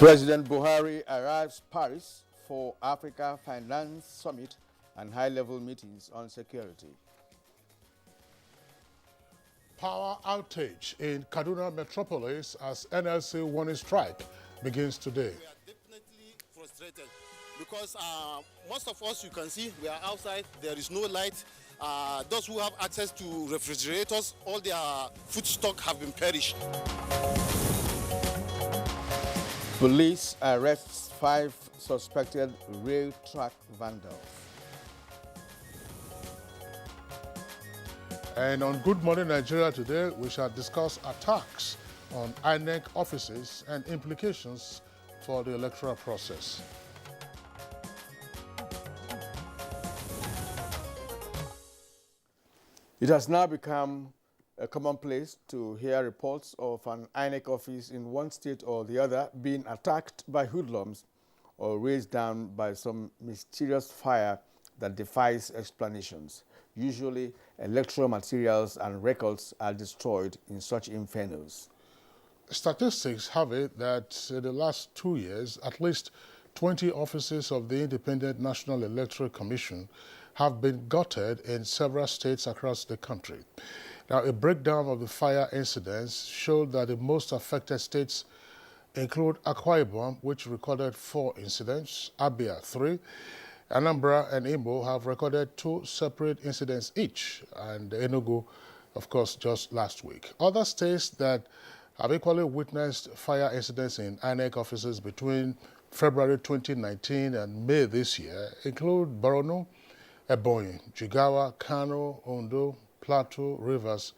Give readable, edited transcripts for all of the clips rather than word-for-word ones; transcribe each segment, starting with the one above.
President Buhari arrives Paris for Africa Finance Summit and high-level meetings on security. Power outage in Kaduna metropolis as NLC warning strike begins today. We are definitely frustrated because most of us, you can see, we are outside, there is no light. Those who have access to refrigerators, all their food stock have been perished. Police arrests 5 suspected rail track vandals. And on Good Morning Nigeria today, we shall discuss attacks on INEC offices and implications for the electoral process. It has now become a commonplace to hear reports of an INEC office in one state or the other being attacked by hoodlums or razed down by some mysterious fire that defies explanations. Usually, electoral materials and records are destroyed in such infernos. Statistics have it that in the last 2 years, at least 20 offices of the Independent National Electoral Commission have been gutted in several states across the country. Now, a breakdown of the fire incidents showed that the most affected states include Akwa Ibom, which recorded 4 incidents, Abia 3, Anambra and Imo have recorded 2 separate incidents each, and Enugu, of course, just last week. Other states that have equally witnessed fire incidents in INEC offices between February 2019 and May this year include Borno, Ebonyi, Jigawa, Kano, Ondo, Plateau, Rivers,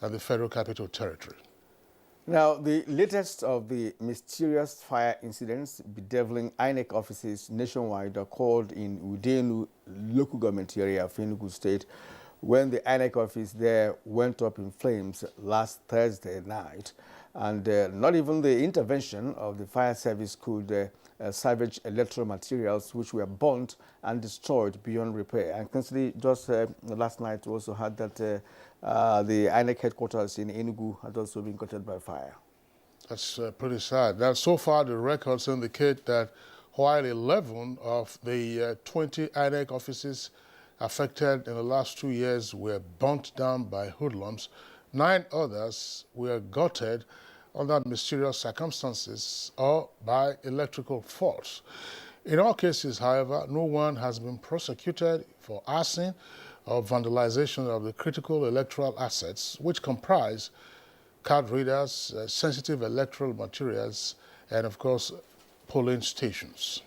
and the Federal Capital Territory. Now, the latest of the mysterious fire incidents bedeviling INEC offices nationwide occurred in Udenu local government area of Enugu State when the INEC office there went up in flames last Thursday night. And not even the intervention of the fire service could salvage electoral materials which were burnt and destroyed beyond repair. And constantly, just last night, we also heard that the INEC headquarters in Enugu had also been gutted by fire. That's pretty sad. Now, so far, the records indicate that while 11 of the 20 INEC offices affected in the last 2 years were burnt down by hoodlums, 9 others were gutted under mysterious circumstances or by electrical faults. In all cases, however, no one has been prosecuted for arson or vandalization of the critical electoral assets, which comprise card readers, sensitive electoral materials, and of course, polling stations.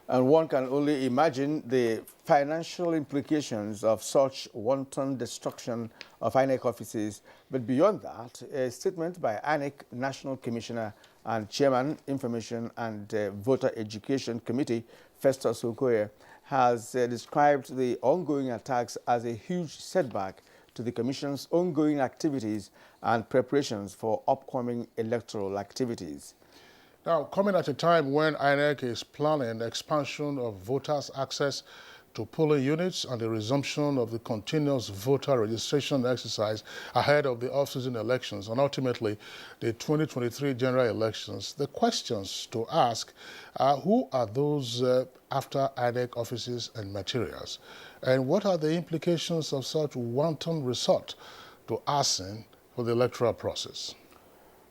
And one can only imagine the financial implications of such wanton destruction of INEC offices. But beyond that, a statement by INEC National Commissioner and Chairman, Information and Voter Education Committee, Festus Okoye, has described the ongoing attacks as a huge setback to the Commission's ongoing activities and preparations for upcoming electoral activities. Now, coming at a time when INEC is planning the expansion of voters' access to polling units and the resumption of the continuous voter registration exercise ahead of the off-season elections and ultimately the 2023 general elections, the questions to ask are who are those after INEC offices and materials? And what are the implications of such wanton resort to arson for the electoral process?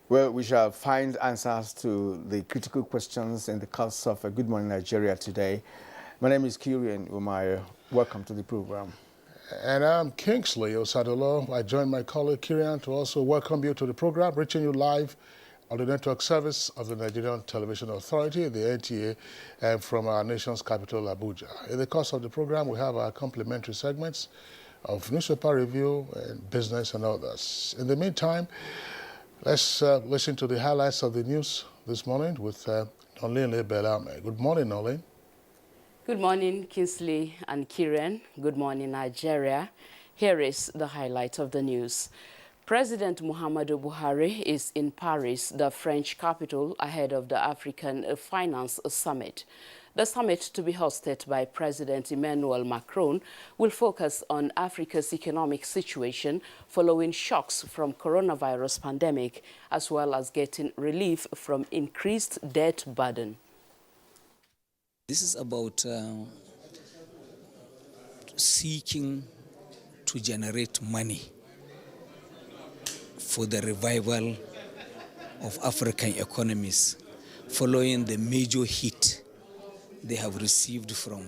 Well, we shall find answers to the critical questions in the course of Good Morning Nigeria today. My name is Nigerian. Welcome to the program. And I'm Kingsley Osadolo. I join my colleague Kirian to also welcome you to the program, reaching you live on the network service of the Nigerian Television Authority, the NTA, and from our nation's capital, Abuja. In the course of the program, we have our complimentary segments of newspaper review and business and others. In the meantime, let's listen to the highlights of the news this morning with Nolene Belame. Good morning, Nolene. Good morning, Kingsley and Kieran. Good morning, Nigeria. Here is the highlight of the news. President Muhammadu Buhari is in Paris, the French capital, ahead of the African Finance Summit. The summit, to be hosted by President Emmanuel Macron, will focus on Africa's economic situation following shocks from coronavirus pandemic, as well as getting relief from increased debt burden. This is about seeking to generate money for the revival of African economies following the major hit they have received from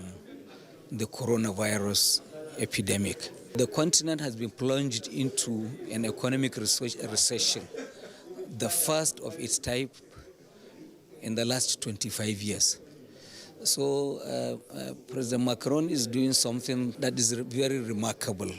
the coronavirus epidemic. The continent has been plunged into an economic recession, the first of its type in the last 25 years. So President Macron is doing something that is very remarkable.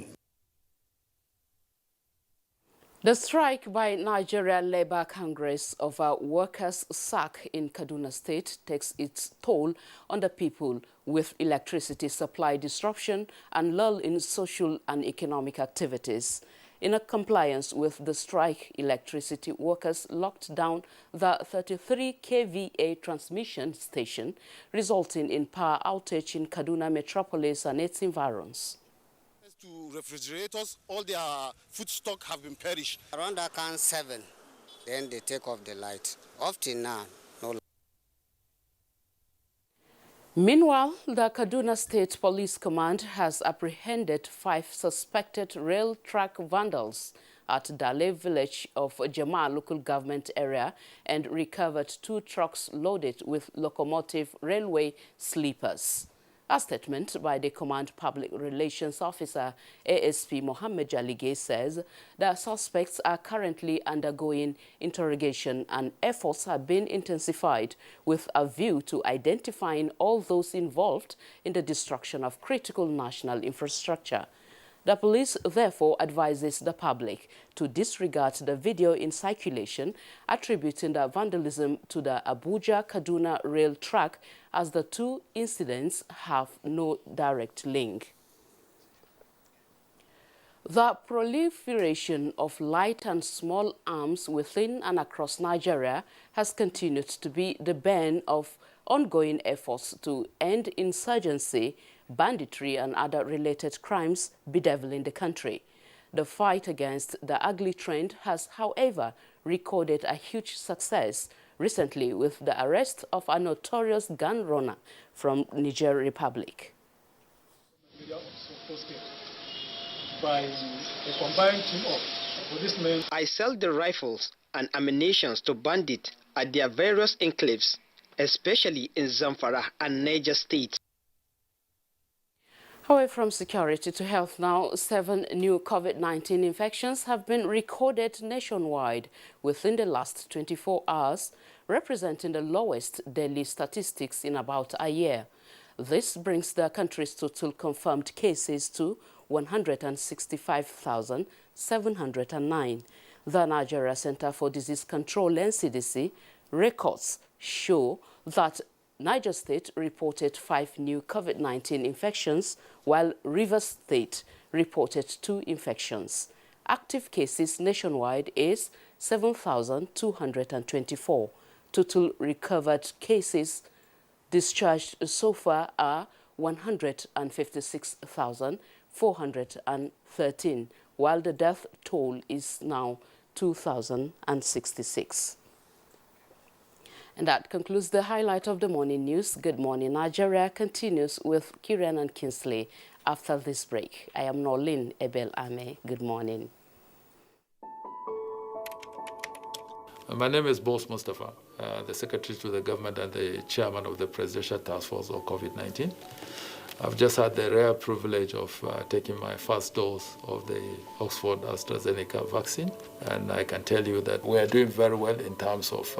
The strike by Nigerian Labour Congress over workers' sack in Kaduna State takes its toll on the people, with electricity supply disruption and lull in social and economic activities. In a compliance with the strike, electricity workers locked down the 33 kVA transmission station, resulting in power outage in Kaduna metropolis and its environs. To refrigerators, all their food stock have been perished. Around Akan 7, then they take off the light. Up till now, no light. Meanwhile, the Kaduna State Police Command has apprehended 5 suspected rail track vandals at Dale village of Jama local government area and recovered 2 trucks loaded with locomotive railway sleepers. A statement by the Command Public Relations Officer, ASP Mohammed Jalige, says the suspects are currently undergoing interrogation and efforts have been intensified with a view to identifying all those involved in the destruction of critical national infrastructure. The police therefore advises the public to disregard the video in circulation attributing the vandalism to the Abuja-Kaduna rail track, as the 2 incidents have no direct link. The proliferation of light and small arms within and across Nigeria has continued to be the bane of ongoing efforts to end insurgency, banditry and other related crimes bedeviling the country. The fight against the ugly trend has, however, recorded a huge success recently with the arrest of a notorious gun runner from Niger Republic. By a combined team of policemen. I sell the rifles and ammunition to bandits at their various enclaves, especially in Zamfara and Niger states. However, from security to health now, 7 new COVID-19 infections have been recorded nationwide within the last 24 hours, representing the lowest daily statistics in about a year. This brings the country's total confirmed cases to 165,709. The Nigeria Center for Disease Control, NCDC, records show that Niger State reported 5 new COVID-19 infections, while Rivers State reported 2 infections. Active cases nationwide is 7,224. Total recovered cases discharged so far are 156,413, while the death toll is now 2,066. And that concludes the highlight of the morning news. Good morning, Nigeria continues with Kieran and Kingsley after this break. I am Norlin Ebel Ame. Good morning. My name is Boss Mustafa, the Secretary to the Government and the Chairman of the Presidential Task Force on COVID-19. I've just had the rare privilege of taking my first dose of the Oxford AstraZeneca vaccine, and I can tell you that we are doing very well in terms of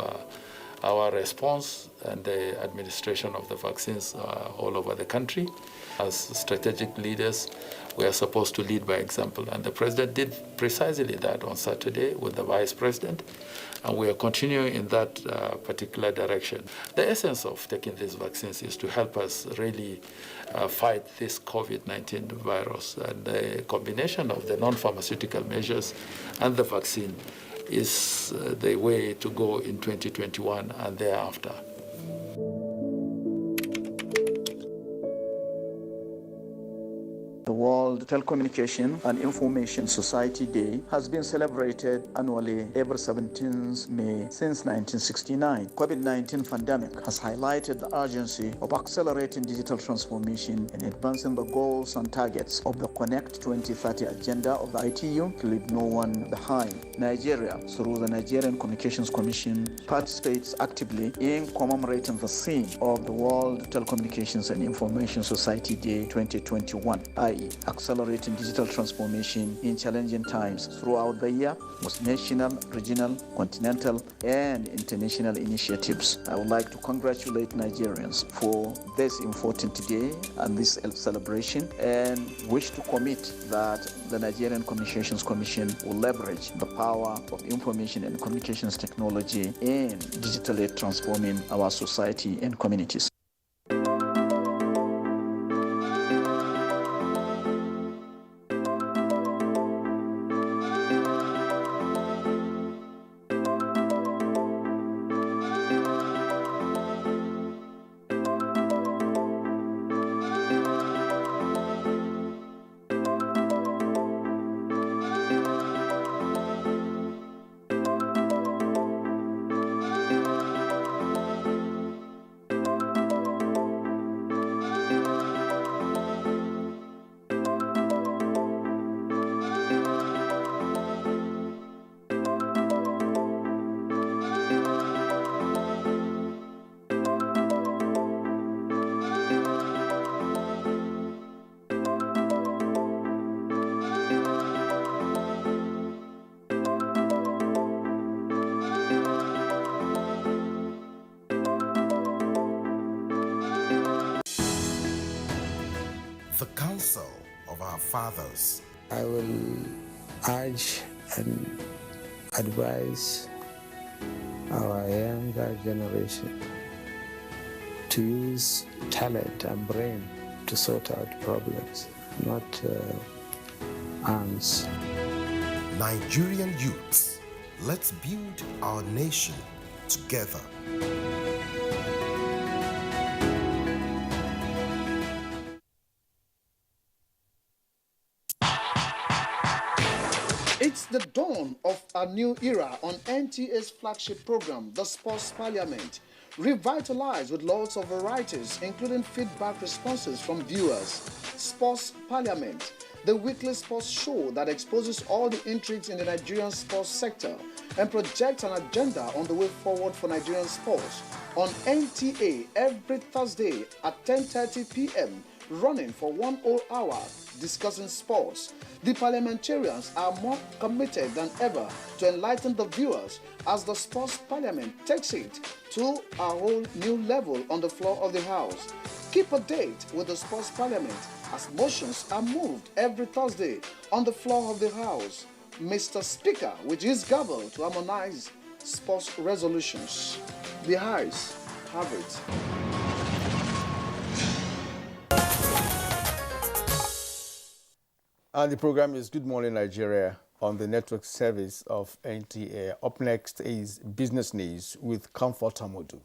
our response and the administration of the vaccines all over the country. As strategic leaders, we are supposed to lead by example, and the President did precisely that on Saturday with the Vice President, and we are continuing in that particular direction. The essence of taking these vaccines is to help us really fight this COVID-19 virus, and the combination of the non-pharmaceutical measures and the vaccine is the way to go in 2021 and thereafter. World Telecommunication and Information Society Day has been celebrated annually every 17th May since 1969. COVID-19 pandemic has highlighted the urgency of accelerating digital transformation and advancing the goals and targets of the Connect 2030 agenda of the ITU to leave no one behind. Nigeria, through the Nigerian Communications Commission, participates actively in commemorating the theme of the World Telecommunications and Information Society Day 2021, i.e. accelerating digital transformation in challenging times throughout the year with national, regional, continental, and international initiatives. I would like to congratulate Nigerians for this important day and this celebration, and wish to commit that the Nigerian Communications Commission will leverage the power of information and communications technology in digitally transforming our society and communities. The counsel of our fathers. I will urge and advise our younger generation to use talent and brain to sort out problems, not arms. Nigerian youths, let's build our nation together. It's the dawn of a new era on NTA's flagship program, the Sports Parliament, revitalized with lots of varieties, including feedback responses from viewers. Sports Parliament, the weekly sports show that exposes all the intrigues in the Nigerian sports sector and projects an agenda on the way forward for Nigerian sports. On NTA every Thursday at 10:30 p.m., running for 1 whole hour, discussing sports. The parliamentarians are more committed than ever to enlighten the viewers as the Sports Parliament takes it to a whole new level on the floor of the House. Keep a date with the Sports Parliament as motions are moved every Thursday on the floor of the House. Mr. Speaker, with his gavel to harmonize sports resolutions. The House have it. And the program is Good Morning Nigeria on the network service of NTA. Up next is Business News with Comfort Amodu.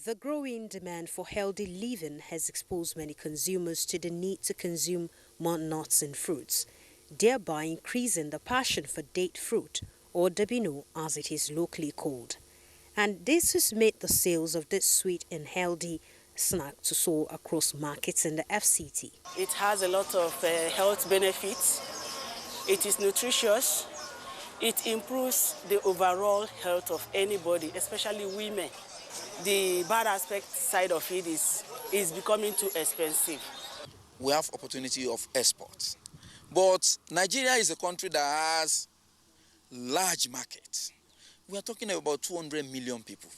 The growing demand for healthy living has exposed many consumers to the need to consume more nuts and fruits, thereby increasing the passion for date fruit, or dabino as it is locally called. And this has made the sales of this sweet and healthy snack to soar across markets in the FCT. It has a lot of health benefits. It is nutritious. It improves the overall health of anybody, especially women. The bad aspect side of it is becoming too expensive. We have opportunity of exports, but Nigeria is a country that has large markets. We are talking about 200 million people.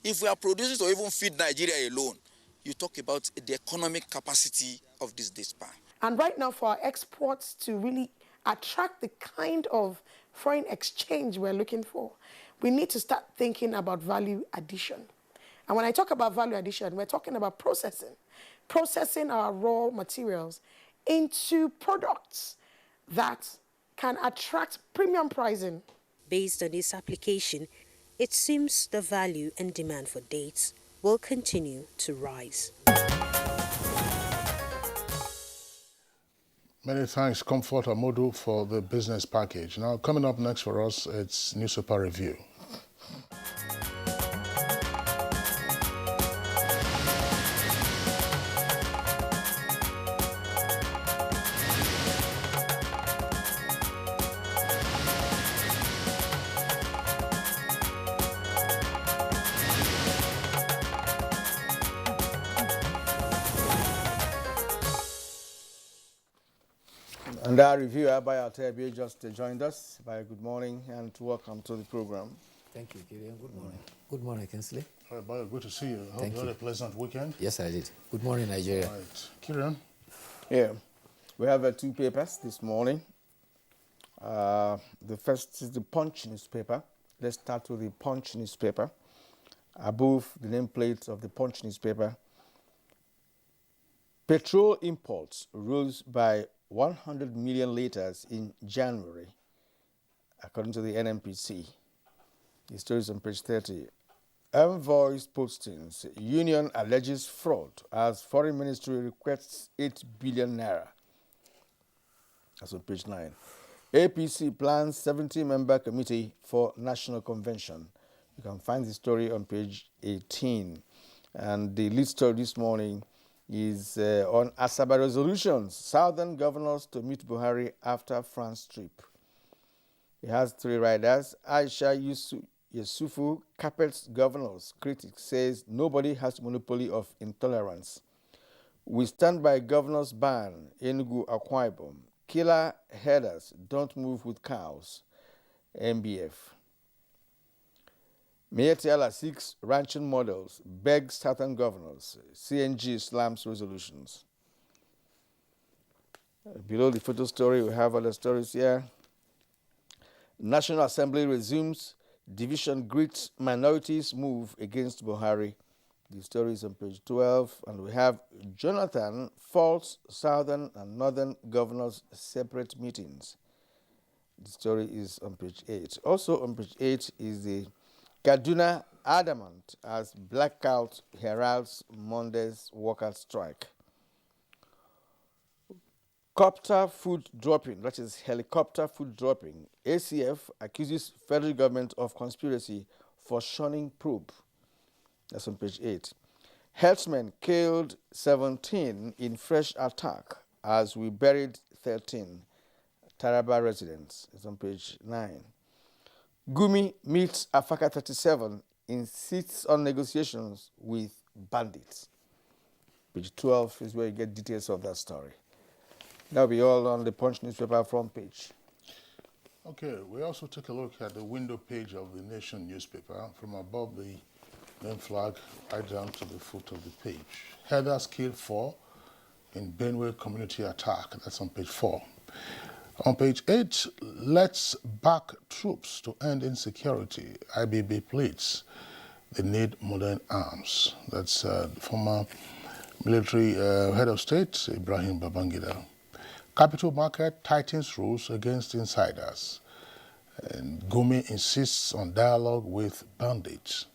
If we are producing to even feed Nigeria alone, you talk about the economic capacity of this span. And right now, for our exports to really attract the kind of foreign exchange we're looking for, we need to start thinking about value addition. And when I talk about value addition, we're talking about processing our raw materials into products that can attract premium pricing. Based on this application, it seems the value and demand for dates will continue to rise. Many thanks, Comfort Amodu, for the business package. Now, coming up next for us, it's Newspaper Review. And our reviewer, Bayo Tebi, just joined us. Bayo, good morning and welcome to the program. Thank you, Gideon. Good morning. Good morning, Kinsley. All right, Bayo, good to see you. Hope you had a pleasant weekend. Yes, I did. Good morning, Nigeria. All right. Kieran? Yeah, we have two papers this morning. The first is the Punch newspaper. Let's start with the Punch newspaper. Above the nameplate of the Punch newspaper, petrol imports rose by 100 million liters in January, according to the NMPC. The story is on page 30. Envoys postings. Union alleges fraud as Foreign Ministry requests 8 billion naira. That's on page 9. APC plans 70-member committee for national convention. You can find the story on page 18. And the lead story this morning is on Asaba resolutions. Southern governors to meet Buhari after France trip. It has 3 riders. Aisha Yusufu carpets governors. Critics says nobody has monopoly of intolerance. We stand by governors' ban. Enugu Akwa Ibom. Killer headers don't move with cows. MBF. Mietiala seeks ranching models, begs southern governors. CNG slams resolutions. Below the photo story, we have other stories here. National Assembly resumes. Division greets minorities move against Buhari. The story is on page 12. And we have Jonathan faults southern and northern governors' separate meetings. The story is on page 8. Also on page 8 is the Kaduna adamant as blackout heralds Monday's workers' strike. Copter food dropping, that is helicopter food dropping. ACF accuses federal government of conspiracy for shunning probe. That's on page 8. Herdsmen killed 17 in fresh attack as we buried 13 Taraba residents. It's on page 9. Gumi meets Afaka 37, insists on negotiations with bandits. Page 12 is where you get details of that story. That'll be all on the Punch newspaper front page. Okay, we also take a look at the window page of the Nation newspaper from above the name flag right down to the foot of the page. Headers killed 4 in Benue community attack. That's on page 4. On page 8, let's back troops to end insecurity. IBB pleads they need modern arms. That's the former military head of state, Ibrahim Babangida. Capital market tightens rules against insiders. And Gumi insists on dialogue with bandits.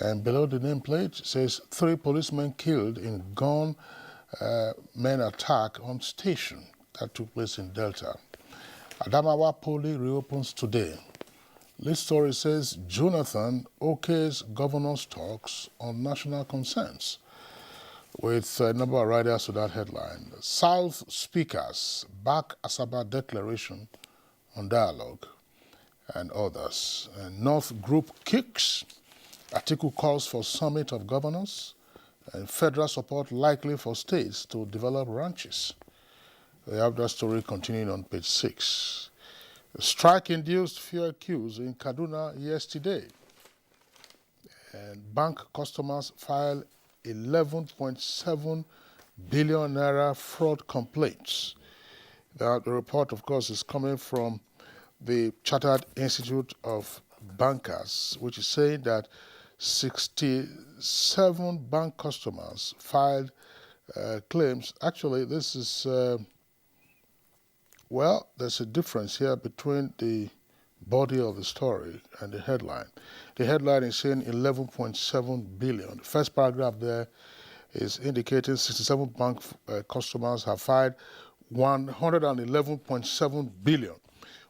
And below the nameplate says 3 policemen killed in gunmen attack on station. That took place in Delta. Adamawa Poly reopens today. This story says Jonathan okays governors' talks on national concerns, with a number of riders to that headline. South speakers back Asaba declaration on dialogue and others. And North group kicks. Atiku calls for summit of governors and federal support likely for states to develop ranches. We have that story continuing on page 6. The strike-induced fuel queues in Kaduna yesterday. And bank customers filed 11.7 billion naira fraud complaints. The report, of course, is coming from the Chartered Institute of Bankers, which is saying that 67 bank customers filed claims. Actually, this is, well, there's a difference here between the body of the story and the headline. The headline is saying 11.7 billion. The first paragraph there is indicating 67 bank customers have filed 111.7 billion.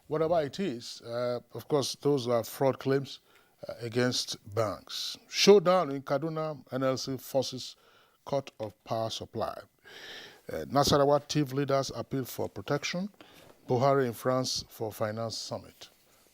Whatever it is, of course, those are fraud claims against banks. Showdown in Kaduna, NLC forces cut of power supply. Nasarawa TIV leaders appeal for protection. Buhari in France for finance summit.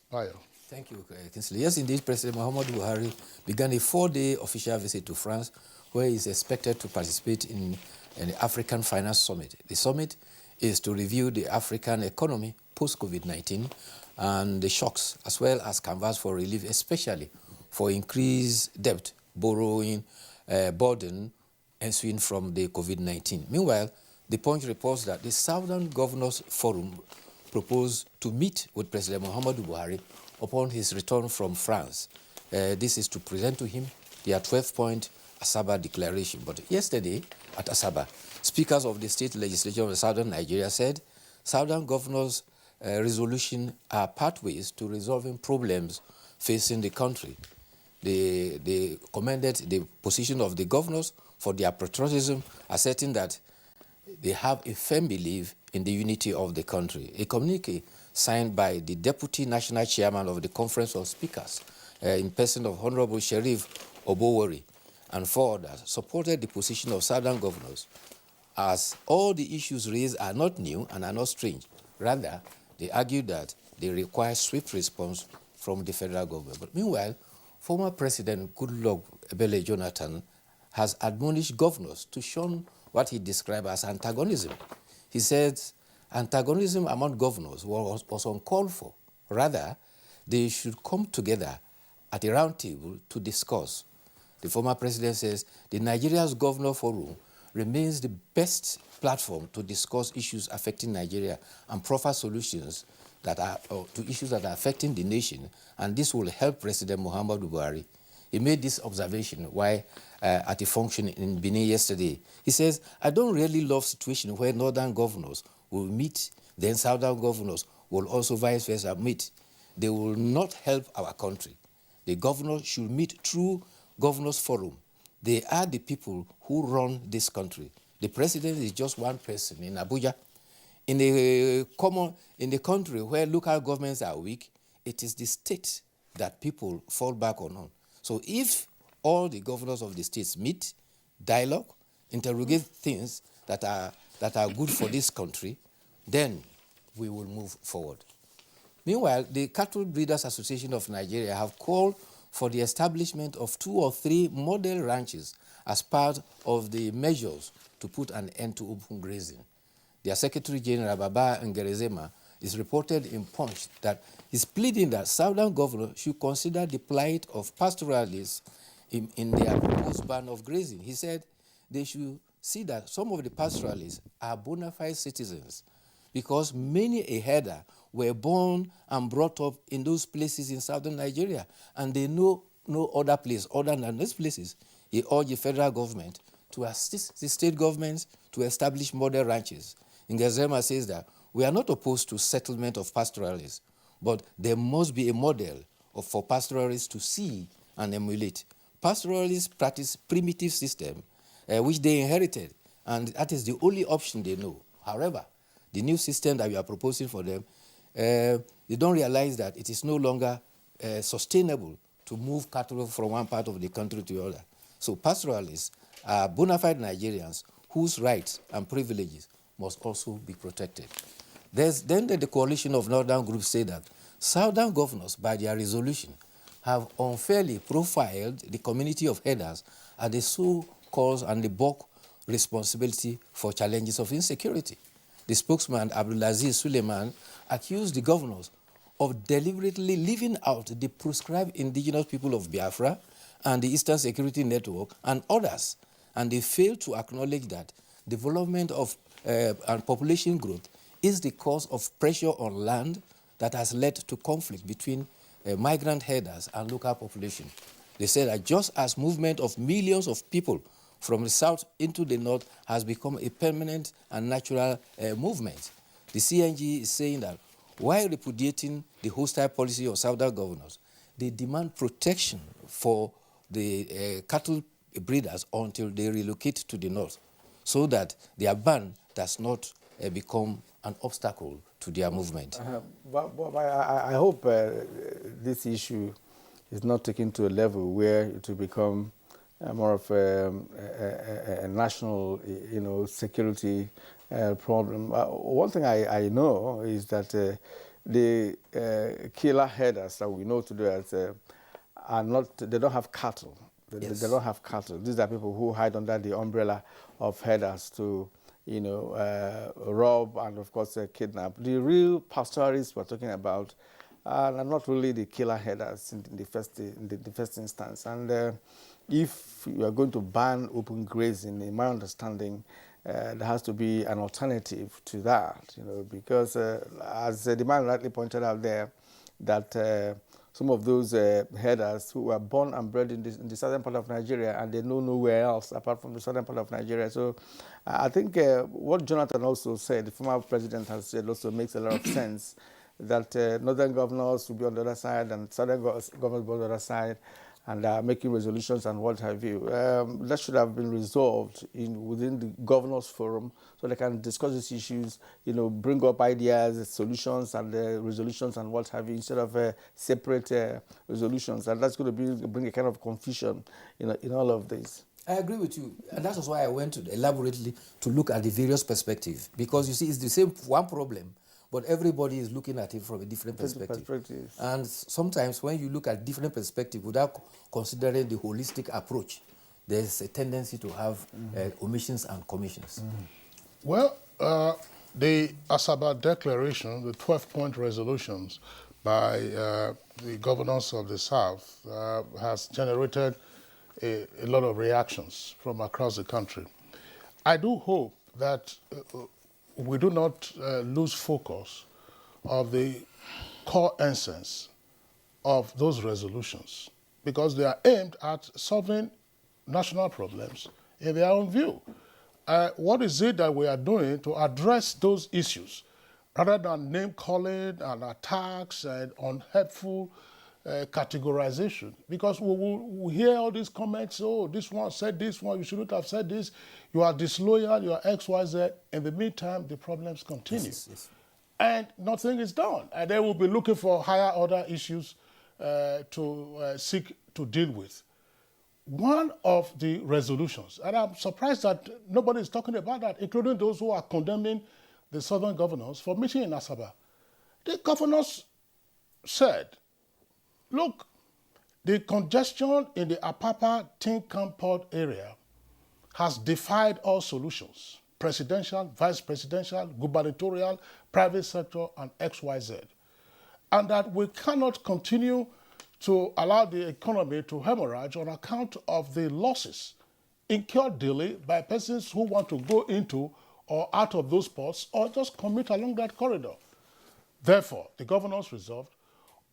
Bayo. Thank you, Kinsley. Yes, indeed, President Muhammadu Buhari began a 4-day official visit to France, where he is expected to participate in the African Finance Summit. The summit is to review the African economy post-COVID-19 and the shocks, as well as canvas for relief, especially for increased debt, borrowing, burden ensuing from the COVID-19. Meanwhile, the Punch reports that the Southern Governors Forum proposed to meet with President Muhammadu Buhari upon his return from France. This is to present to him their 12-point Asaba declaration. But yesterday at Asaba, speakers of the state legislature of Southern Nigeria said Southern Governors' resolution are pathways to resolving problems facing the country. They commended the position of the governors for their patriotism, asserting that they have a firm belief in the unity of the country. A communique signed by the Deputy National Chairman of the Conference of Speakers, in person of Honorable Sheriff Obowori, and 4 others, supported the position of Southern governors, as all the issues raised are not new and are not strange. Rather, they argued that they require swift response from the federal government. But meanwhile, former President Goodluck Ebele Jonathan has admonished governors to shun what he described as antagonism. He said antagonism among governors was uncalled for. Rather, they should come together at a round table to discuss. The former president says the Nigeria's Governor Forum remains the best platform to discuss issues affecting Nigeria and proffer solutions that are to issues that are affecting the nation, and this will help President Muhammadu Buhari. He made this observation while at a function in Benin yesterday. He says, I don't really love situations where northern governors will meet, then southern governors will also vice versa meet. They will not help our country. The governors should meet through Governors Forum. They are the people who run this country. The president is just one person in Abuja. In the country where local governments are weak, it is the state that people fall back on. So if all the governors of the states meet, dialogue, interrogate things that are good for this country, then we will move forward. Meanwhile, the Cattle Breeders Association of Nigeria have called for the establishment of 2 or 3 model ranches as part of the measures to put an end to open grazing. Their Secretary General, Baba Ngerezema, is reported in Punch that he's pleading that Southern governors should consider the plight of pastoralists in their proposed ban of grazing. He said they should see that some of the pastoralists are bona fide citizens because many a herder were born and brought up in those places in southern Nigeria, and they know no other place other than those places. He urged the federal government to assist the state governments to establish model ranches. Ngazema says that we are not opposed to settlement of pastoralists, but there must be a model for pastoralists to see and emulate. Pastoralists practice primitive system which they inherited, and that is the only option they know. However, the new system that we are proposing for them, they don't realize that it is no longer sustainable to move cattle from one part of the country to the other. So pastoralists are bona fide Nigerians whose rights and privileges must also be protected. Then the coalition of northern groups say that southern governors, by their resolution, have unfairly profiled the community of herders as the sole cause and the bulk responsibility for challenges of insecurity. The spokesman, Abdulaziz Suleiman, accused the governors of deliberately leaving out the proscribed indigenous people of Biafra and the Eastern Security Network and others, and they failed to acknowledge that development of and population growth is the cause of pressure on land that has led to conflict between migrant herders and local population. They said that just as movement of millions of people from the south into the north has become a permanent and natural movement, the CNG is saying that while repudiating the hostile policy of southern governors, they demand protection for the cattle breeders until they relocate to the north, so that their ban does not become an obstacle to their movement. But I hope this issue is not taken to a level where it will become more of a national, security problem. One thing I know is that the killer herders that we know today are not. They don't have cattle. They don't have cattle. These are people who hide under the umbrella of herders to, rob and of course kidnap. The real pastoralists we're talking about are not really the killer herders in the first instance. And if you are going to ban open grazing, in my understanding, there has to be an alternative to that, because as the man rightly pointed out there, that some of those herders who were born and bred in the southern part of Nigeria, and they know nowhere else apart from the southern part of Nigeria. So I think what Jonathan also said, the former president has said, also makes a lot of sense, that northern governors will be on the other side and southern governors will be on the other side, and making resolutions and what have you. That should have been resolved within the governors' forum, so they can discuss these issues, bring up ideas, solutions, and resolutions and what have you, instead of separate resolutions. And that's going to bring a kind of confusion in all of this. I agree with you, and that was why I went to elaborately to look at the various perspectives, because you see, it's the same one problem, but everybody is looking at it from a different perspective. And sometimes when you look at different perspectives without considering the holistic approach, there's a tendency to have omissions and commissions. Well, the Asaba Declaration, the 12-point resolutions by the governors of the South has generated a lot of reactions from across the country. I do hope that we do not lose focus of the core essence of those resolutions, because they are aimed at solving national problems in their own view. What is it that we are doing to address those issues, rather than name-calling and attacks and unhelpful categorization? Because we hear all these comments, oh, this one said this one, you shouldn't have said this, you are disloyal, you are X, Y, Z. In the meantime, the problems continue. Yes. And nothing is done. And they will be looking for higher order issues to seek to deal with. One of the resolutions, and I'm surprised that nobody is talking about that, including those who are condemning the southern governors for meeting in Asaba. The governors said, look, the congestion in the Apapa Tinkan Port area has defied all solutions: presidential, vice presidential, gubernatorial, private sector, and XYZ. And that we cannot continue to allow the economy to hemorrhage on account of the losses incurred daily by persons who want to go into or out of those ports or just commute along that corridor. Therefore, the governors resolved,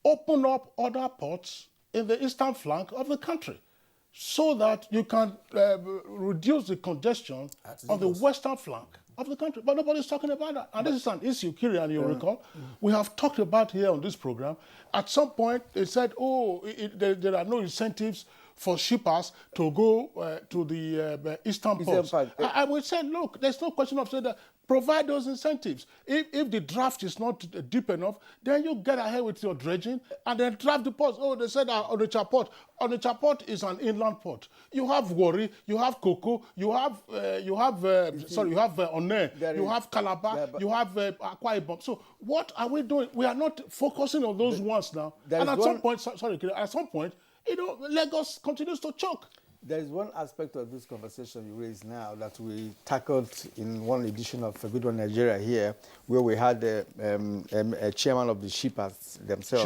open up other ports in the eastern flank of the country so that you can reduce the congestion on the western flank of the country. But nobody's talking about that. And this is an issue, Kirian, you recall, we have talked about here on this program. At some point, they said, oh, there are no incentives for shippers to go to the eastern ports. I would say, look, there's no question of saying that. Provide those incentives. If the draft is not deep enough, then you get ahead with your dredging and then draft the ports. Oh, they said Onitsha Port is an inland port. You have Warri, you have Koko, you have Onne, you have Calabar, you have Akwa Ibom. So what are we doing? We are not focusing on those ones now. And at some point, Lagos continues to choke. There is one aspect of this conversation you raised now that we tackled in one edition of Good One Nigeria here, where we had a chairman of the shippers themselves.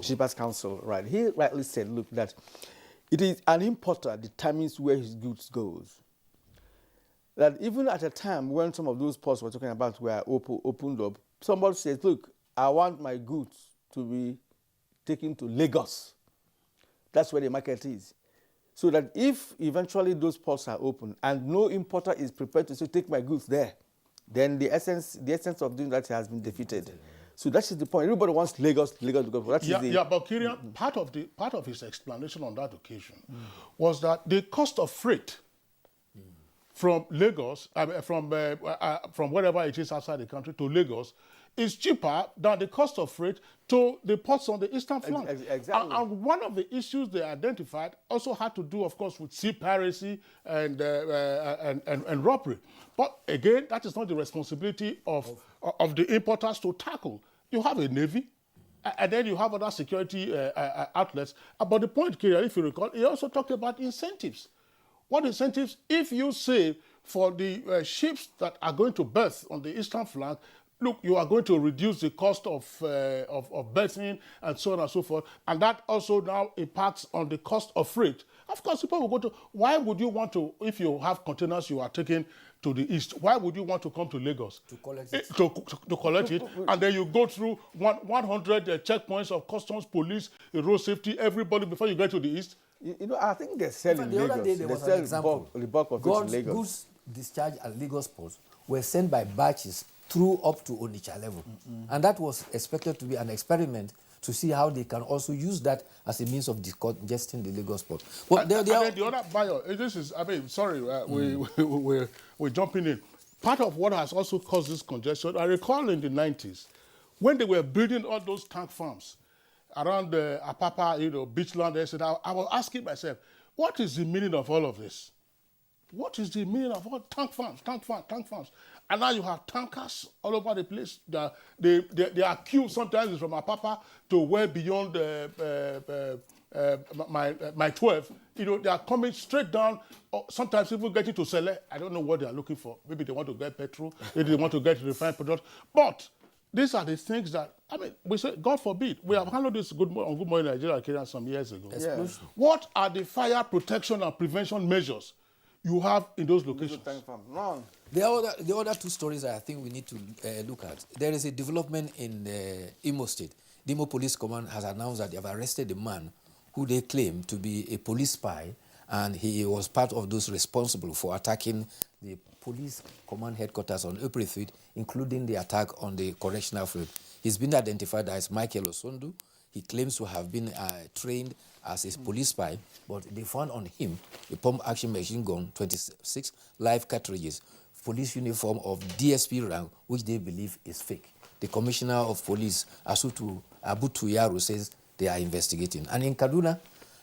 Shippers Council, right. He rightly said, look, that it is an importer determines where his goods goes. That even at a time when some of those ports we're talking about were opened up, somebody says, look, I want my goods to be taken to Lagos. That's where the market is. So that if eventually those ports are open and no importer is prepared to say, take my goods there, then the essence of doing that has been defeated. So that is the point. Everybody wants Lagos. But Kirian, part of his explanation on that occasion was that the cost of freight from Lagos, from wherever it is outside the country to Lagos, is cheaper than the cost of freight to the ports on the eastern flank. Exactly. And one of the issues they identified also had to do, of course, with sea piracy and robbery. But again, that is not the responsibility of the importers to tackle. You have a navy, and then you have other security outlets. But the point, Kira, if you recall, he also talked about incentives. What incentives? If you say for the ships that are going to berth on the eastern flank, look, you are going to reduce the cost of berthing and so on and so forth, and that also now impacts on the cost of freight. Of course, people will go to, why would you want to, if you have containers you are taking to the east, why would you want to come to Lagos? To collect it. To collect it, and then you go through 100 checkpoints of customs, police, road safety, everybody before you get to the east? You know, I think they sell in The Lagos. other day there was sell an example. the bulk of it in Lagos. Goods discharged at Lagos port were sent by batches through up to Onitsha level. And that was expected to be an experiment to see how they can also use that as a means of decongesting the Lagos port. Well, then the other buyer, this is, I mean, sorry, we're jumping in. Part of what has also caused this congestion, I recall in the 90s, when they were building all those tank farms around the Apapa, beachland, I was asking myself, what is the meaning of all of this? What is the meaning of all tank farms? And now you have tankers all over the place. They are queued sometimes from Apapa to well beyond my 12. They are coming straight down, or sometimes even getting to Sele. I don't know what they are looking for. Maybe they want to get petrol, maybe they want to get refined product. But these are the things that, I mean, we say, God forbid, we have handled this on Good Morning Nigeria some years ago. Yeah. What are the fire protection and prevention measures you have in those locations? None. The other two stories I think we need to look at. There is a development in Imo State. The Imo Police Command has announced that they have arrested a man who they claim to be a police spy, and he was part of those responsible for attacking the police command headquarters on April 3rd, including the attack on the correctional field. He's been identified as Michael Osondu. He claims to have been trained as a police spy, but they found on him a pump-action machine gun, 26 live cartridges, police uniform of DSP rank, which they believe is fake. The Commissioner of Police, Abu Tuyaru, says they are investigating. And in Kaduna,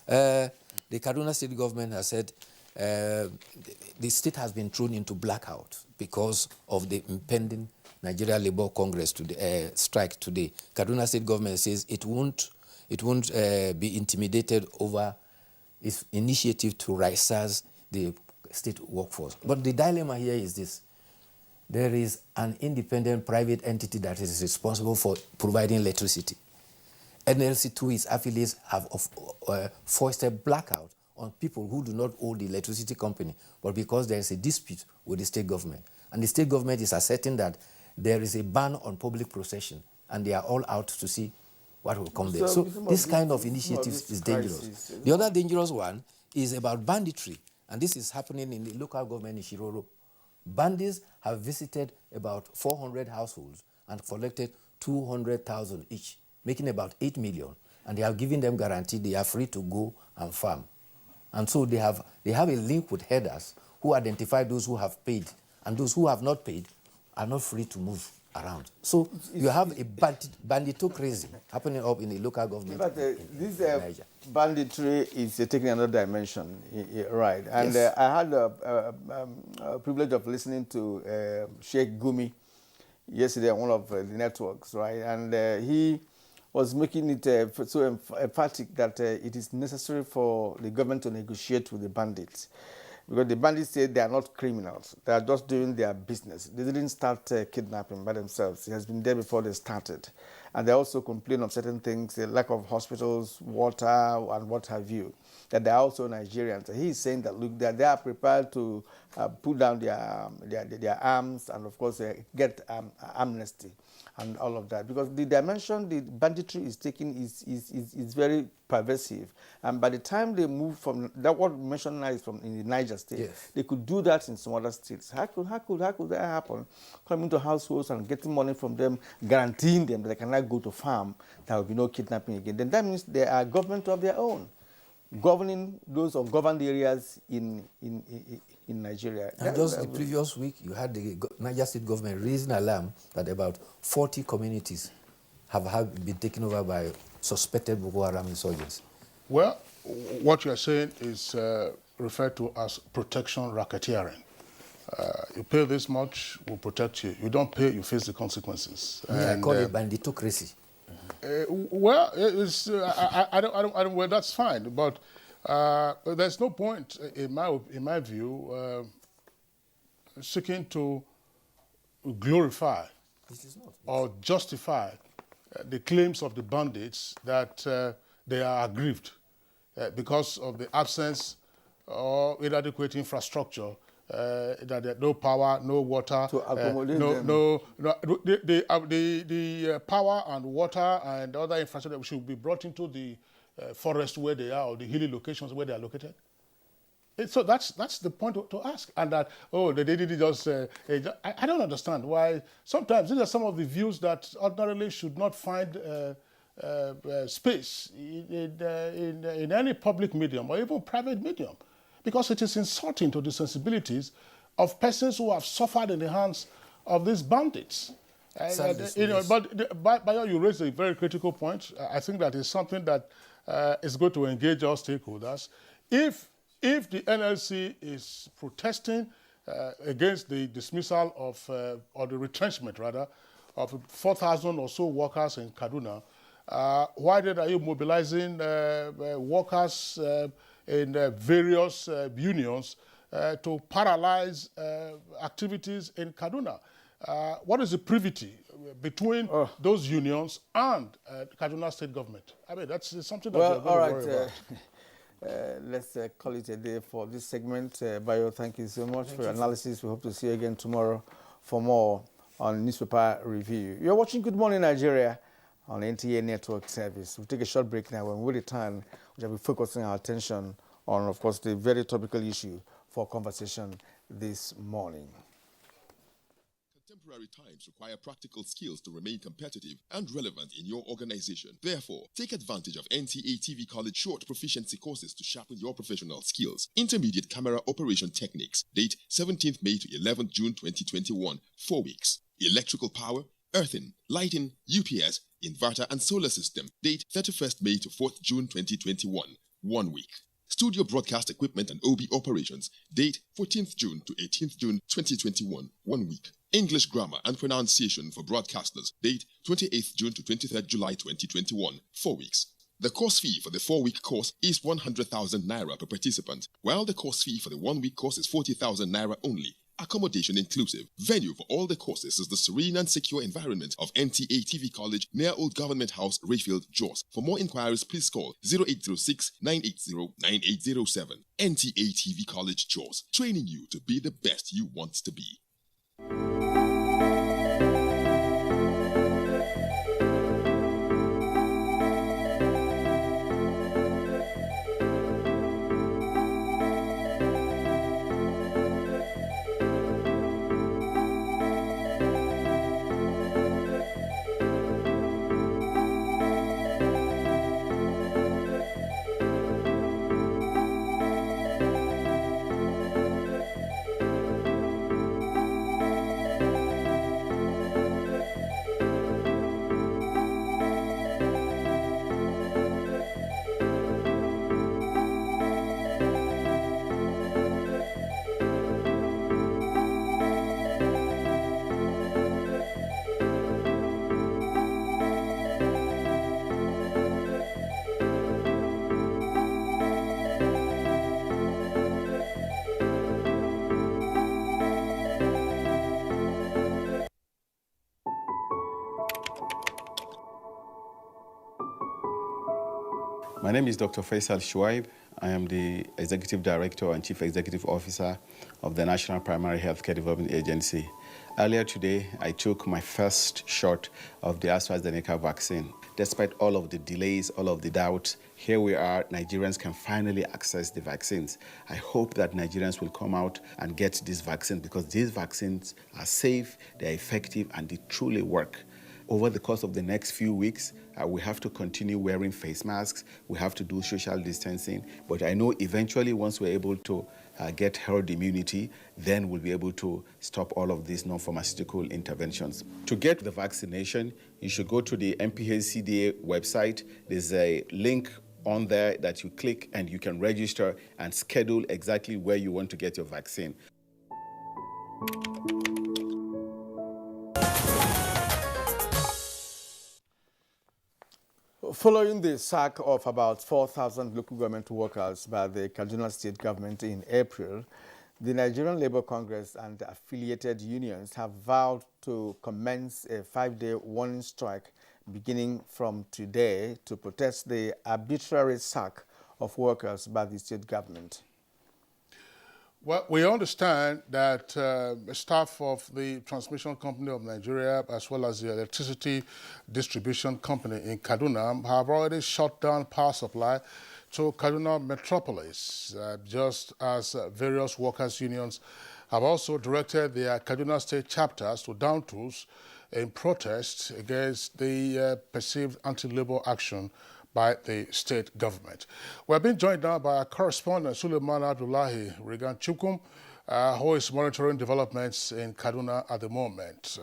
the Kaduna state government has said the state has been thrown into blackout because of the impending Nigeria Labour Congress strike today. Kaduna state government says it won't be intimidated over its initiative to right-size the state workforce. But the dilemma here is this. There is an independent private entity that is responsible for providing electricity. NLC, to its affiliates, have foisted blackout on people who do not own the electricity company, but because there is a dispute with the state government. And the state government is asserting that there is a ban on public procession, and they are all out to see what will come there. So this kind of initiatives is dangerous. The other dangerous one is about banditry, and this is happening in the local government in Shiroro. Bandits have visited about 400 households and collected 200,000 each, making about 8 million, and they have given them guarantee they are free to go and farm. And so they have a link with headers who identify those who have paid, and those who have not paid are not free to move around. So you have a banditocracy happening up in the local government. But this banditry is taking another dimension, right? And yes. I had a privilege of listening to Sheikh Gumi yesterday on one of the networks, right? And he was making it so emphatic that it is necessary for the government to negotiate with the bandits. Because the bandits say they are not criminals. They are just doing their business. They didn't start kidnapping by themselves. It has been there before they started. And they also complain of certain things, the lack of hospitals, water, and what have you, that they are also Nigerians. He is saying that, look, they are prepared to put down their arms and, of course, get amnesty and all of that. Because the dimension the banditry is taking is very pervasive. And by the time they move from, that what we mentioned now is from in the Niger state, yes. They could do that in some other states. How could that happen? Coming to households and getting money from them, guaranteeing them that they cannot go to farm, there will be no kidnapping again. Then that means they are government of their own, governing those ungoverned areas in in Nigeria. And just the previous week, you had the Niger State government raising alarm that about 40 communities have been taken over by suspected Boko Haram insurgents. Well, what you are saying is referred to as protection racketeering. You pay this much, we'll protect you. You don't pay, you face the consequences. Yeah, I call it banditocracy. Well, well, that's fine, but there's no point, in my view, seeking to glorify or justify the claims of the bandits that they are aggrieved because of the absence or inadequate infrastructure, that there's no power, no water, to accommodate the power and water and other infrastructure should be brought into the forest where they are, or the hilly locations where they are located. So that's the point to ask. And that, oh, they didn't just, I don't understand why. Sometimes these are some of the views that ordinarily should not find space in any public medium or even private medium, because it is insulting to the sensibilities of persons who have suffered in the hands of these bandits. But you raised a very critical point. I think that is something that is going to engage our stakeholders. If the NLC is protesting against the dismissal of, or the retrenchment rather, of 4,000 or so workers in Kaduna, why then are you mobilizing workers in various unions to paralyze activities in Kaduna? What is the privity between those unions and Kaduna State government? I mean, that's something that we're going to worry about. Let's call it a day for this segment. Bayo, thank you so much for your analysis. We hope to see you again tomorrow for more on Newspaper Review. You're watching Good Morning Nigeria on NTA Network Service. We'll take a short break now. When we return, we'll be focusing our attention on, of course, the very topical issue for conversation this morning. Contemporary times require practical skills to remain competitive and relevant in your organization. Therefore, take advantage of NTA TV College short proficiency courses to sharpen your professional skills. Intermediate camera operation techniques. Date 17th May to 11th June 2021. 4 weeks. Electrical power, earthing, lighting, UPS, inverter and solar system. Date 31st May to 4th June 2021. 1 week. Studio broadcast equipment and OB operations. Date 14th June to 18th June 2021. 1 week. English grammar and pronunciation for broadcasters. Date 28th June to 23rd July 2021. 4 weeks. The course fee for the 4-week course is 100,000 naira per participant, while the course fee for the 1-week course is 40,000 naira only. Accommodation inclusive. Venue for all the courses is the serene and secure environment of NTA TV College near Old Government House, Rayfield, Jos. For more inquiries, please call 0806-980-9807. NTA TV College, Jos. Training you to be the best you want to be. My name is Dr. Faisal Shuaib. I am the Executive Director and Chief Executive Officer of the National Primary Healthcare Development Agency. Earlier today, I took my first shot of the AstraZeneca vaccine. Despite all of the delays, all of the doubts, here we are, Nigerians can finally access the vaccines. I hope that Nigerians will come out and get these vaccines because these vaccines are safe, they're effective, and they truly work. over the course of the next few weeks, we have to continue wearing face masks. We have to do social distancing. But I know eventually, once we're able to get herd immunity, then we'll be able to stop all of these non-pharmaceutical interventions. To get the vaccination, you should go to the MPHCDA website. There's a link on there that you click and you can register and schedule exactly where you want to get your vaccine. Following the sack of about 4,000 local government workers by the Kaduna State government in April, the Nigerian Labour Congress and affiliated unions have vowed to commence a 5-day warning strike beginning from today to protest the arbitrary sack of workers by the state government. Well, we understand that staff of the Transmission Company of Nigeria, as well as the Electricity Distribution Company in Kaduna, have already shut down power supply to Kaduna Metropolis, just as various workers' unions have also directed their Kaduna State chapters to down tools in protest against the perceived anti-labor action by the state government. We're being joined now by our correspondent, Suleiman Abdullahi Regan Chukum, who is monitoring developments in Kaduna at the moment.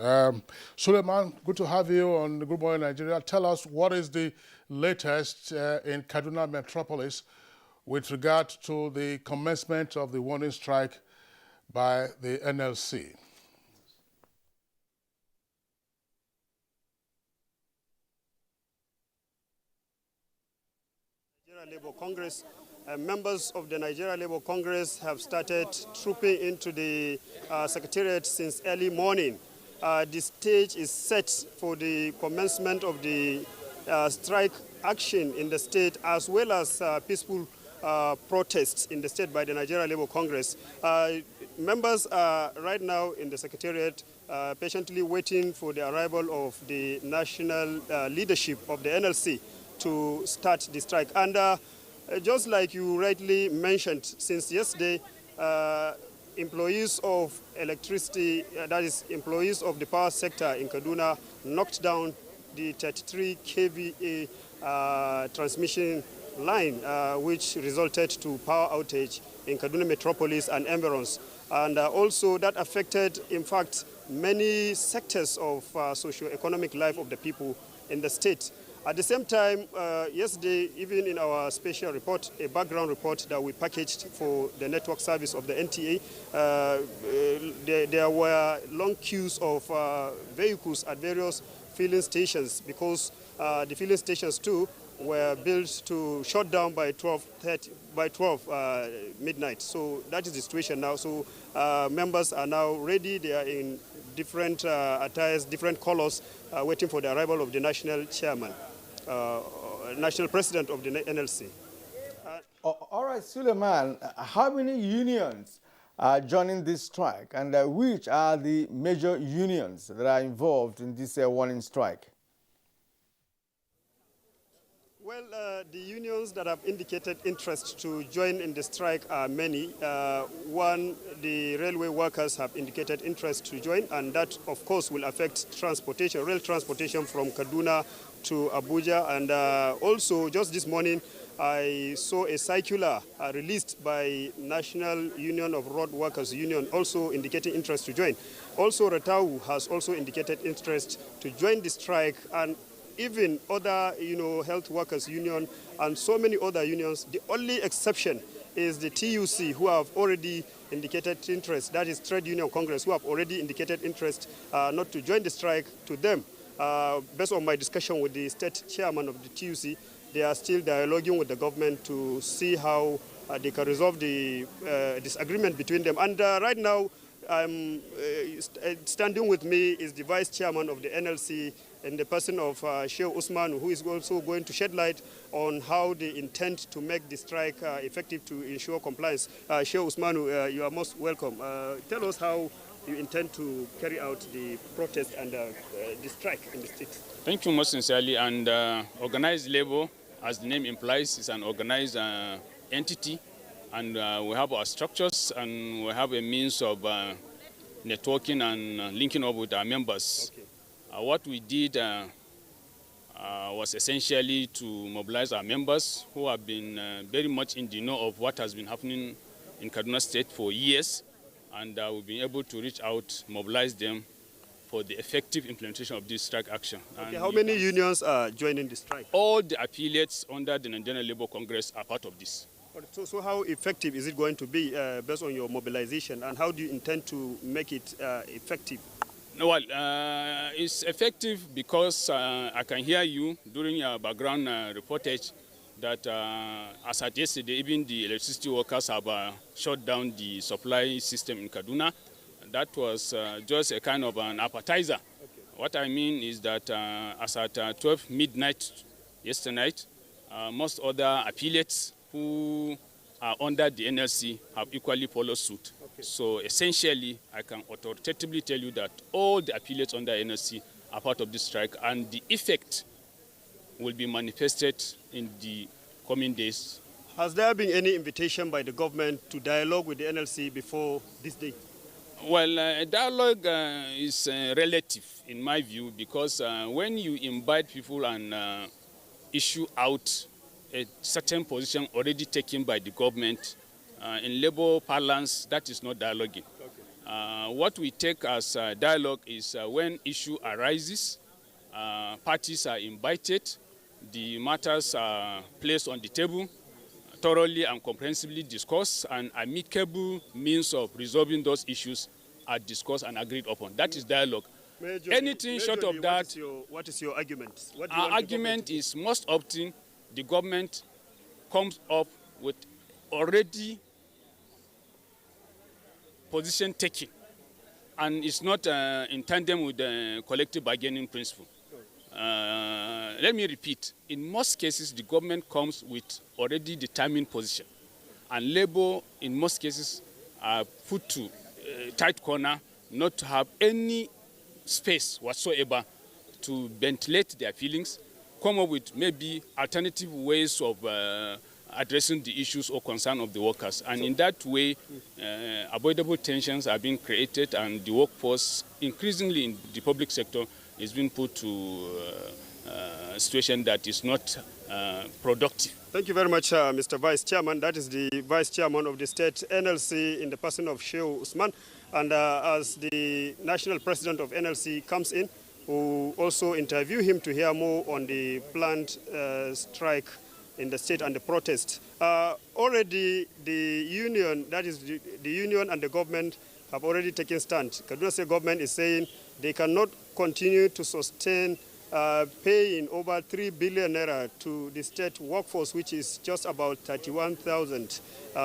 Suleiman, good to have you on Good Morning Nigeria. Tell us what is the latest in Kaduna Metropolis with regard to the commencement of the warning strike by the NLC. Labour Congress. Members of the Nigerian Labour Congress have started trooping into the Secretariat since early morning. The stage is set for the commencement of the strike action in the state, as well as peaceful protests in the state by the Nigerian Labour Congress. Members are right now in the Secretariat patiently waiting for the arrival of the national leadership of the NLC to start the strike. And just like you rightly mentioned, since yesterday, employees of electricity, that is employees of the power sector in Kaduna, knocked down the 33 kVA transmission line, which resulted to power outage in Kaduna Metropolis and environs. And also that affected, in fact, many sectors of socio-economic life of the people in the state. At the same time, yesterday, even in our special report, a background report that we packaged for the network service of the NTA, there were long queues of vehicles at various filling stations because the filling stations too were built to shut down by 12 midnight. So that is the situation now. So members are now ready. They are in different attires, different colors, waiting for the arrival of the national chairman. National president of the NLC. All right, Suleiman, how many unions are joining this strike, and which are the major unions that are involved in this warning strike? Well, the unions that have indicated interest to join in the strike are many. One, the railway workers have indicated interest to join, and that, of course, will affect transportation, rail transportation from Kaduna to Abuja. And also, just this morning, I saw a circular released by National Union of Road Workers Union, also indicating interest to join. Also, Ratau has also indicated interest to join the strike, and even other, health workers union and so many other unions. The only exception is the TUC, who have already indicated interest, that is Trade Union Congress, who have already indicated interest not to join the strike. To them, based on my discussion with the state chairman of the TUC, they are still dialoguing with the government to see how they can resolve the disagreement between them. And right now, standing with me is the vice chairman of the NLC, in the person of Sheikh Usman, who is also going to shed light on how they intend to make the strike effective to ensure compliance. Sheikh Usman, you are most welcome. Tell us how you intend to carry out the protest and the strike in the state. Thank you most sincerely. And organized labor, as the name implies, is an organized entity. And we have our structures, and we have a means of networking and linking up with our members. Okay. What we did was essentially to mobilize our members who have been very much in the know of what has been happening in Kaduna State for years, and we've been able to reach out, mobilize them for the effective implementation of this strike action. Okay, how many unions are joining the strike? All the affiliates under the Nigerian Labour Congress are part of this. So how effective is it going to be based on your mobilization, and how do you intend to make it effective? Well, it's effective because I can hear you during your background reportage that as at yesterday, even the electricity workers have shut down the supply system in Kaduna. That was just a kind of an appetizer. Okay. What I mean is that as at 12 midnight yesterday night, most other affiliates who are under the NLC have equally followed suit. Okay. So essentially, I can authoritatively tell you that all the affiliates under NLC are part of this strike, and the effect will be manifested in the coming days. Has there been any invitation by the government to dialogue with the NLC before this day? Well, dialogue is relative in my view, because when you invite people and issue out a certain position already taken by the government, in labor parlance, that is not dialoguing. Okay. What we take as dialogue is when issue arises, parties are invited, the matters are placed on the table, thoroughly and comprehensively discussed, and amicable means of resolving those issues are discussed and agreed upon. That is dialogue. Anything short of that... What is your argument? Our argument is most often the government comes up with already position taking, and it's not in tandem with the collective bargaining principle. Let me repeat, in most cases the government comes with already determined position, and labor in most cases are put to a tight corner, not to have any space whatsoever to ventilate their feelings, come up with maybe alternative ways of addressing the issues or concern of the workers. And in that way, avoidable tensions are being created, and the workforce, increasingly in the public sector, is being put to a situation that is not productive. Thank you very much, Mr. Vice Chairman. That is the Vice Chairman of the State NLC in the person of Shehu Usman. And as the National President of NLC comes in, we'll also interview him to hear more on the planned strike in the state and the protest. Already the union, that is the union and the government, have already taken stand. Kaduna State government is saying they cannot continue to sustain paying over 3 billion naira to the state workforce, which is just about 31,000,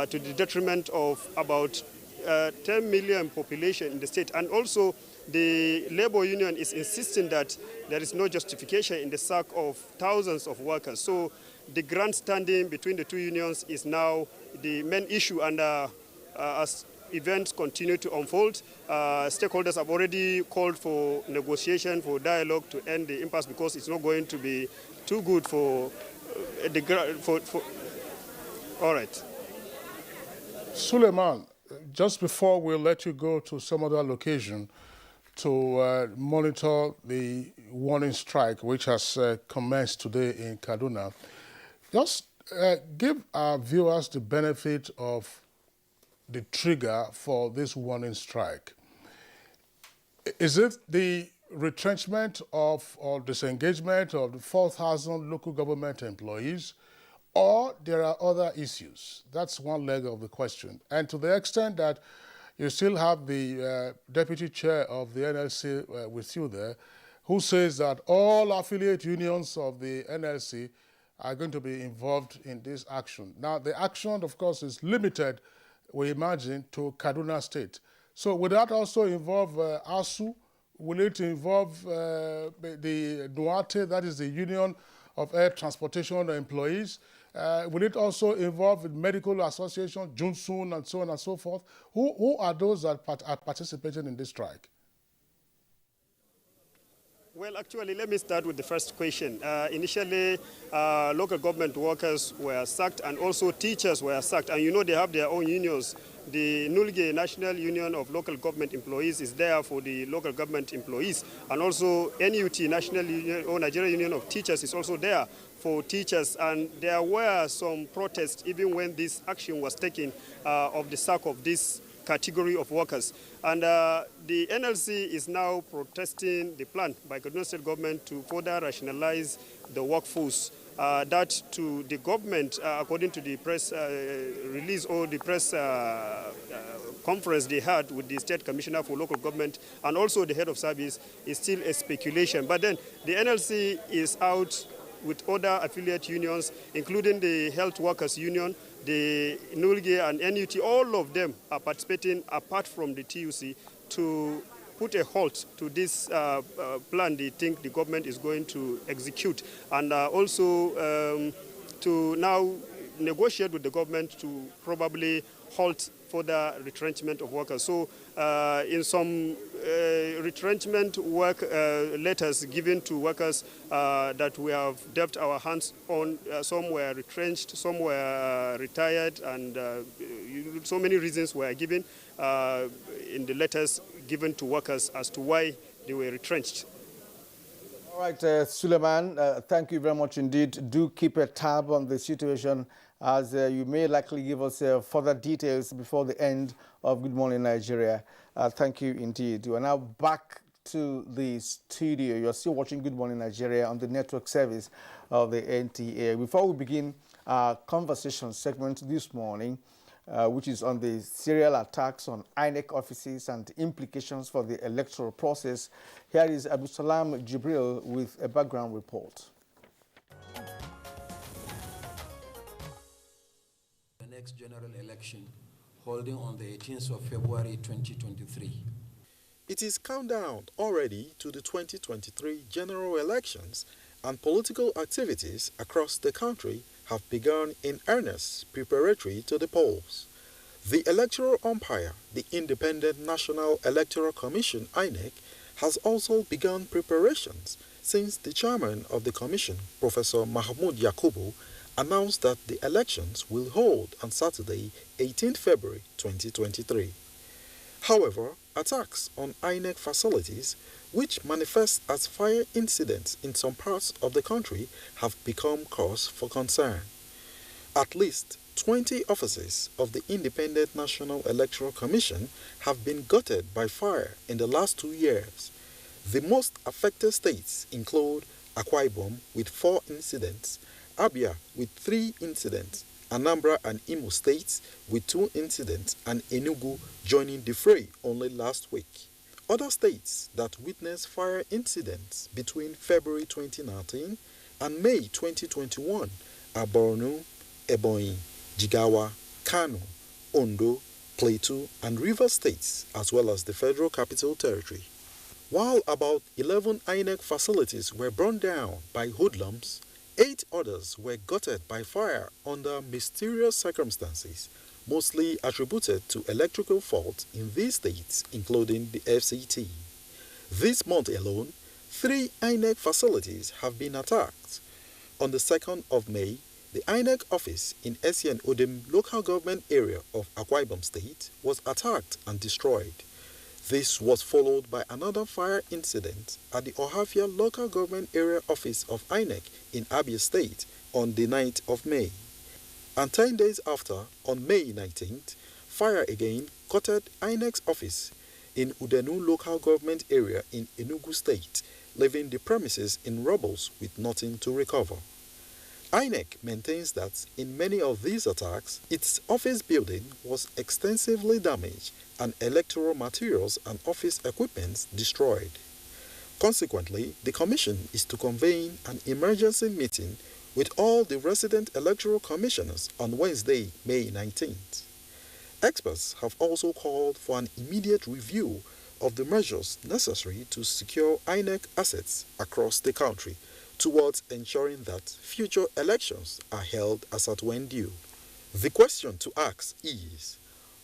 to the detriment of about 10 million population in the state. And also, the labor union is insisting that there is no justification in the sack of thousands of workers. So the grandstanding between the two unions is now the main issue, and as events continue to unfold, stakeholders have already called for negotiation, for dialogue to end the impasse, because it's not going to be too good for all right. Suleiman, just before we let you go to some other location to monitor the warning strike which has commenced today in Kaduna, just give our viewers the benefit of the trigger for this warning strike. Is it the retrenchment of or disengagement of the 4,000 local government employees, or there are other issues? That's one leg of the question. And to the extent that you still have the deputy chair of the NLC with you there, who says that all affiliate unions of the NLC are going to be involved in this action. Now, the action, of course, is limited, we imagine, to Kaduna State. So would that also involve ASU? Will it involve the Duarte, that is the Union of Air Transportation Employees? Will it also involve the Medical Association, Junsun, and so on and so forth? Who are those that are participating in this strike? Well, actually, let me start with the first question. Initially, local government workers were sacked, and also teachers were sacked. And you know they have their own unions The Nulge National Union of Local Government Employees is there for the local government employees. And also NUT, National Union or Nigerian Union of Teachers, is also there for teachers. And there were some protests even when this action was taken of the sack of this category of workers. And the NLC is now protesting the plan by Kaduna State government to further rationalize the workforce. That to the government, according to the press release or the press conference they had with the State Commissioner for Local Government and also the head of service, is still a speculation. But then the NLC is out with other affiliate unions, including the Health Workers Union, the Nulge and NUT. All of them are participating, apart from the TUC, to put a halt to this plan they think the government is going to execute, and also to now negotiate with the government to probably halt further retrenchment of workers. So in some retrenchment work letters given to workers that we have dipped our hands on, some were retrenched, some were retired, and so many reasons were given in the letters given to workers as to why they were retrenched. All right, Suleiman, thank you very much indeed. Do keep a tab on the situation, as you may likely give us further details before the end of Good Morning Nigeria. Thank you indeed. We are now back to the studio. You are still watching Good Morning Nigeria on the network service of the NTA. Before we begin our conversation segment this morning, which is on the serial attacks on INEC offices and implications for the electoral process, here is Abdulsalam Jibril with a background report. The next general election holding on the 18th of February 2023. It is countdown already to the 2023 general elections, and political activities across the country have begun in earnest preparatory to the polls. The electoral umpire, the Independent National Electoral Commission, INEC, has also begun preparations since the chairman of the commission, Professor Mahmoud Yakubu, announced that the elections will hold on Saturday, 18 February 2023. However, attacks on INEC facilities, which manifest as fire incidents in some parts of the country, have become cause for concern. At least 20 offices of the Independent National Electoral Commission have been gutted by fire in the last 2 years. The most affected states include Akwa Ibom with 4 incidents, Abia with 3 incidents, Anambra and Imo states with 2 incidents, and Enugu joining the fray only last week. Other states that witnessed fire incidents between February 2019 and May 2021 are Borno, Ebonyi, Jigawa, Kano, Ondo, Plateau, and Rivers states, as well as the Federal Capital Territory. While about 11 INEC facilities were burned down by hoodlums, 8 others were gutted by fire under mysterious circumstances, mostly attributed to electrical faults in these states, including the FCT. This month alone, 3 INEC facilities have been attacked. On the 2nd of May, the INEC office in Esien Odem local government area of Akwa Ibom State was attacked and destroyed. This was followed by another fire incident at the Ohafia local government area office of INEC in Abia State on the 9th of May. And 10 days after, on May 19th, fire again gutted INEC's office in Udenu local government area in Enugu State, leaving the premises in rubble with nothing to recover. INEC maintains that in many of these attacks, its office building was extensively damaged and electoral materials and office equipment destroyed. Consequently, the Commission is to convene an emergency meeting with all the resident electoral commissioners on Wednesday, May 19th. Experts have also called for an immediate review of the measures necessary to secure INEC assets across the country towards ensuring that future elections are held as at when due. The question to ask is,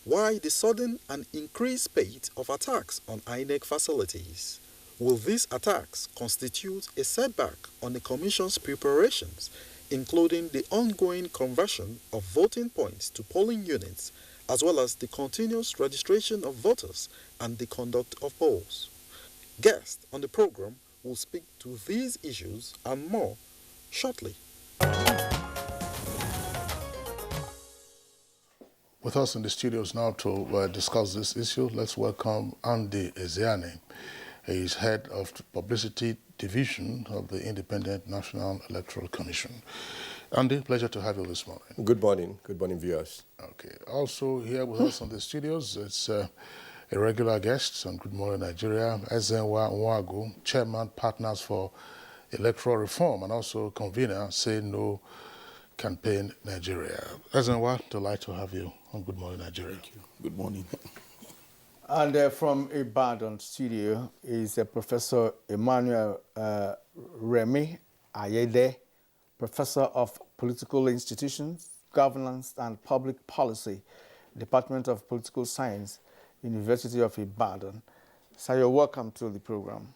why the sudden and increased spate of attacks on INEC facilities? Will these attacks constitute a setback on the Commission's preparations, including the ongoing conversion of voting points to polling units as well as the continuous registration of voters and the conduct of polls. Guests on the program will speak to these issues and more shortly. With us in the studios now to discuss this issue, let's welcome Andy Ezeani. He is head of the Publicity Division of the Independent National Electoral Commission. Andy, pleasure to have you this morning. Good morning. Good morning, viewers. Okay. Also here with us on the studios, it's a regular guest on Good Morning Nigeria, Ezenwa Nwagu, Chairman, Partners for Electoral Reform, and also convener, Say No Campaign Nigeria. Ezenwa, delight to have you on Good Morning Nigeria. Thank you. Good morning. And from Ibadan studio is Professor Emmanuel Remy Ayede, Professor of Political Institutions, Governance and Public Policy, Department of Political Science, University of Ibadan. So you're welcome to the program.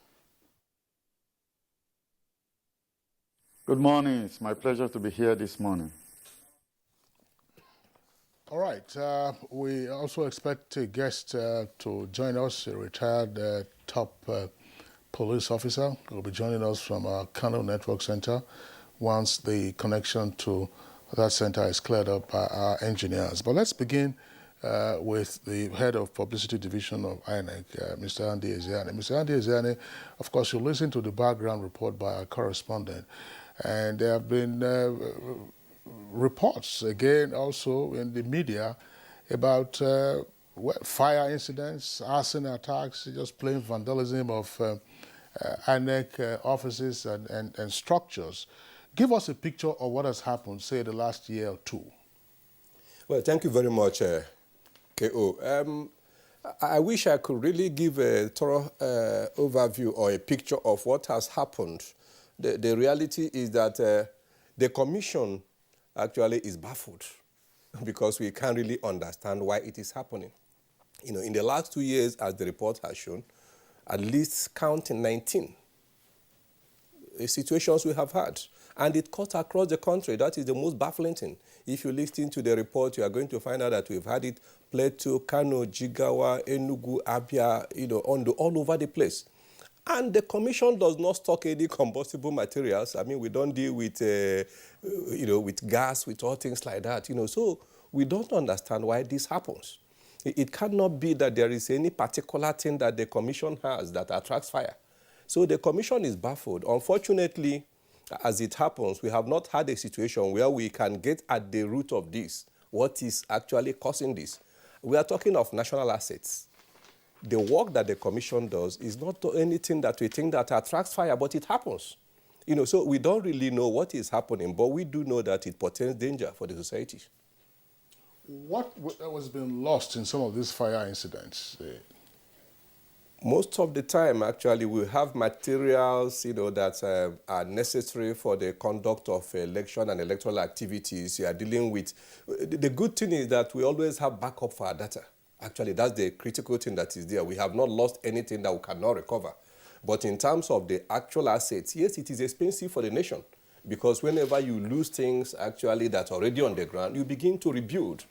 Good morning. It's my pleasure to be here this morning. All right. We also expect a guest to join us, a retired top police officer who will be joining us from our Kano Network Center once the connection to that center is cleared up by our engineers. But let's begin with the head of Publicity Division of INEC, Mr. Andy Ezeani. Mr. Andy Ezeani, of course, you listen to the background report by our correspondent, and there have been reports, again, also in the media about fire incidents, arson attacks, just plain vandalism of INEC offices and structures. Give us a picture of what has happened, say, the last year or two. Well, thank you very much, K.O. I wish I could really give a thorough overview or a picture of what has happened. The reality is that the Commission actually is baffled because we can't really understand why it is happening. You know, in the last 2 years, as the report has shown, at least counting 19 situations we have had. And it cuts across the country. That is the most baffling thing. If you listen to the report, you are going to find out that we've had it Plateau, Kano, Jigawa, Enugu, Abia, all over the place. And the Commission does not stock any combustible materials. I mean, we don't deal with, with gas, with all things like that. So we don't understand why this happens. It cannot be that there is any particular thing that the Commission has that attracts fire. So the Commission is baffled. Unfortunately, as it happens, we have not had a situation where we can get at the root of this, what is actually causing this. We are talking of national assets. The work that the Commission does is not anything that we think that attracts fire, but it happens. So we don't really know what is happening, but we do know that it portends danger for the society. What has been lost in some of these fire incidents? Most of the time, actually, we have materials, that are necessary for the conduct of election and electoral activities. You are dealing with. The good thing is that we always have backup for our data. Actually, that's the critical thing that is there. We have not lost anything that we cannot recover. But in terms of the actual assets, yes, it is expensive for the nation. Because whenever you lose things, actually, that's already on the ground, you begin to rebuild.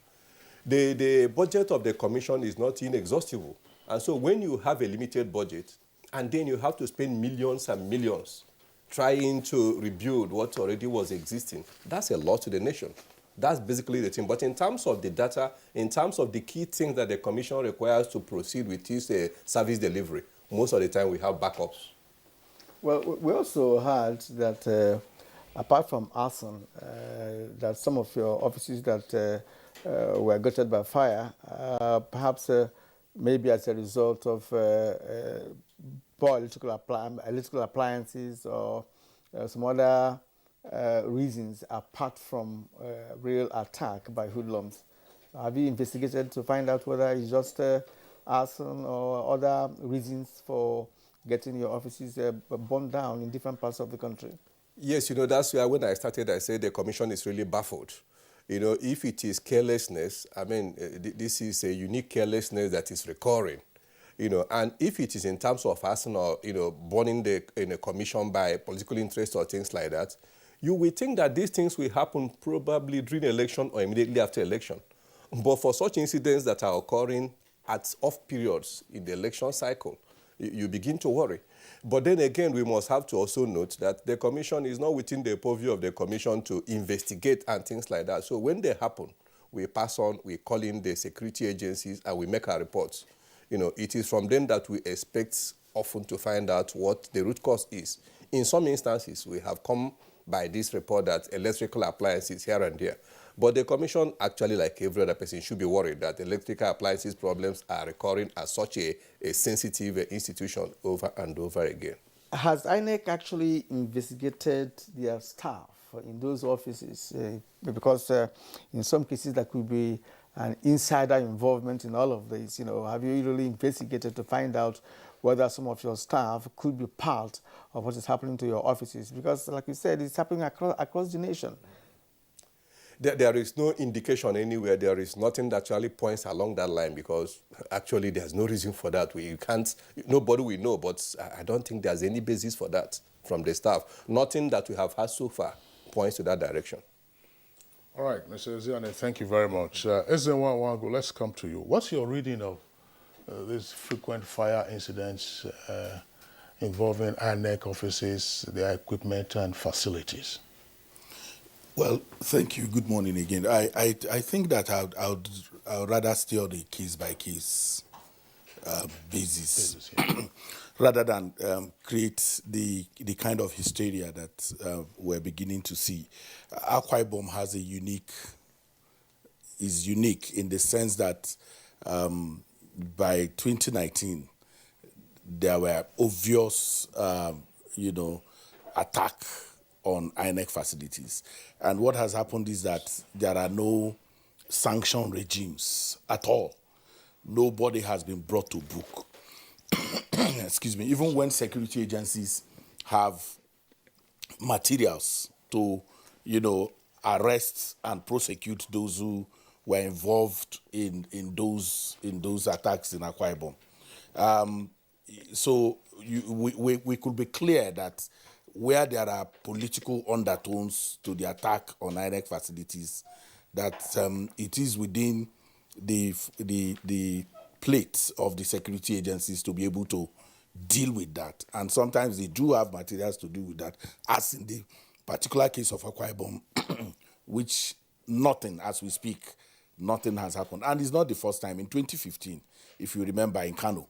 The budget of the Commission is not inexhaustible. And so when you have a limited budget, and then you have to spend millions and millions trying to rebuild what already was existing, that's a lot to the nation. That's basically the thing. But in terms of the data, in terms of the key things that the Commission requires to proceed with its service delivery, most of the time we have backups. Well, we also heard that apart from arson, that some of your offices that were gutted by fire, perhaps maybe as a result of poor electrical appliances or some other reasons apart from real attack by hoodlums. Have you investigated to find out whether it's just arson or other reasons for getting your offices burned down in different parts of the country? Yes, that's why when I started, I said the Commission is really baffled. If it is carelessness, I mean, this is a unique carelessness that is recurring. And if it is in terms of arson or, burning in a commission by political interest or things like that, you will think that these things will happen probably during election or immediately after election. But for such incidents that are occurring at off periods in the election cycle, you begin to worry. But then again, we must have to also note that the commission is not within the purview of the commission to investigate and things like that. So when they happen, we pass on, we call in the security agencies, and we make our reports. It is from them that we expect often to find out what the root cause is. In some instances, we have come by this report that electrical appliances here and there. But the commission, actually, like every other person, should be worried that electrical appliances problems are recurring as such a sensitive institution over and over again. Has INEC actually investigated their staff in those offices? Because in some cases there could be an insider involvement in all of this. Have you really investigated to find out whether some of your staff could be part of what is happening to your offices? Because, like you said, it's happening across the nation. There is no indication anywhere. There is nothing that actually points along that line, because actually there's no reason for that. Nobody will know, but I don't think there's any basis for that from the staff. Nothing that we have had so far points to that direction. All right, Mr. Ziane, thank you very much. Ezenwa, let's come to you. What's your reading of these frequent fire incidents involving INEC offices, their equipment and facilities? Well, thank you. Good morning again. I think that I would rather stay on a case-by-case basis rather than create the kind of hysteria that we're beginning to see. Akwa Ibom is unique in the sense that by 2019 there were obvious, attack on INEC facilities. And what has happened is that there are no sanction regimes at all. Nobody has been brought to book. Excuse me. Even when security agencies have materials to, arrest and prosecute those who were involved in those attacks in Akwa Ibom. So we could be clear that where there are political undertones to the attack on INEC facilities, that it is within the plate of the security agencies to be able to deal with that. And sometimes they do have materials to deal with that, as in the particular case of Akwa Ibom, which as we speak, nothing has happened. And it's not the first time. In 2015, if you remember, in Kano,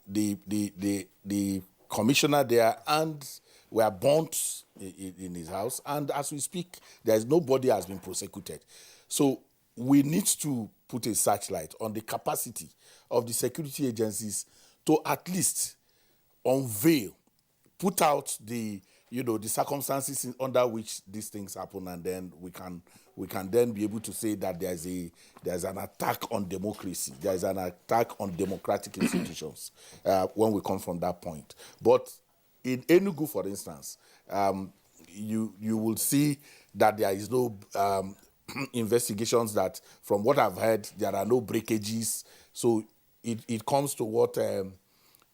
the commissioner there and were burnt in his house, and as we speak, nobody has been prosecuted. So we need to put a searchlight on the capacity of the security agencies to at least unveil, put out the circumstances under which these things happen, and then we can then be able to say that there's an attack on democracy, there's an attack on democratic institutions when we come from that point. But in Enugu, for instance, you will see that there is no investigations, that from what I've heard, there are no breakages. So it comes to what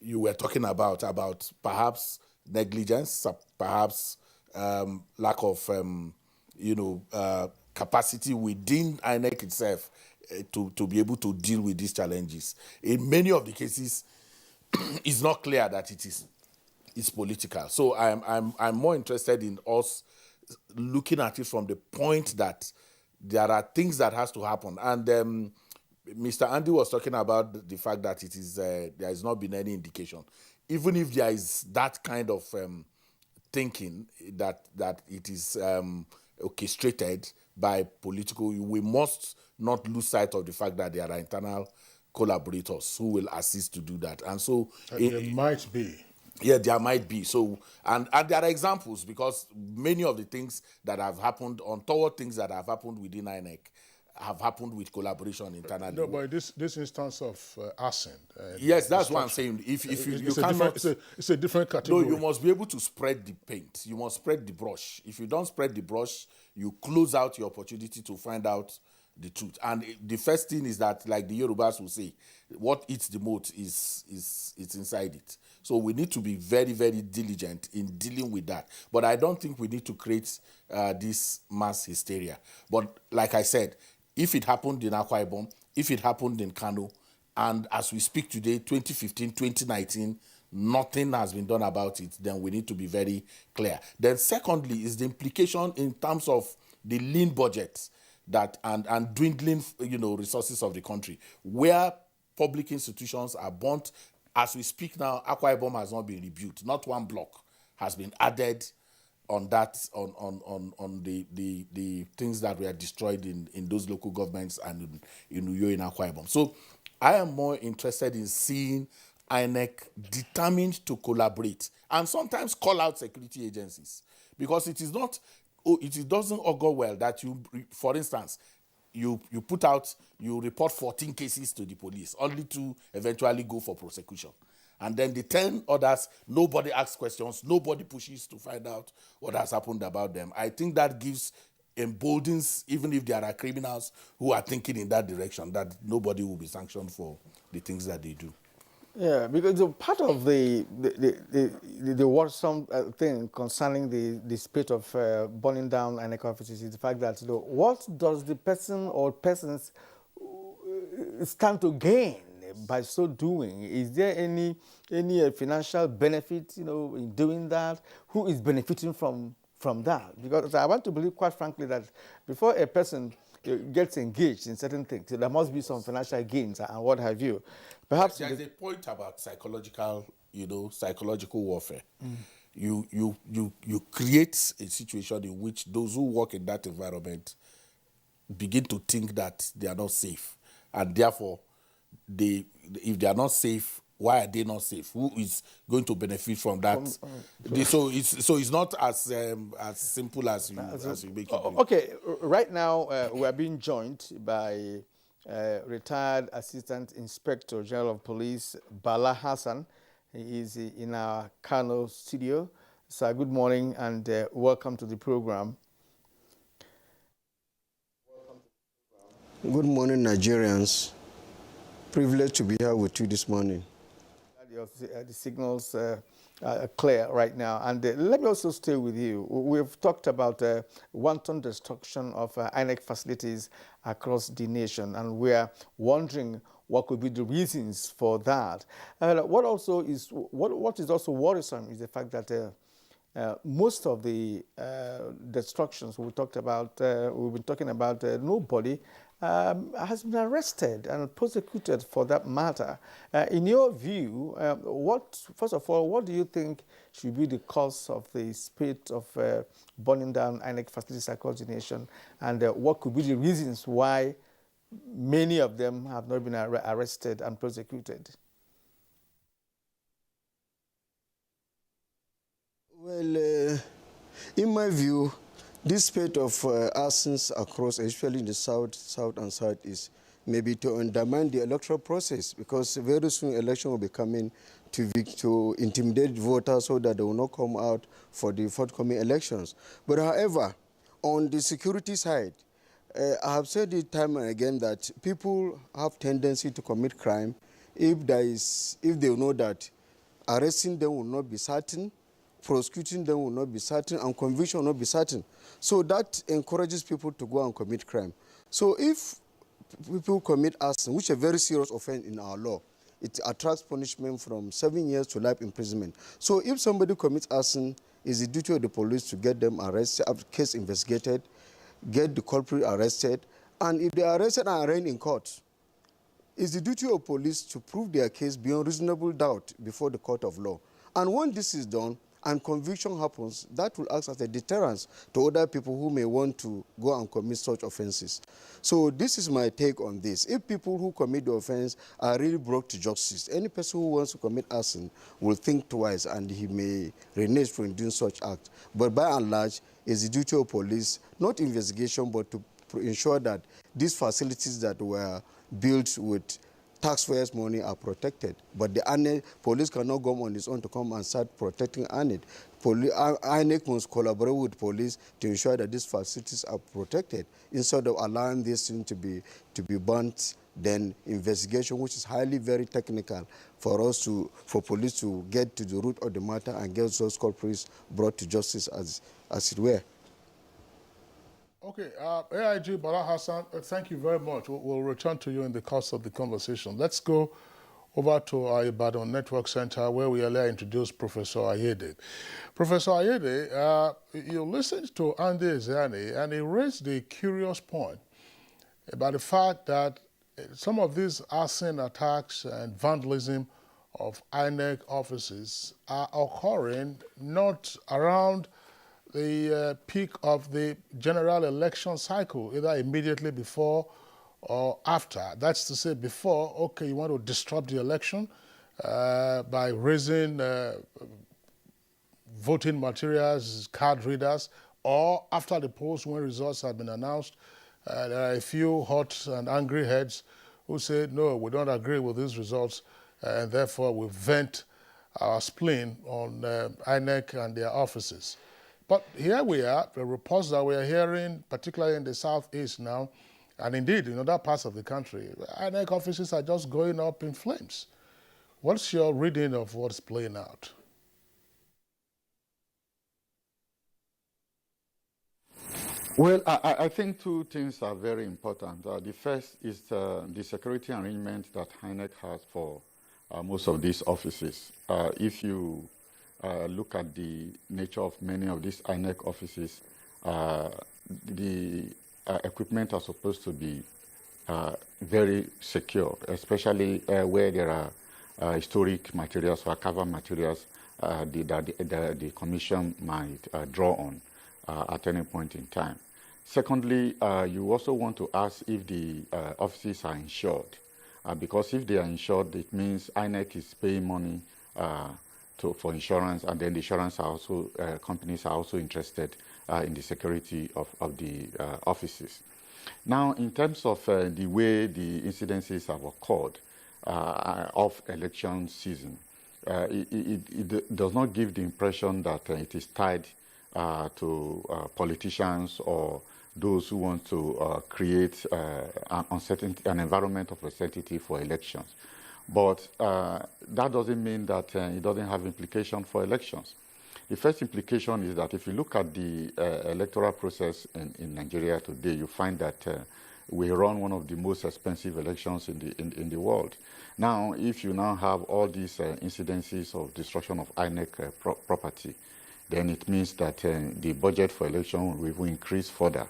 you were talking about perhaps negligence, perhaps lack of capacity within INEC itself to be able to deal with these challenges. In many of the cases, it's not clear that it's political. So I'm more interested in us looking at it from the point that there are things that has to happen. And Mr. Andy was talking about the fact that there has not been any indication. Even if there is that kind of thinking that it is orchestrated by political, we must not lose sight of the fact that there are internal collaborators who will assist to do that. And so there might be. Yeah, there might be. So, and there are examples, because many of the things that have happened, untoward things that have happened within INEC, have happened with collaboration internally. No, but this instance of arson. Yes, that's what I'm saying. If you cannot, it's a different category. No, you must be able to spread the paint. You must spread the brush. If you don't spread the brush, you close out your opportunity to find out the truth. And the first thing is that, like the Yorubas will say, what eats the moat is inside it. So we need to be very, very diligent in dealing with that. But I don't think we need to create this mass hysteria. But like I said, if it happened in Akwa Ibom, if it happened in Kano, and as we speak today, 2015, 2019, nothing has been done about it, then we need to be very clear. Then secondly is the implication in terms of the lean budgets that and dwindling, resources of the country, where public institutions are burnt. As we speak now, Akwa Ibom has not been rebuilt. Not one block has been added on that, on the things that were destroyed in those local governments and in Uyo, in Akwa Ibom. So I am more interested in seeing INEC determined to collaborate and sometimes call out security agencies, because it is not, it doesn't augur well that you, for instance, you report 14 cases to the police, only to eventually go for prosecution. And then the 10 others, nobody asks questions, nobody pushes to find out what has happened about them. I think that emboldens, even if there are criminals who are thinking in that direction, that nobody will be sanctioned for the things that they do. Yeah, because part of the worrisome thing concerning the spate of burning down INEC offices is the fact that, what does the person or persons stand to gain by so doing? Is there any financial benefit, in doing that? Who is benefiting from that? Because I want to believe, quite frankly, that before a person gets engaged in certain things, there must be some financial gains and what have you. Perhaps there's a point about psychological warfare. Mm. You create a situation in which those who work in that environment begin to think that they are not safe, and therefore, if they are not safe, why are they not safe? Who is going to benefit from that? So it's not as simple as you make it. Okay, right now we are being joined by retired Assistant Inspector General of Police Bala Hassan. He is in our Kano studio. Sir, good morning and welcome to the program. Good morning, Nigerians. Privileged to be here with you this morning. The signals are clear right now. And let me also stay with you. We've talked about wanton destruction of INEC facilities across the nation, and we're wondering what could be the reasons for that. What is also worrisome is the fact that most of the destructions we've been talking about, nobody has been arrested and prosecuted for that matter. In your view, first of all, what do you think should be the cause of the spate of burning down INEC facilities across the nation, and what could be the reasons why many of them have not been arrested and prosecuted? Well, in my view, this spate of arsons across, especially in the south and southeast, maybe to undermine the electoral process, because very soon election will be coming to intimidate voters so that they will not come out for the forthcoming elections. But however, on the security side, I have said it time and again that people have tendency to commit crime if they know that arresting them will not be certain, prosecuting them will not be certain, and conviction will not be certain. So that encourages people to go and commit crime. So if people commit arson, which is a very serious offense in our law, it attracts punishment from 7 years to life imprisonment. So if somebody commits arson, it's the duty of the police to get them arrested, have the case investigated, get the culprit arrested, and if they are arrested and arraigned in court, it's the duty of police to prove their case beyond reasonable doubt before the court of law. And when this is done, and conviction happens, that will act as a deterrence to other people who may want to go and commit such offenses. So this is my take on this. If people who commit the offense are really brought to justice, any person who wants to commit arson will think twice and he may renege from doing such act. But by and large, it's the duty of police, not investigation, but to ensure that these facilities that were built with taxpayers' money are protected. But the police cannot go on its own to come and start protecting INEC. INEC must collaborate with police to ensure that these facilities are protected instead of allowing this thing to be burnt. Then investigation, which is very technical, for police to get to the root of the matter and get those culprits brought to justice as it were. Okay, AIG Bala Hassan, thank you very much. We'll return to you in the course of the conversation. Let's go over to our Ibadan Network Center, where we earlier introduced Professor Ayede. Professor Ayede, you listened to Andy Ezeani, and he raised the curious point about the fact that some of these arson attacks and vandalism of INEC offices are occurring not around the peak of the general election cycle, either immediately before or after. That's to say, before, okay, you want to disrupt the election by raising voting materials, card readers, or after the polls when results have been announced, there are a few hot and angry heads who say, no, we don't agree with these results, and therefore we vent our spleen on INEC and their offices. But here we are, the reports that we are hearing, particularly in the southeast now, and indeed in other parts of the country, INEC offices are just going up in flames. What's your reading of what's playing out? Well, I think two things are very important. The first is the security arrangement that INEC has for most of these offices. If you look at the nature of many of these INEC offices, the equipment are supposed to be very secure, especially where there are historic materials or cover materials that the commission might draw on at any point in time. Secondly, you also want to ask if the offices are insured, because if they are insured, it means INEC is paying money for insurance, and then the insurance are also, companies are also interested in the security of the offices. Now, in terms of the way the incidences have occurred of election season, it does not give the impression that it is tied to politicians or those who want to create an environment of uncertainty for elections. But that doesn't mean that it doesn't have implications for elections. The first implication is that if you look at the electoral process in Nigeria today, you find that we run one of the most expensive elections in the world. Now, if you now have all these incidences of destruction of INEC property, then it means that the budget for election will even increase further.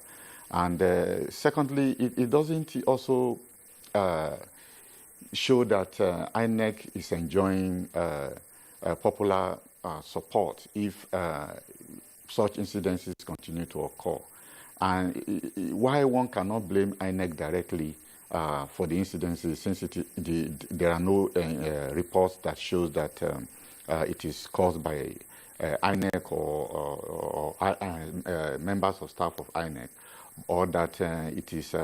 And secondly, it doesn't also show that INEC is enjoying popular support if such incidences continue to occur. And why one cannot blame INEC directly for the incidences, since there are no reports that shows that it is caused by INEC or members of staff of INEC, or that it is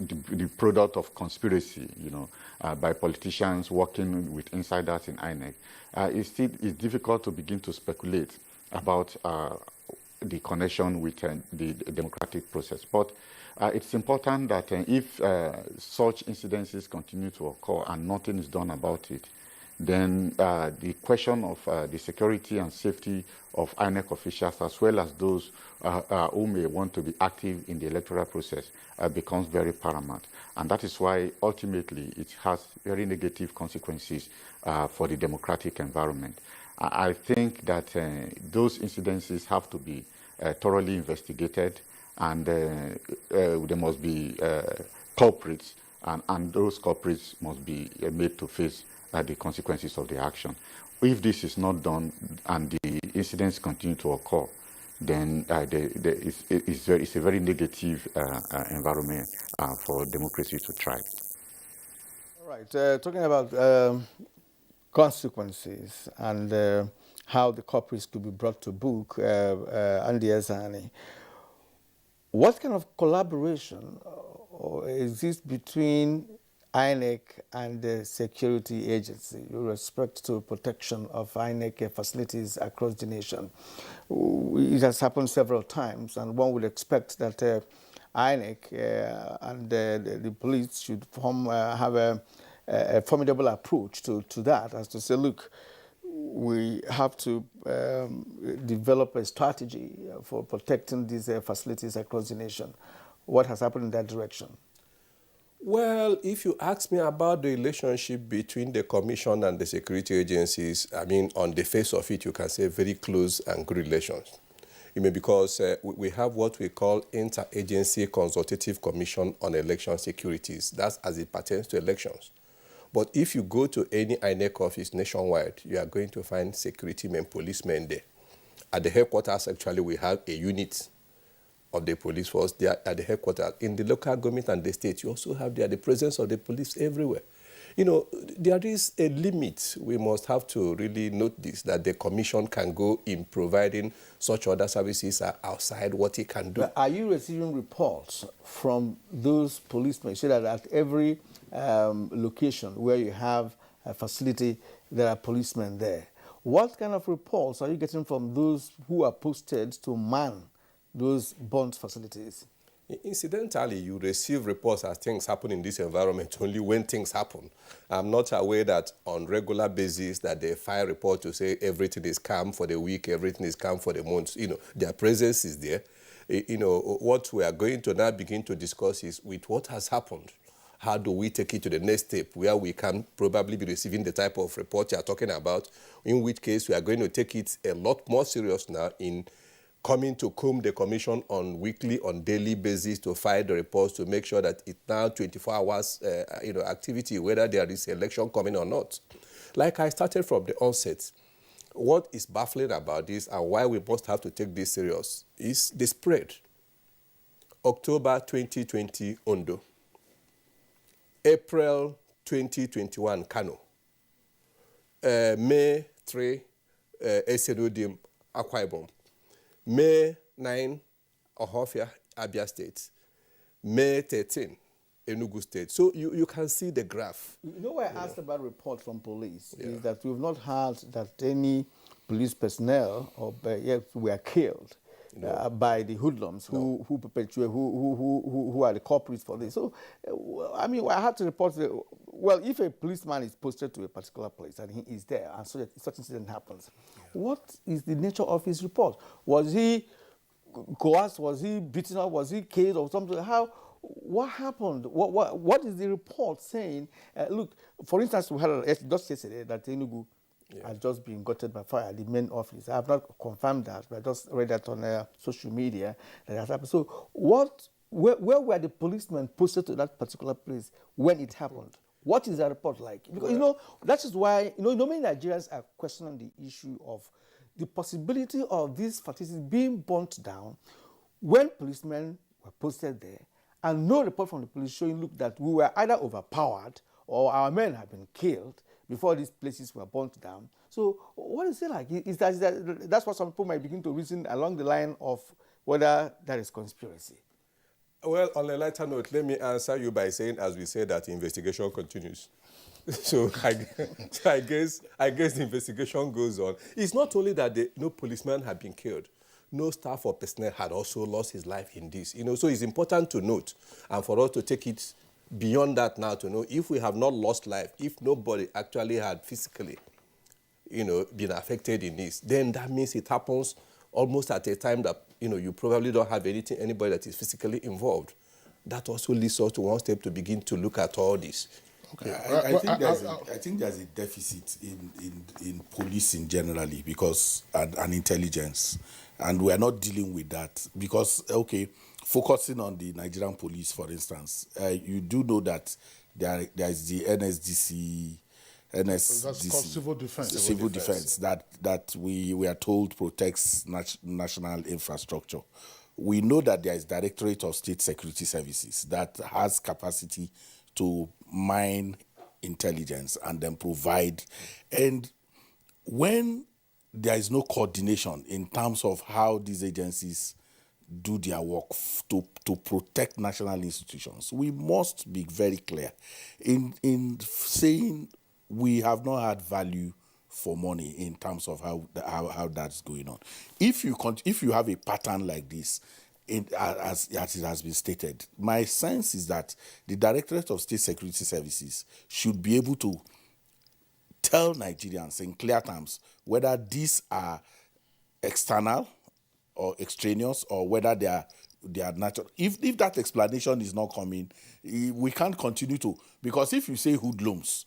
the product of conspiracy, by politicians working with insiders in INEC. It's difficult to begin to speculate about the connection with the democratic process. But it's important that if such incidences continue to occur and nothing is done about it, then the question of the security and safety of INEC officials, as well as those who may want to be active in the electoral process, becomes very paramount. And that is why, ultimately, it has very negative consequences for the democratic environment. I think that those incidences have to be thoroughly investigated, and there must be culprits, and those culprits must be made to face the consequences of the action. If this is not done and the incidents continue to occur, then it's a very negative environment for democracy to thrive. All right, talking about consequences and how the culprits could be brought to book, Andy Ezeani, what kind of collaboration exists between INEC and the security agency with respect to protection of INEC facilities across the nation? It has happened several times, and one would expect that INEC and the police should have a formidable approach to that, as to say, look, we have to develop a strategy for protecting these facilities across the nation. What has happened in that direction? Well, if you ask me about the relationship between the Commission and the security agencies, I mean, on the face of it, you can say very close and good relations. Because we have what we call Interagency Consultative Commission on Election Securities. That's as it pertains to elections. But if you go to any INEC office nationwide, you are going to find security men, policemen there. At the headquarters, actually, we have a unit of the police force there at the headquarters. In the local government and the state, you also have there the presence of the police everywhere. There is a limit. We must have to really note this, that the commission can go in providing such other services are outside what it can do. But are you receiving reports from those policemen? You say that at every location where you have a facility, there are policemen there. What kind of reports are you getting from those who are posted to man those bond facilities? Incidentally, you receive reports as things happen in this environment only when things happen. I'm not aware that on regular basis that they file report to say everything is calm for the week, everything is calm for the month. Their presence is there. What we are going to now begin to discuss is with what has happened, how do we take it to the next step where we can probably be receiving the type of report you are talking about, in which case we are going to take it a lot more serious now in coming to comb the commission on weekly, on daily basis to file the reports to make sure that it's now 24 hours activity, whether there is election coming or not. Like I started from the onset, what is baffling about this and why we must have to take this serious is the spread. October 2020, Ondo. April 2021, Kano. May 3, Esedodim, Akwa Ibom. May 9, Ohofia, Abia State. May 13, Enugu State. So you can see the graph. Why I asked about reports from police is that we've not heard that any police personnel were killed by the hoodlums who perpetuate, who are the culprits for this. So, I had to report if a policeman is posted to a particular place and he is there and such incident happens, what is the nature of his report? Was he coerced? Was he beaten up? Was he killed or something? What happened? What is the report saying? Look, for instance, we had just yesterday that Enugu has just been gutted by fire, the main office. I have not confirmed that, but I just read that on social media that has happened. So where were the policemen posted to that particular place when it happened? What is that report like? Because, that is why, many Nigerians are questioning the issue of the possibility of these facilities being burnt down when policemen were posted there and no report from the police showing, look, that we were either overpowered or our men had been killed before these places were burnt down. So what is it like? That's what some people might begin to reason along the line of whether that is conspiracy. Well, on a lighter note, let me answer you by saying, as we say, that the investigation continues. So I guess the investigation goes on. It's not only that no policeman had been killed. No staff or personnel had also lost his life in this. So it's important to note and for us to take it beyond that now to know if we have not lost life, if nobody actually had physically, been affected in this, then that means it happens almost at a time that, you probably don't have anybody that is physically involved. That also leads us to one step to begin to look at all this. Okay. I think there's a deficit in policing generally because and intelligence, and we are not dealing with that because focusing on the Nigerian police, for instance, you do know that there is the NSDC. That's called civil defense. Civil defense that we are told protects national infrastructure. We know that there is Directorate of State Security Services that has capacity to mine intelligence and then provide. And when there is no coordination in terms of how these agencies do their work to protect national institutions, we must be very clear in saying we have not had value for money in terms of how that's going on. If you have a pattern like this, as it has been stated, my sense is that the Directorate of State Security Services should be able to tell Nigerians in clear terms whether these are external or extraneous, or whether they are natural. If that explanation is not coming, we can't continue to, because if you say hoodlums,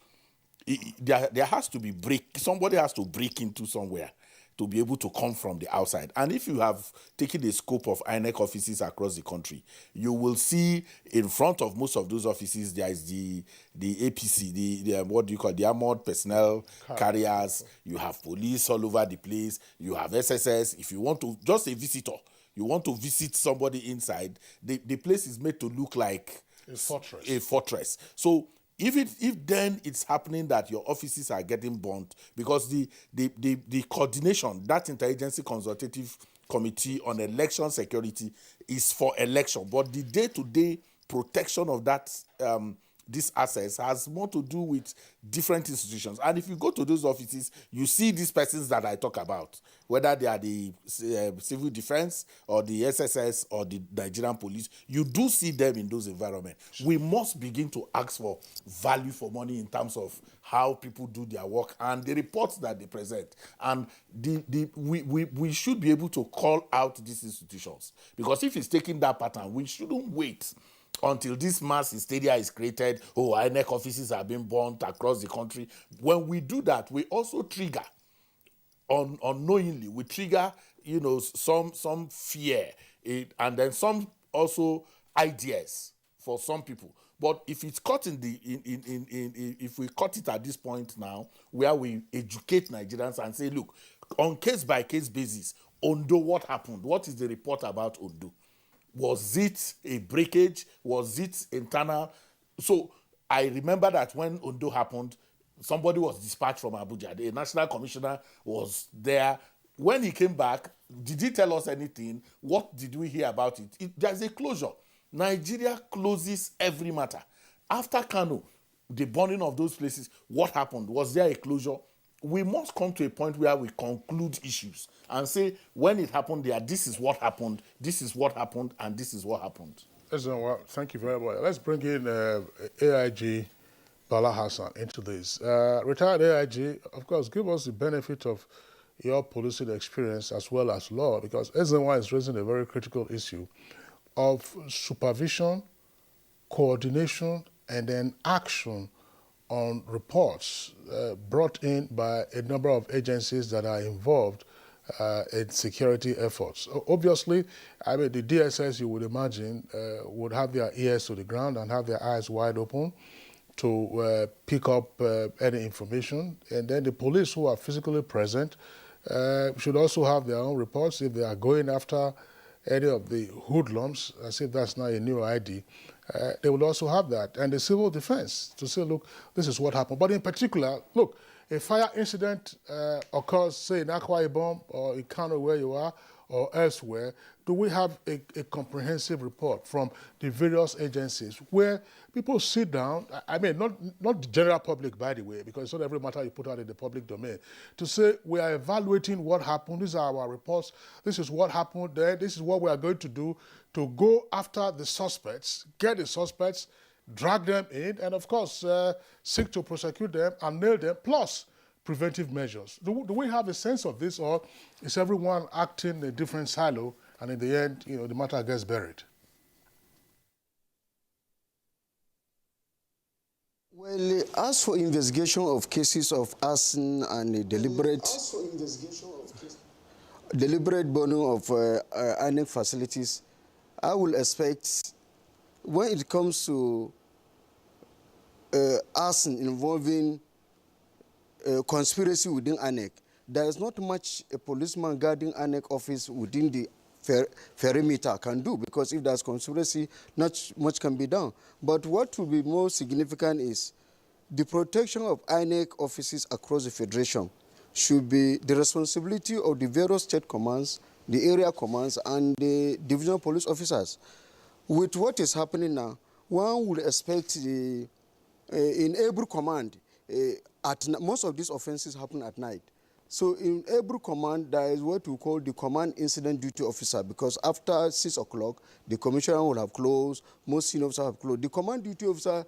there has to be somebody has to break into somewhere to be able to come from the outside. And if you have taken the scope of INEC offices across the country, you will see in front of most of those offices there is the APC, the what do you call, the armored personnel carriers. You have police all over the place. You have SSS. If you want to, just a visitor, you want to visit somebody inside, the place is made to look like a fortress. So if then it's happening that your offices are getting burnt, because the coordination, that interagency consultative committee on election security is for election, but the day-to-day protection of that these assets has more to do with different institutions. And if you go to those offices, you see these persons that I talk about, whether they are the civil defense or the SSS or the Nigerian police, you do see them in those environments. We must begin to ask for value for money in terms of how people do their work and the reports that they present. And we should be able to call out these institutions, because if it's taking that pattern, we shouldn't wait until this mass hysteria is created. Oh, INEC offices are being burnt across the country. When we do that, we also trigger, unknowingly, we trigger, some fear, and then some also ideas for some people. But if it's caught if we cut it at this point now, where we educate Nigerians and say, look, on case by case basis, Ondo, what happened? What is the report about Ondo? Was it a breakage? Was it internal? So I remember that when Ondo happened, somebody was dispatched from Abuja. The national commissioner was there. When he came back, did he tell us anything? What did we hear about it? There's a closure. Nigeria closes every matter. After Kano, the burning of those places, what happened? Was there a closure? We must come to a point where we conclude issues and say, when it happened there, this is what happened, this is what happened, and this is what happened. Thank you very much. Let's bring in AIG Bala Hassan into this. Retired AIG, of course, give us the benefit of your policing experience as well as law, because SNY is raising a very critical issue of supervision, coordination, and then action on reports brought in by a number of agencies that are involved in security efforts. Obviously, I mean, the DSS, you would imagine, would have their ears to the ground and have their eyes wide open to pick up any information. And then the police who are physically present should also have their own reports if they are going after any of the hoodlums, as if that's not a new ID. They will also have that. And the civil defense to say, look, this is what happened. But in particular, look, a fire incident occurs, say, in Akwa Ibom or in Kano where you are or elsewhere. Do we have a comprehensive report from the various agencies where people sit down, I mean, not the general public, by the way, because it's not every matter you put out in the public domain, to say we are evaluating what happened, these are our reports, this is what happened there, this is what we are going to do to go after the suspects, get the suspects, drag them in, and of course, seek to prosecute them and nail them, plus preventive measures. Do we have a sense of this, or is everyone acting in a different silo, and in the end, the matter gets buried? Well, as for investigation of cases of arson and deliberate burning of INEC facilities, I will expect when it comes to arson involving conspiracy within INEC, there is not much a policeman guarding INEC office within the perimeter can do, because if there's conspiracy, not much can be done. But what will be more significant is the protection of INEC offices across the Federation should be the responsibility of the various state commands, the area commands, and the divisional police officers. With what is happening now, one would expect in every command, most of these offenses happen at night. So in every command, there is what we call the command incident duty officer, because after 6 o'clock, the commissioner will have closed, most senior officers have closed. The command duty officer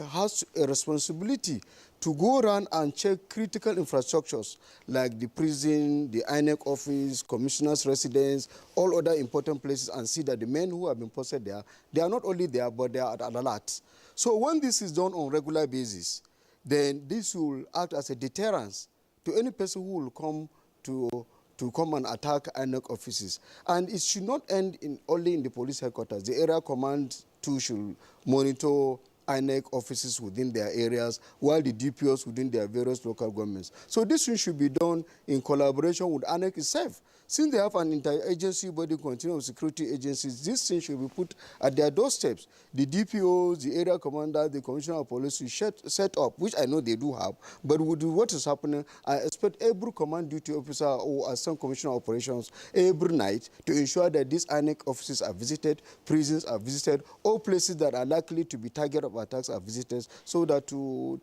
has a responsibility to go around and check critical infrastructures like the prison, the INEC office, commissioner's residence, all other important places, and see that the men who have been posted there, they are not only there, but they are at alert. So when this is done on a regular basis, then this will act as a deterrence to any person who will come to come and attack INEC offices. And it should not end only in the police headquarters. The area command too should monitor INEC offices within their areas, while the DPOs within their various local governments. So this thing should be done in collaboration with INEC itself. Since they have an interagency body continuum security agencies, this thing should be put at their doorsteps. The DPOs, the area commander, the commissioner of police should set up, which I know they do have, but with what is happening, I expect every command duty officer or assistant commissioner of operations every night to ensure that these INEC offices are visited, prisons are visited, all places that are likely to be target of attacks are visited, so that to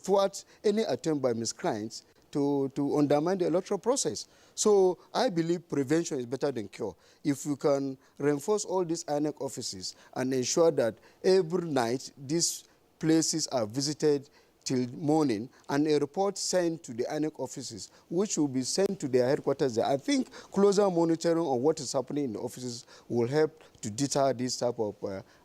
thwart any attempt by miscreants to undermine the electoral process. So I believe prevention is better than cure. If we can reinforce all these INEC offices and ensure that every night these places are visited till morning, and a report sent to the INEC offices, which will be sent to their headquarters there. I think closer monitoring of what is happening in the offices will help to deter this type of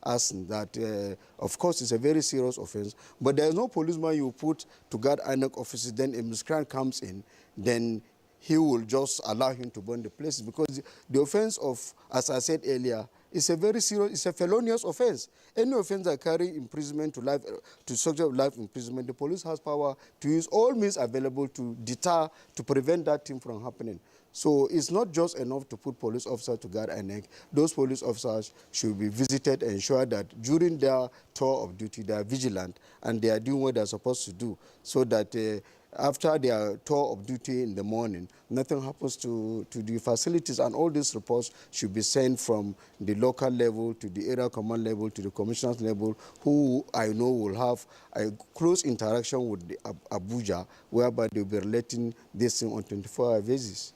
arson that, of course, is a very serious offense. But there is no policeman you put to guard INEC offices, then a miscreant comes in, then he will just allow him to burn the places, because the offense of, as I said earlier, it's a very serious, it's a felonious offense. Any offense that carry imprisonment to life, to subject of life imprisonment, the police has power to use all means available to deter, to prevent that thing from happening. So it's not just enough to put police officers to guard INEC. Those police officers should be visited and ensure that during their tour of duty, they are vigilant and they are doing what they're supposed to do, so that after their tour of duty in the morning, nothing happens to the facilities, and all these reports should be sent from the local level to the area command level to the commissioner's level, who I know will have a close interaction with the Abuja, whereby they'll be relating this thing on 24-hour basis.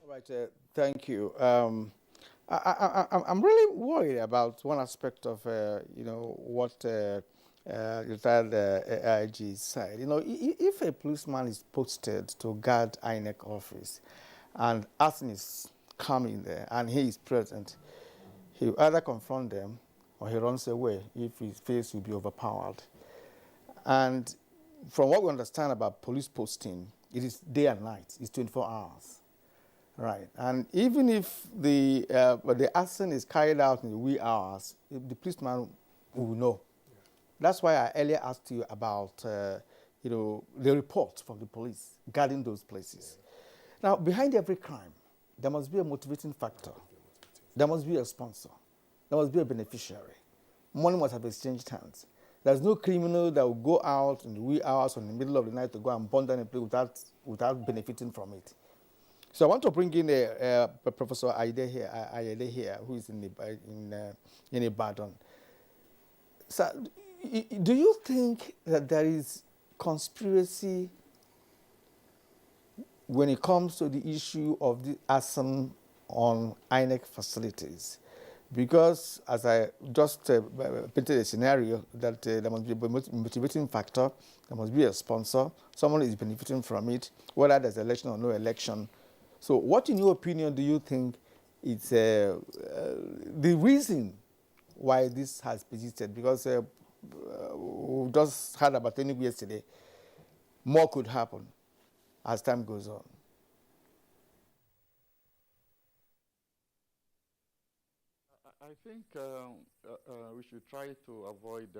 All right, thank you. I'm really worried about one aspect of, what retired AIG said. If a policeman is posted to guard INEC office and arson is coming there and he is present, he will either confront them or he runs away if his face will be overpowered. And from what we understand about police posting, it is day and night. It's 24 hours. Right. And even if the arson is carried out in the wee hours, the policeman will know. That's why I earlier asked you about, the report from the police guarding those places. Now, behind every crime, there must be a motivating factor. There must be a sponsor. There must be a beneficiary. Money must have exchanged hands. There's no criminal that will go out in the wee hours or in the middle of the night to go and burn down a place without benefiting from it. So I want to bring in Professor Ayede here, who is in Ibadan. So, do you think that there is conspiracy when it comes to the issue of the arson on INEC facilities? Because, as I just painted a scenario, that there must be a motivating factor, there must be a sponsor, someone is benefiting from it, whether there's election or no election. So what, in your opinion, do you think is the reason why this has persisted? Because we just heard about Enugu yesterday. More could happen as time goes on. I think we should try to avoid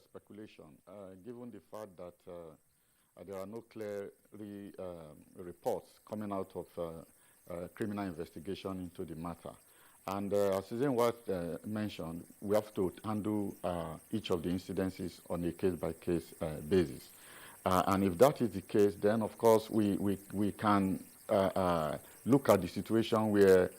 speculation, given the fact that there are no clear reports coming out of criminal investigation into the matter. And as Susan was mentioned, we have to handle each of the incidences on a case-by-case basis. And if that is the case, then of course we can look at the situation where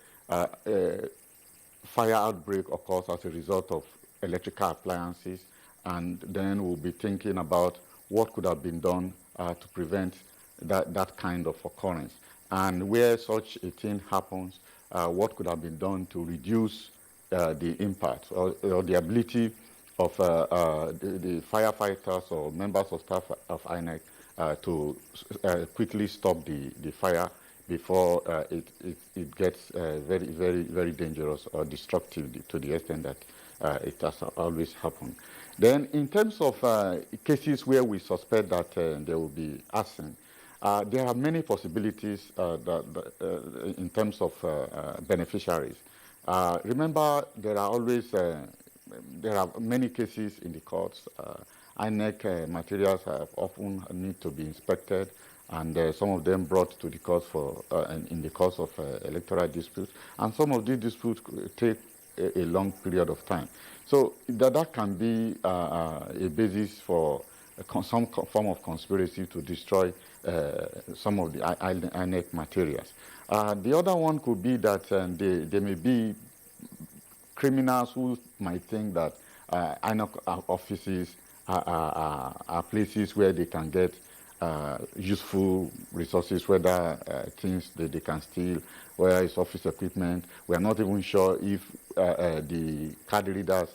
fire outbreak occurs as a result of electrical appliances, and then we'll be thinking about what could have been done to prevent that kind of occurrence. And where such a thing happens, what could have been done to reduce the impact or the ability of the firefighters or members of staff of INEC to quickly stop the fire before it gets very, very, very dangerous or destructive to the extent that it has always happened. Then in terms of cases where we suspect that there will be arson, there are many possibilities in terms of beneficiaries. Remember, there are many cases in the courts. INEC materials have often need to be inspected, and some of them brought to the court in the course of electoral disputes. And some of these disputes take a long period of time. So that can be a basis for some form of conspiracy to destroy some of the INEC materials. The other one could be that there may be criminals who might think that INEC offices are places where they can get useful resources, whether things that they can steal, whether it's office equipment. We are not even sure if the card readers,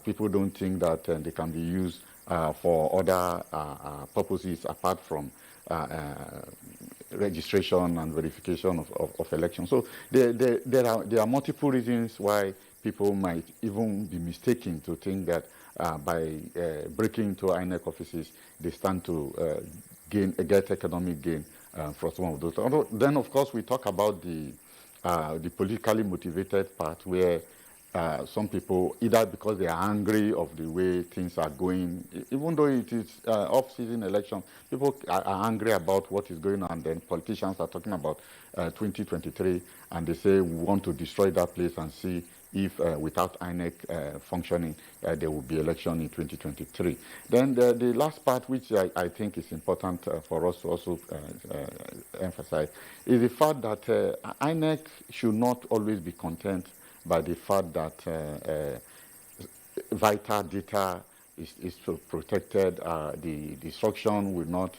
people don't think that they can be used for other purposes apart from registration and verification of elections. So there are multiple reasons why people might even be mistaken to think that by breaking into INEC offices, they stand to get economic gain from some of those. Then, of course, we talk about the politically motivated part, where some people, either because they are angry of the way things are going, even though it is off-season election, people are angry about what is going on. Then politicians are talking about 2023, and they say we want to destroy that place and see if without INEC functioning, there will be election in 2023. Then the last part, which I think is important for us to also emphasize, is the fact that INEC should not always be content by the fact that vital data is protected. The destruction will not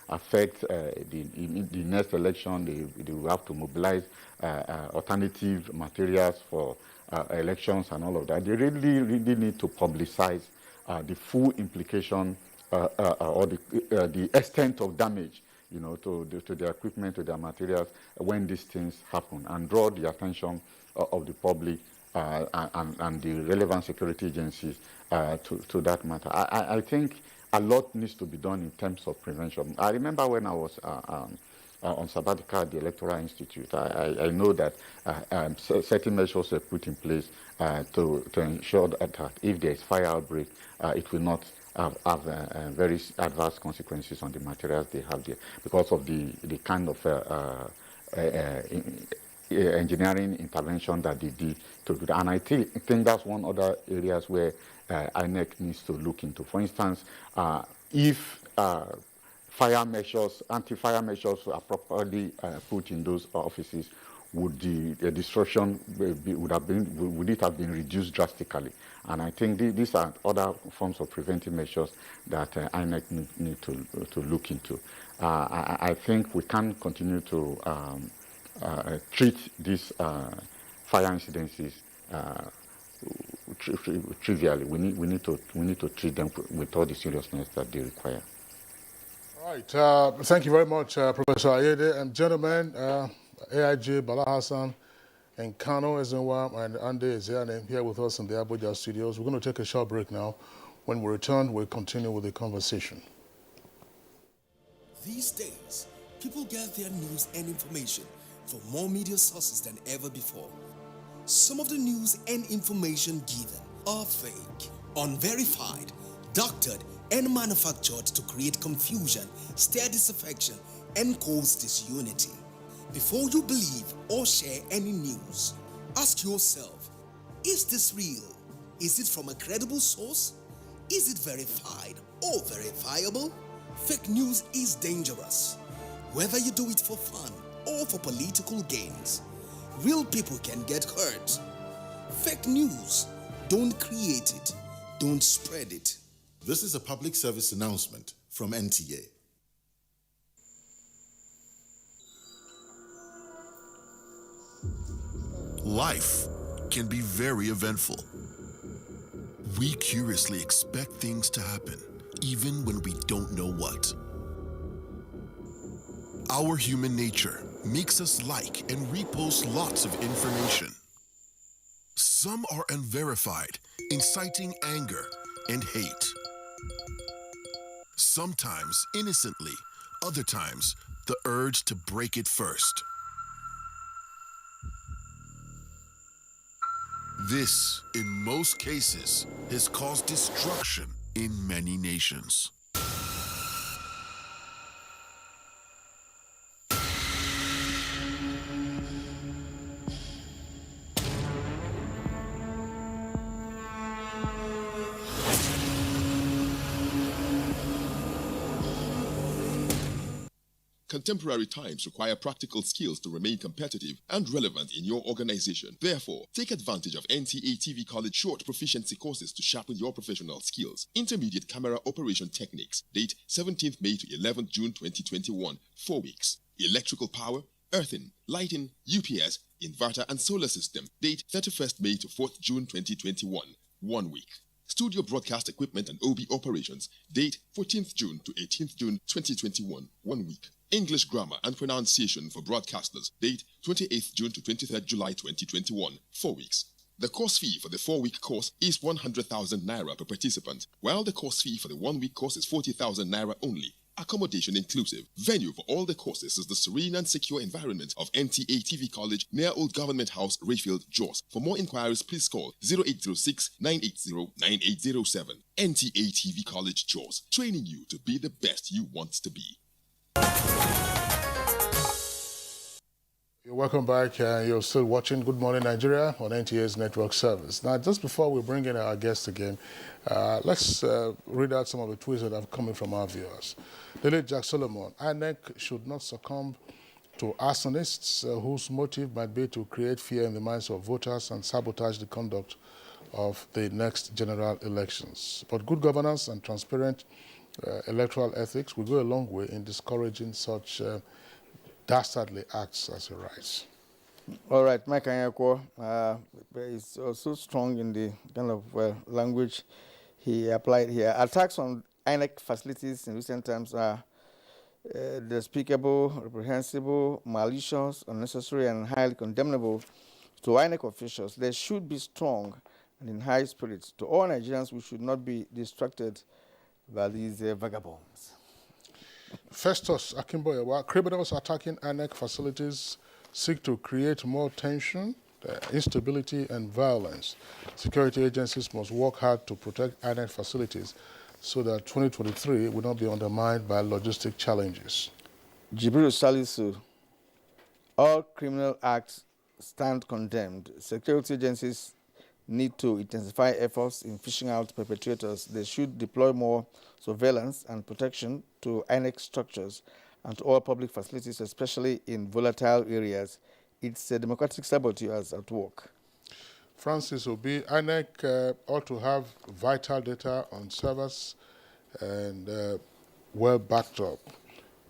affect the next election. They will have to mobilize alternative materials for elections and all of that. They really need to publicize the full implication or the extent of damage, to their equipment, to their materials when these things happen, and draw the attention of the public and the relevant security agencies to that matter. I think a lot needs to be done in terms of prevention. I remember when I was on sabbatical at the Electoral Institute, I know that certain measures were put in place to ensure that if there is fire outbreak, it will not have very adverse consequences on the materials they have there, because of the kind of engineering intervention that they did to do that. And I think that's one other areas where INEC needs to look into. For instance, if fire measures, anti-fire measures are properly put in those offices, would the destruction would it have been reduced drastically? And I think these are other forms of preventive measures that INEC need to look into. I think we can't continue to treat these fire incidences trivially. We need to treat them with all the seriousness that they require. All right. Thank you very much, Professor Ayede. And gentlemen, AIG Bala Hassan and Kano Ezenwa and Ande Ezeane here with us in the Abuja studios. We're going to take a short break now. When we return, we'll continue with the conversation. These days, people get their news and information from more media sources than ever before. Some of the news and information given are fake, unverified, doctored, and manufactured to create confusion, stir disaffection, and cause disunity. Before you believe or share any news, ask yourself, is this real? Is it from a credible source? Is it verified or verifiable? Fake news is dangerous. Whether you do it for fun or for political gains, real people can get hurt. Fake news, don't create it, don't spread it. This is a public service announcement from NTA. Life can be very eventful. We curiously expect things to happen, even when we don't know what. Our human nature makes us like and repost lots of information. Some are unverified, inciting anger and hate. Sometimes innocently, other times the urge to break it first. This, in most cases, has caused destruction in many nations. Contemporary times require practical skills to remain competitive and relevant in your organization. Therefore, take advantage of NTA TV College short proficiency courses to sharpen your professional skills. Intermediate camera operation techniques. Date 17th May to 11th June 2021. 4 weeks. Electrical power, earthing, lighting, UPS, inverter and solar system. Date 31st May to 4th June 2021. 1 week. Studio broadcast equipment and OB operations. Date 14th June to 18th June 2021. 1 week. English grammar and pronunciation for broadcasters. Date 28th June to 23rd July 2021. 4 weeks. The course fee for the 4-week course is 100,000 naira per participant, while the course fee for the 1-week course is 40,000 naira only. Accommodation inclusive. Venue for all the courses is the serene and secure environment of NTA TV College near Old Government House, Rayfield, Jos. For more inquiries, please call 0806 980 9807. NTA TV College, Jos, training you to be the best you want to be. Welcome back. You're still watching Good Morning Nigeria on NTA's network service. Now, just before we bring in our guest again, let's read out some of the tweets that have come in from our viewers. The late Jack Solomon: INEC should not succumb to arsonists whose motive might be to create fear in the minds of voters and sabotage the conduct of the next general elections. But good governance and transparent electoral ethics will go a long way in discouraging such dastardly acts as he writes. All right, Mike Anyako is also strong in the kind of language he applied here. Attacks on INEC facilities in recent times are despicable, reprehensible, malicious, unnecessary, and highly condemnable. To INEC officials, they should be strong and in high spirits. To all Nigerians, we should not be distracted by these vagabonds. Festus Akimboye: while criminals attacking INEC facilities seek to create more tension, instability, and violence, security agencies must work hard to protect INEC facilities so that 2023 will not be undermined by logistic challenges. Jibril Salisu: all criminal acts stand condemned. Security agencies need to intensify efforts in fishing out perpetrators. They should deploy more surveillance and protection to INEC structures and to all public facilities, especially in volatile areas. It's a democratic saboteurs at work. Francis Obi: INEC ought to have vital data on servers and well backed up.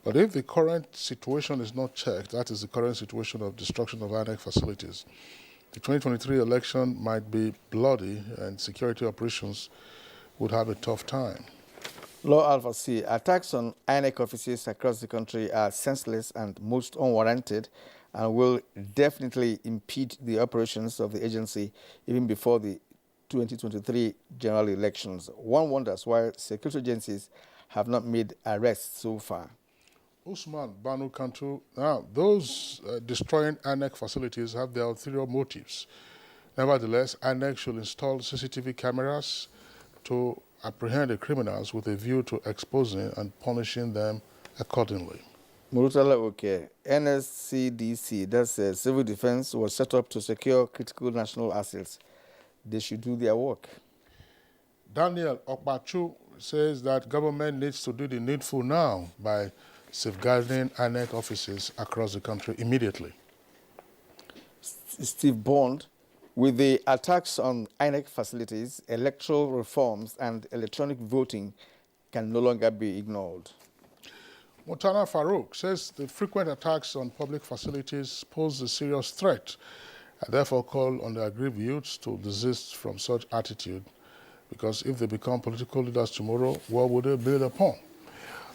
But if the current situation is not checked, that is the current situation of destruction of INEC facilities, the 2023 election might be bloody and security operations would have a tough time. Law Alpha C: attacks on INEC offices across the country are senseless and most unwarranted and will definitely impede the operations of the agency even before the 2023 general elections. One wonders why security agencies have not made arrests so far. Usman Banu Kantu: now, those destroying INEC facilities have their ulterior motives. Nevertheless, INEC should install CCTV cameras to apprehend the criminals with a view to exposing and punishing them accordingly. Murutala Oke: NSCDC, that's civil defense, was set up to secure critical national assets. They should do their work. Daniel Okpachu says that government needs to do the needful now by safeguarding INEC offices across the country immediately. Steve Bond: with the attacks on INEC facilities, electoral reforms and electronic voting can no longer be ignored. Mutana Farouk says the frequent attacks on public facilities pose a serious threat I therefore call on the aggrieved youths to desist from such attitude, because if they become political leaders tomorrow, what would they build upon?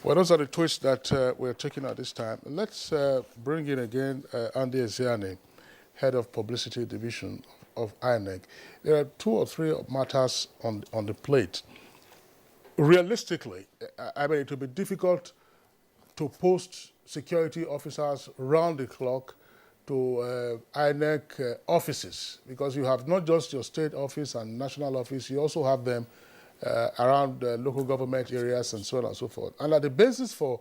Well, those are the twists that we're taking at this time. Let's bring in again Andy Ezeani, Head of Publicity Division of INEC. There are 2 or 3 matters on the plate. Realistically, I mean, it will be difficult to post security officers round the clock to INEC offices, because you have not just your state office and national office, you also have them around local government areas and so on and so forth. And the basis for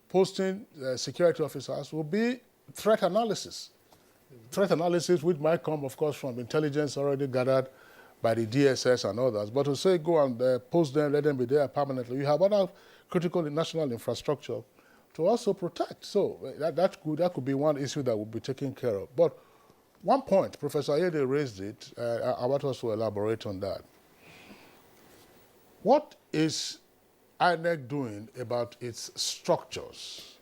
posting security officers will be threat analysis. Threat analysis, which might come, of course, from intelligence already gathered by the DSS and others. But to say go and post them, let them be there permanently, you have other critical national infrastructure to also protect. So that could be one issue that will be taken care of. But one point, Professor Ayede raised it, I want us to elaborate on that. What is INEC doing about its structures?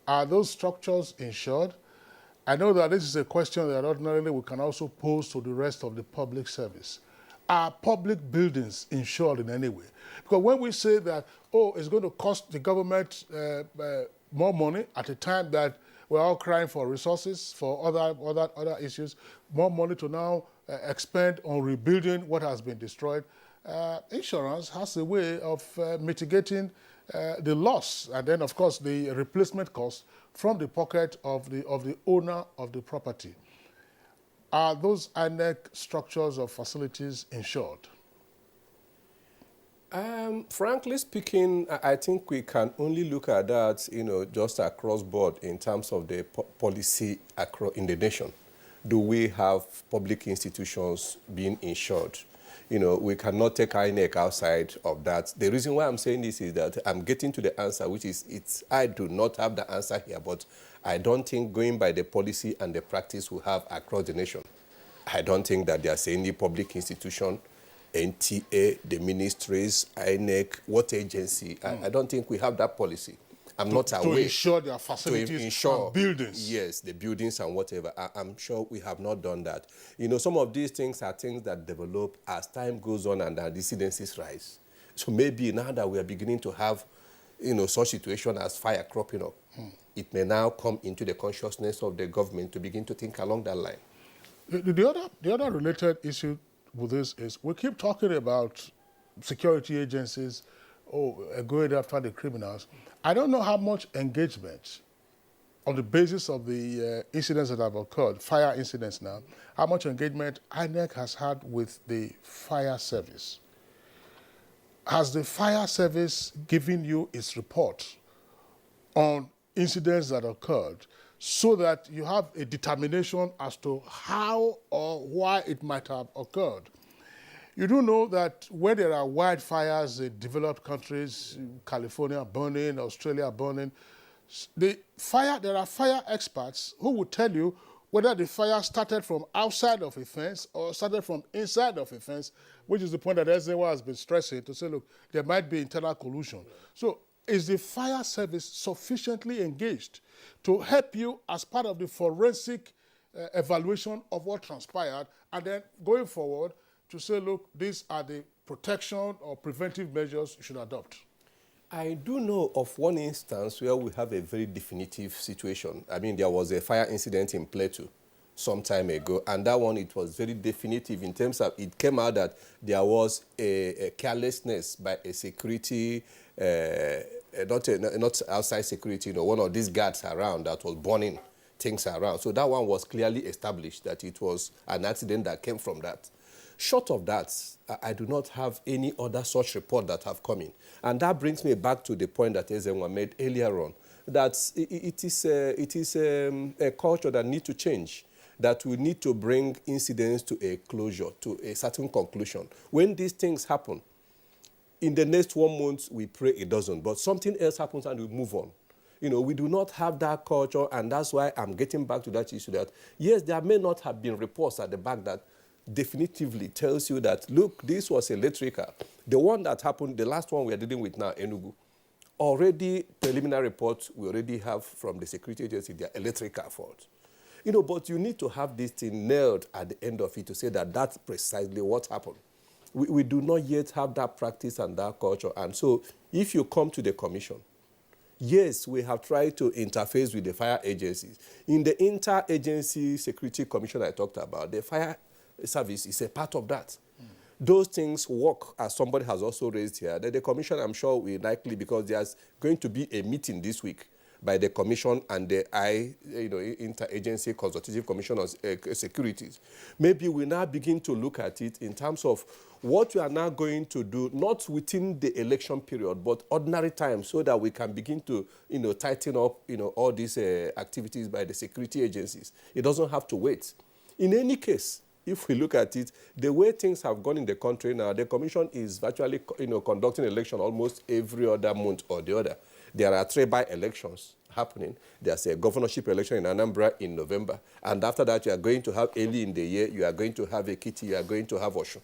Are those structures insured? I know that this is a question that ordinarily we can also pose to the rest of the public service. Are public buildings insured in any way? Because when we say that, oh, it's going to cost the government more money at a time that we're all crying for resources, for other issues, more money to now expend on rebuilding what has been destroyed, insurance has a way of mitigating the loss, and then, of course, the replacement cost from the pocket of the owner of the property. Are those INEC structures or facilities insured? Frankly speaking, I think we can only look at that, just across board in terms of the policy in the nation. Do we have public institutions being insured? We cannot take INEC outside of that. The reason why I'm saying this is that I'm getting to the answer, which is I do not have the answer here, but I don't think going by the policy and the practice we have across the nation, I don't think that there's any public institution, NTA, the ministries, INEC, what agency, I don't think we have that policy. I'm not aware. To ensure their facilities and buildings. Yes, the buildings and whatever. I'm sure we have not done that. Some of these things are things that develop as time goes on and the incidences rise. So maybe now that we are beginning to have, such situation as fire cropping up, it may now come into the consciousness of the government to begin to think along that line. The other related issue with this is we keep talking about security agencies, going after the criminals. I don't know how much engagement on the basis of the incidents that have occurred, fire incidents now, how much engagement INEC has had with the fire service. Has the fire service given you its report on incidents that occurred so that you have a determination as to how or why it might have occurred? You do know that when there are wildfires in developed countries, California burning, Australia burning, there are fire experts who will tell you whether the fire started from outside of a fence or started from inside of a fence, which is the point that Ezewa has been stressing to say, look, there might be internal collusion. So is the fire service sufficiently engaged to help you as part of the forensic evaluation of what transpired, and then going forward to say, look, these are the protection or preventive measures you should adopt? I do know of one instance where we have a very definitive situation. I mean, there was a fire incident in Plateau some time ago, and that one, it was very definitive in terms of, it came out that there was a carelessness by a security, not outside security, one of these guards around that was burning things around. So that one was clearly established that it was an accident that came from that. Short of that, I do not have any other such report that have come in. And that brings me back to the point that Ezenwa made earlier on, that it is a culture that needs to change, that we need to bring incidents to a closure, to a certain conclusion. When these things happen, in the next 1 month, we pray it doesn't, but something else happens and we move on. We do not have that culture, and that's why I'm getting back to that issue that, yes, there may not have been reports at the back that definitively tells you that, look, this was electrical. The one that happened, the last one we are dealing with now, Enugu, already preliminary reports we already have from the security agency, they are electrical fault. But you need to have this thing nailed at the end of it to say that that's precisely what happened. We do not yet have that practice and that culture. And so if you come to the commission, yes, we have tried to interface with the fire agencies. In the Interagency Security Commission I talked about, the fire service is a part of that. Those things work, as somebody has also raised here. That the commission, I'm sure, will likely, because there's going to be a meeting this week by the commission and the Interagency Consultative Commission on Securities. Maybe we now begin to look at it in terms of what we are now going to do, not within the election period, but ordinary time, so that we can begin to, tighten up, all these activities by the security agencies. It doesn't have to wait. In any case, if we look at it, the way things have gone in the country now, the commission is virtually, conducting election almost every other month or the other. There are 3 by-elections happening. There's a governorship election in Anambra in November. And after that, you are going to have early in the year, you are going to have Ekiti, you are going to have Osun.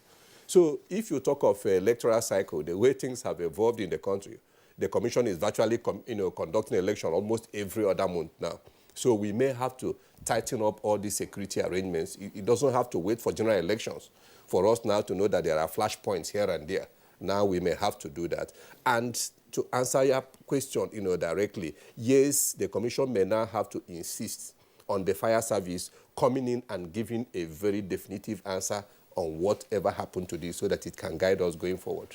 So if you talk of electoral cycle, the way things have evolved in the country, the commission is virtually conducting election almost every other month now. So we may have to tighten up all these security arrangements. It doesn't have to wait for general elections for us now to know that there are flashpoints here and there. Now we may have to do that. And to answer your question, directly, yes, the commission may now have to insist on the fire service coming in and giving a very definitive answer on whatever happened to this, so that it can guide us going forward.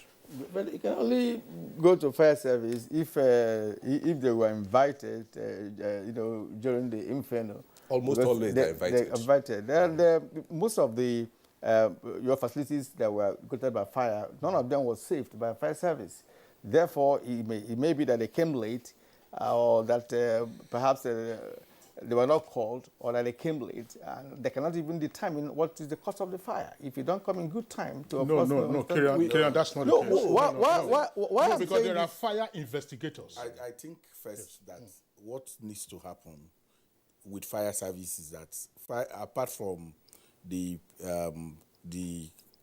But you can only go to fire service if they were invited, during the inferno. Almost always they're invited. They're invited. And most of the your facilities that were gutted by fire, none of them was saved by fire service. Therefore, it may be that they came late, or that perhaps they were not called, or that they came late, and they cannot even determine what is the cause of the fire. If you don't come in good time to... No, Kieran, that's not the case. Why because there are fire investigators. I think first that what needs to happen with fire service is that apart from the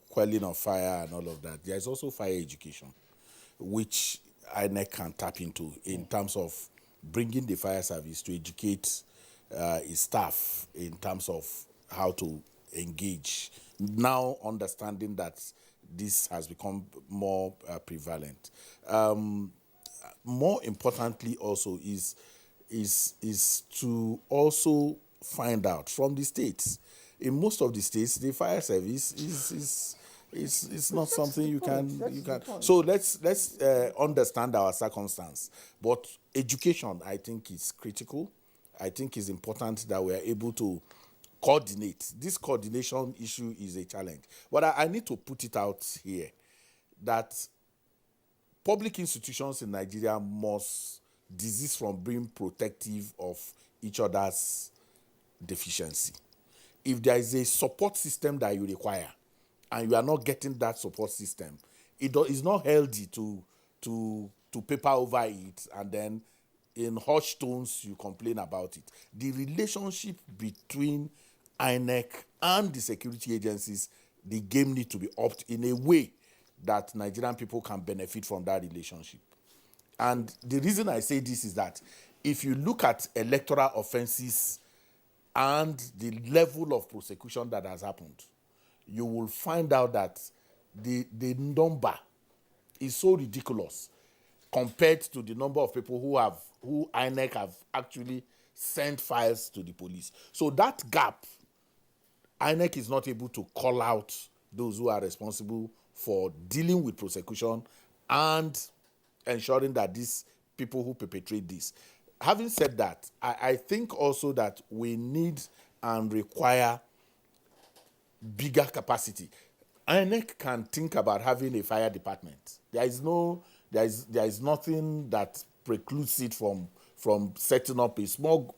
quelling of fire and all of that, there is also fire education, which INEC can tap into in terms of bringing the fire service to educate its staff in terms of how to engage. Now understanding that this has become more prevalent. More importantly also is to also find out from the states. In most of the states, the fire service is not something you can. So let's understand our circumstance. But education, I think, is critical. I think it's important that we are able to coordinate. This coordination issue is a challenge. But I need to put it out here that public institutions in Nigeria must desist from being protective of each other's deficiency. If there is a support system that you require and you are not getting that support system, it is not healthy to paper over it and then in hushed tones you complain about it. The relationship between INEC and the security agencies, the game needs to be upped in a way that Nigerian people can benefit from that relationship. And the reason I say this is that if you look at electoral offenses and the level of prosecution that has happened, you will find out that the number is so ridiculous compared to the number of people who INEC have actually sent files to the police. So that gap, INEC is not able to call out those who are responsible for dealing with prosecution and ensuring that these people who perpetrate this. Having said that, I think also that we need and require bigger capacity. INEC can think about having a fire department. There is nothing that precludes it from setting up a small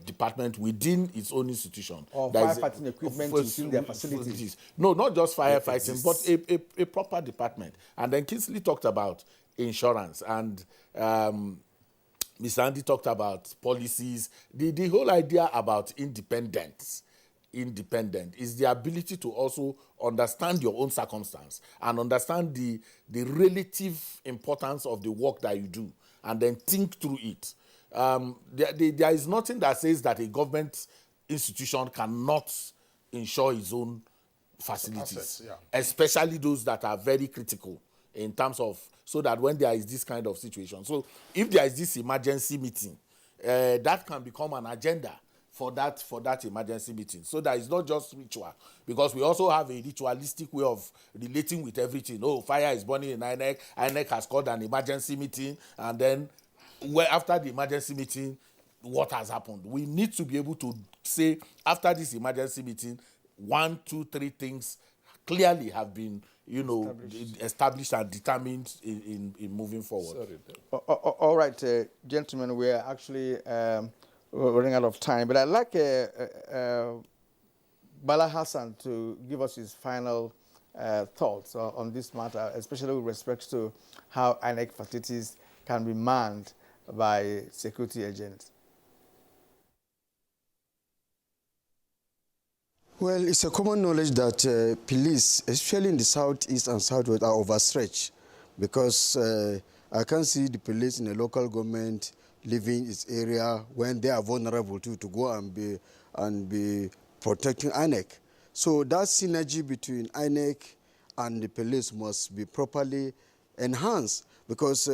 department within its own institution. Or firefighting equipment within their facilities. No, not just firefighting, but a proper department. And then Kingsley talked about insurance, and Mr. Andy talked about policies. The whole idea about independent is the ability to also understand your own circumstance and understand the relative importance of the work that you do and then think through it. there is nothing that says that a government institution cannot ensure its own facilities, Assets, yeah. especially those that are very critical in terms of, so that when there is this kind of situation. So if there is this emergency meeting, that can become an agenda for that emergency meeting. So that it's not just ritual, because we also have a ritualistic way of relating with everything. Oh, fire is burning in INEC. INEC has called an emergency meeting, and then after the emergency meeting, what has happened? We need to be able to say, after this emergency meeting, 1, 2, 3 things clearly have been, established and determined in moving forward. Sorry. All right, gentlemen, we are actually running out of time, but I'd like Bala Hassan to give us his final thoughts on this matter, especially with respect to how INEC facilities can be manned by security agents. Well, it's a common knowledge that police, especially in the southeast and southwest, are overstretched, because I can't see the police in a local government leaving its area when they are vulnerable to go and be protecting INEC. So that synergy between INEC and the police must be properly enhanced, because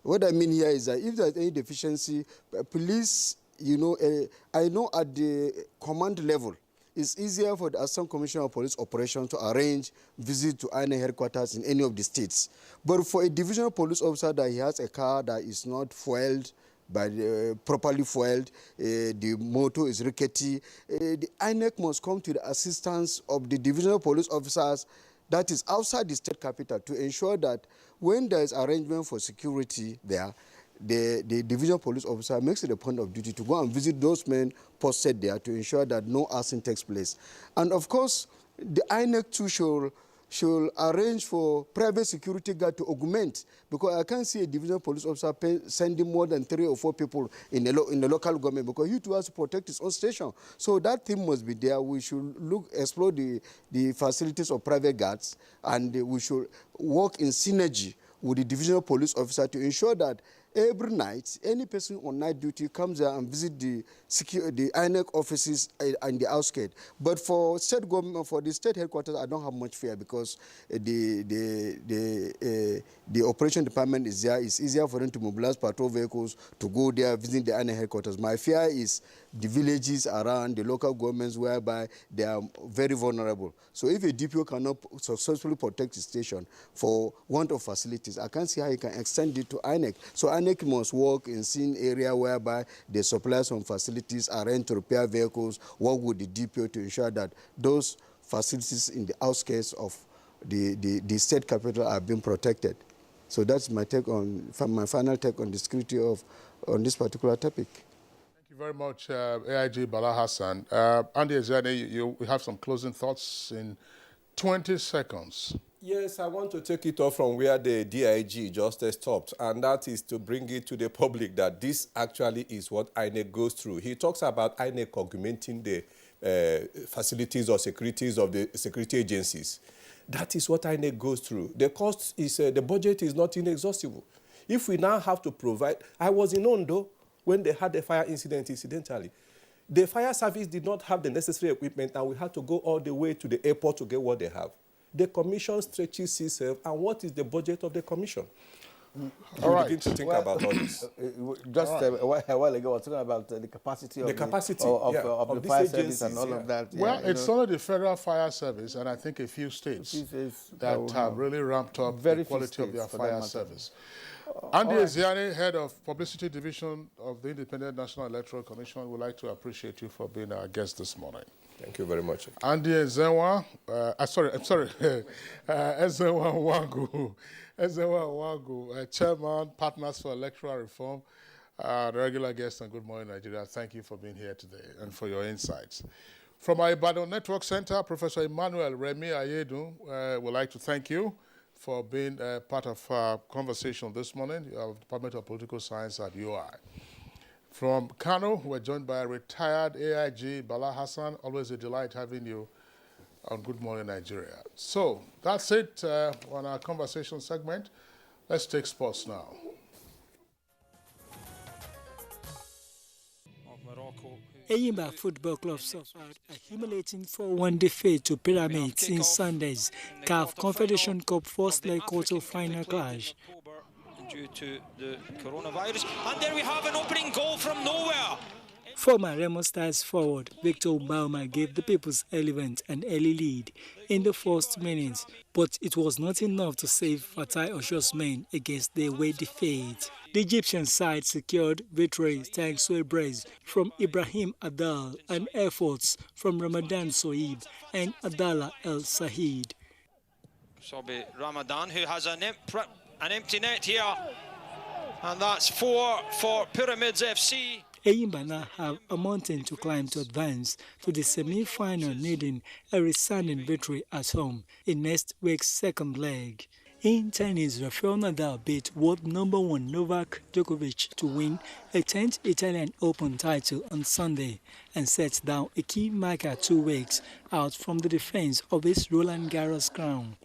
what I mean here is that if there's any deficiency, police, I know at the command level, it's easier for the Assistant Commissioner of Police Operations to arrange visit to INEC headquarters in any of the states. But for a divisional police officer that he has a car that is not fueled, properly fueled, the motor is rickety, the INEC must come to the assistance of the divisional police officers that is outside the state capital to ensure that when there is arrangement for security there, the divisional police officer makes it a point of duty to go and visit those men posted there to ensure that no arson takes place. And of course, the INEC too should arrange for private security guard to augment, because I can't see a divisional police officer sending more than 3 or 4 people in the local government, because he too has to protect his own station. So that thing must be there. We should explore the facilities of private guards, and we should work in synergy with the divisional police officer to ensure that every night, any person on night duty comes there and visits the INEC offices and the outskirts. But for state government, for the state headquarters, I don't have much fear, because the operation department is there. It's easier for them to mobilize patrol vehicles to go there, visit the INEC headquarters. My fear is the villages around the local governments, whereby they are very vulnerable. So if a DPO cannot successfully protect the station for want of facilities, I can't see how he can extend it to INEC. So INEC must work in scene area whereby they supply some facilities, arrange to repair vehicles, work with the DPO to ensure that those facilities in the outskirts of the state capital are being protected. So that's my final take on the security on this particular topic. Thank you very much, AIG Bala Hassan. Andy Ezeani, you have some closing thoughts in 20 seconds. Yes, I want to take it off from where the DIG just stopped, and that is to bring it to the public that this actually is what INEC goes through. He talks about INEC augmenting the facilities or securities of the security agencies. That is what INEC goes through. The cost is, the budget is not inexhaustible. If we now have to provide, I was in Ondo when they had the fire incident incidentally. The fire service did not have the necessary equipment, and we had to go all the way to the airport to get what they have. The commission stretches itself, and what is the budget of the commission? All right. Begin to think about all this. Just a while ago, I was talking about the capacity of the fire service and all of that. Well, it's only the Federal Fire Service and I think a few states that have really ramped up the quality of their fire service. Andy Ezeani, Head of Publicity Division of the Independent National Electoral Commission, would like to appreciate you for being our guest this morning. Thank you very much. Andy Ezewa, Ezewa Wangu, Chairman, Partners for Electoral Reform, the regular guest on Good Morning Nigeria. Thank you for being here today and for your insights. From our Ibadan Network Center, Professor Emmanuel Remi Ayedun would like to thank you for being part of our conversation this morning of Department of Political Science at UI. From Kano, we're joined by retired AIG Bala Hassan. Always a delight having you on Good Morning Nigeria. So that's it on our conversation segment. Let's take sports now. Eyimba Football Club suffered a humiliating 4-1 defeat to Pyramids in Sunday's CAF Confederation Cup first leg quarter-final clash. Due to the coronavirus, and there we have an opening goal from nowhere. Former Remo Stars forward Victor Bauma gave the People's Elephant an early lead in the first minutes, but it was not enough to save Fatai Osho's men against their away defeat. The Egyptian side secured victory thanks to a brace from Ibrahim Adal and efforts from Ramadan Soib and Adala El Sahid. Sobi Ramadan, who has an empty net here, and that's 4 for Pyramids FC. Eyimba now have a mountain to climb to advance to the semi-final, needing a resounding victory at home in next week's second leg. In tennis, Rafael Nadal beat world number 1 Novak Djokovic to win a 10th Italian Open title on Sunday and set down a key marker 2 weeks out from the defense of his Roland Garros crown.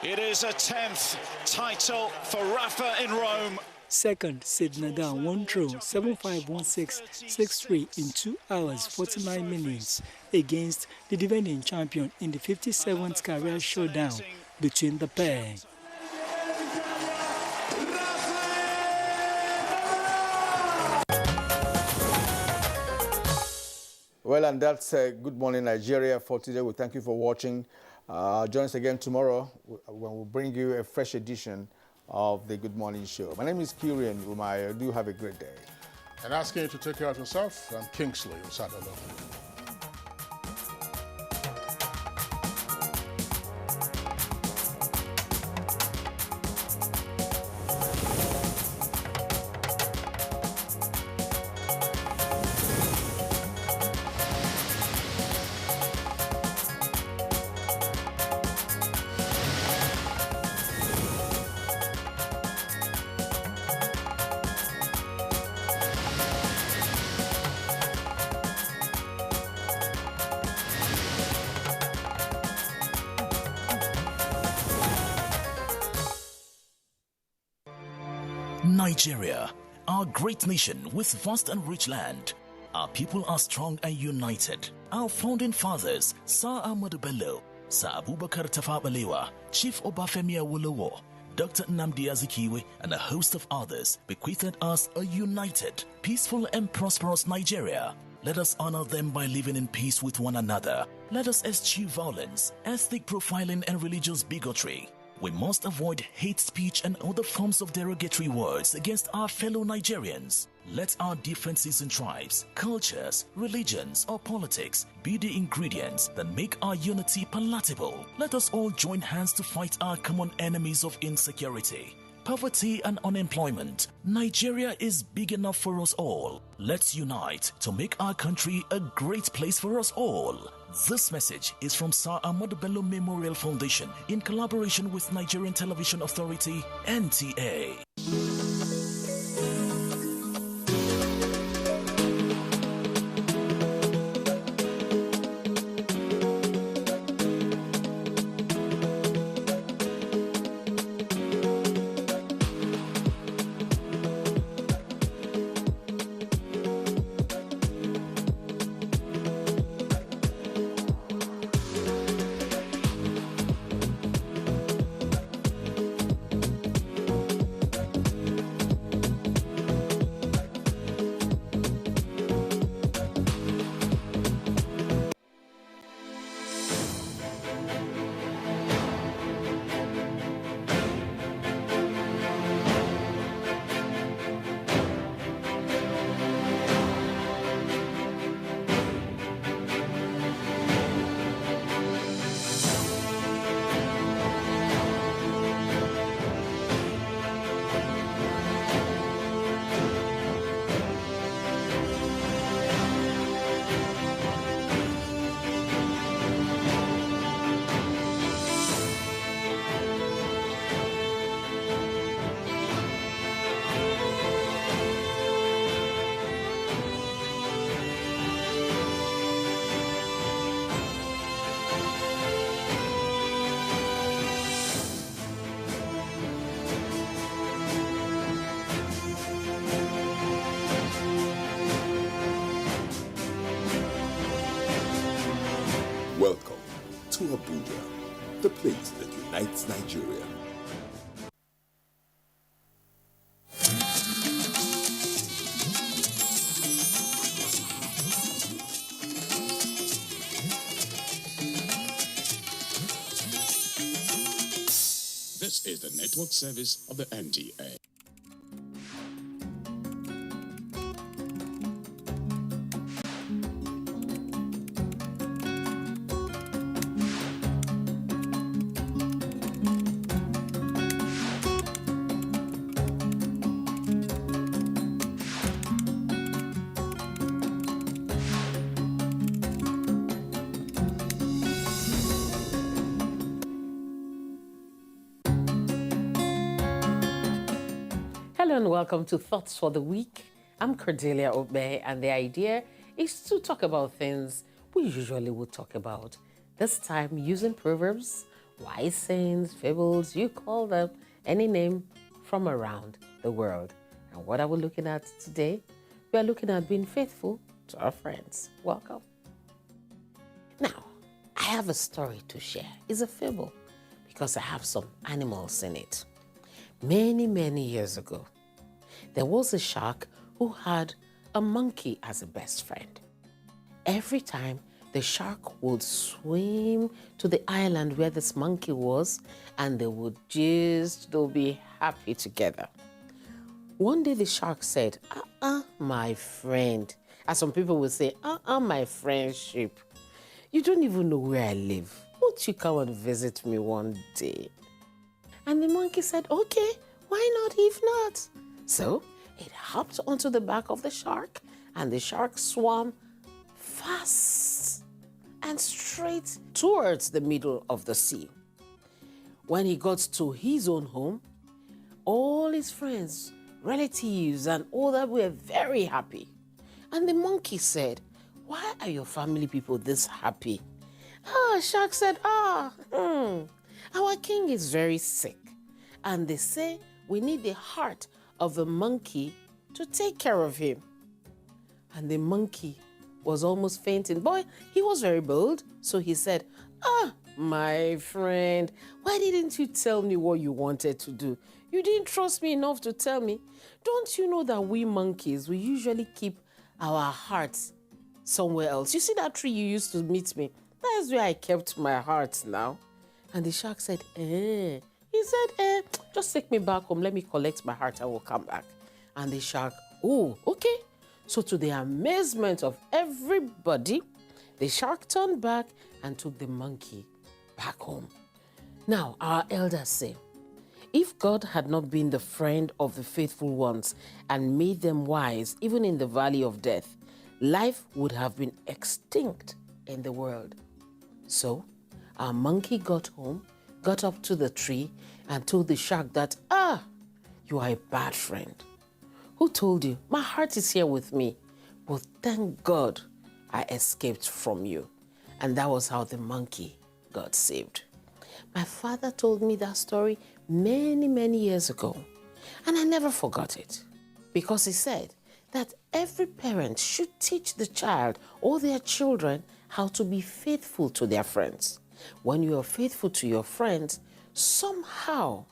It is a 10th title for Rafa in Rome. Second, Sid Nadal won through 7-5, 1-6, 6-3 in 2 hours 49 minutes against the defending champion in the 57th career showdown between the pair. Well, and that's Good Morning Nigeria for today. We thank you for watching. Join us again tomorrow when we'll bring you a fresh edition of the Good Morning Show. My name is Kirian Umaya. Do have a great day. And asking you to take care of yourself, I'm Kingsley Osadolo. Nigeria, our great nation with vast and rich land. Our people are strong and united. Our founding fathers, Sir Ahmadu Bello, Sir Abubakar Tafawa Balewa, Chief Obafemi Awolowo, Dr. Nnamdi Azikiwe, and a host of others bequeathed us a united, peaceful and prosperous Nigeria. Let us honor them by living in peace with one another. Let us eschew violence, ethnic profiling, and religious bigotry. We must avoid hate speech and other forms of derogatory words against our fellow Nigerians. Let our differences in tribes, cultures, religions, or politics be the ingredients that make our unity palatable. Let us all join hands to fight our common enemies of insecurity, poverty, and unemployment. Nigeria is big enough for us all. Let's unite to make our country a great place for us all. This message is from Sir Ahmadu Bello Memorial Foundation in collaboration with Nigerian Television Authority, NTA. to Abuja, the place that unites Nigeria. This is the network service of the NTA. Hello and welcome to Thoughts for the Week. I'm Cordelia Obey, and the idea is to talk about things we usually would talk about. This time using proverbs, wise sayings, fables, you call them any name from around the world. And what are we looking at today? We are looking at being faithful to our friends. Welcome. Now, I have a story to share. It's a fable because I have some animals in it. Many years ago, there was a shark who had a monkey as a best friend. Every time the shark would swim to the island where this monkey was, and they'll be happy together. One day the shark said, my friend, as some people would say, my friendship, you don't even know where I live. Won't you come and visit me one day? And the monkey said, okay, why not if not? So it hopped onto the back of the shark, and the shark swam fast and straight towards the middle of the sea. When he got to his own home, all his friends, relatives, and all that were very happy. And the monkey said, why are your family people this happy? Shark said, our king is very sick, and they say we need the heart of the monkey to take care of him. And the monkey was almost fainting. Boy, he was very bold, so he said, my friend, why didn't you tell me what you wanted to do? You didn't trust me enough to tell me. Don't you know that we monkeys, we usually keep our hearts somewhere else? You see that tree you used to meet me? That is where I kept my heart now. And the shark said, He said, just take me back home. Let me collect my heart. I will come back. And the shark, okay. So to the amazement of everybody, the shark turned back and took the monkey back home. Now, our elders say, if God had not been the friend of the faithful ones and made them wise, even in the valley of death, life would have been extinct in the world. So, our monkey got home, got up to the tree, and told the shark that, you are a bad friend. Who told you? My heart is here with me. But thank God I escaped from you. And that was how the monkey got saved. My father told me that story many years ago, and I never forgot it. Because he said that every parent should teach the child or their children how to be faithful to their friends. When you are faithful to your friends, somehow,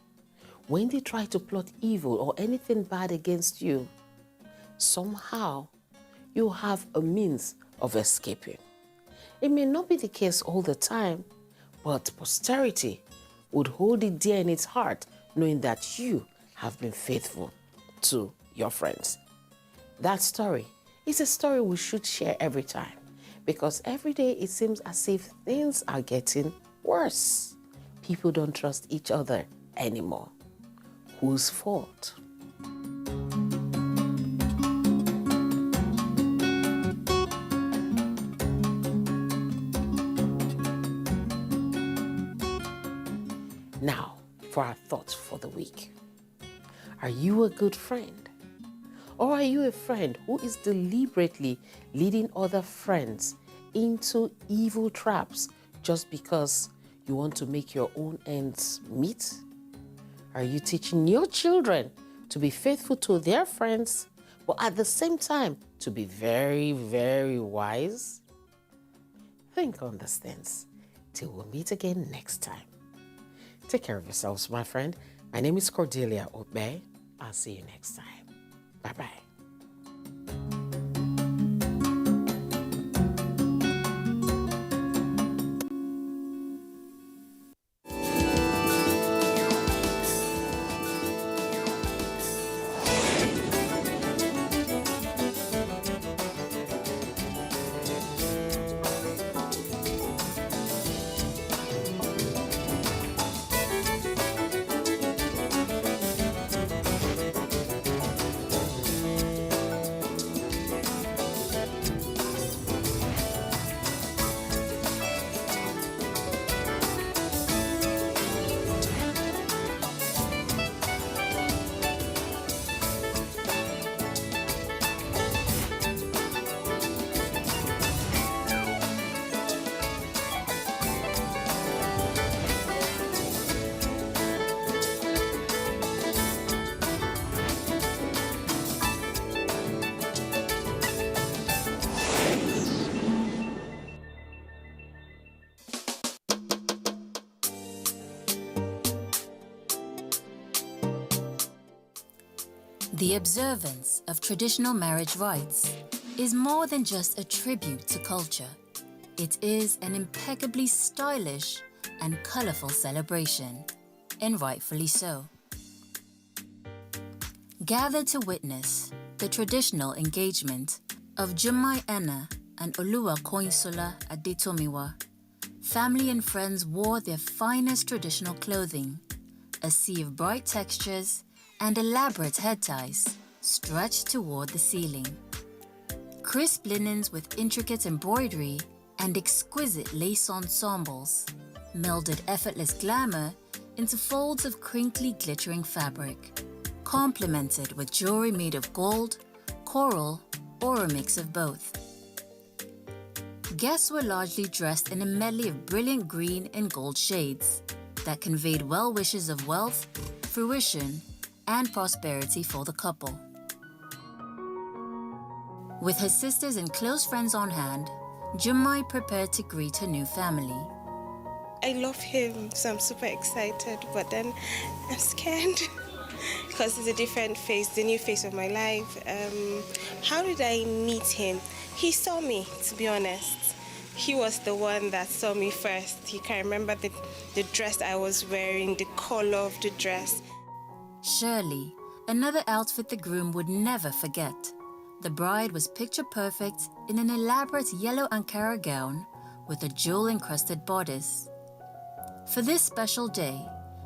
when they try to plot evil or anything bad against you, somehow you have a means of escaping. It may not be the case all the time, but posterity would hold it dear in its heart, knowing that you have been faithful to your friends. That story is a story we should share every time, because every day it seems as if things are getting worse. People don't trust each other anymore. Whose fault? Now, for our thoughts for the week. Are you a good friend? Or are you a friend who is deliberately leading other friends into evil traps just because you want to make your own ends meet? Are you teaching your children to be faithful to their friends, but at the same time to be very wise? Think on these things. Till we'll meet again next time. Take care of yourselves, my friend. My name is Cordelia Obe. I'll see you next time. Bye-bye. The observance of traditional marriage rites is more than just a tribute to culture. It is an impeccably stylish and colourful celebration, and rightfully so. Gather to witness the traditional engagement of Jummai Enna and Oluwa Koinsola Adetomiwa. Family and friends wore their finest traditional clothing, a sea of bright textures and elaborate head ties stretched toward the ceiling. Crisp linens with intricate embroidery and exquisite lace ensembles melded effortless glamour into folds of crinkly glittering fabric, complemented with jewelry made of gold, coral, or a mix of both. Guests were largely dressed in a medley of brilliant green and gold shades that conveyed well wishes of wealth, fruition, and prosperity for the couple. With her sisters and close friends on hand, Jummai prepared to greet her new family. I love him, so I'm super excited, but then I'm scared because it's a different face, the new face of my life. How did I meet him? He saw me, to be honest. He was the one that saw me first. He can remember the dress I was wearing, the color of the dress. Surely, another outfit the groom would never forget. The bride was picture perfect in an elaborate yellow Ankara gown with a jewel-encrusted bodice. For this special day,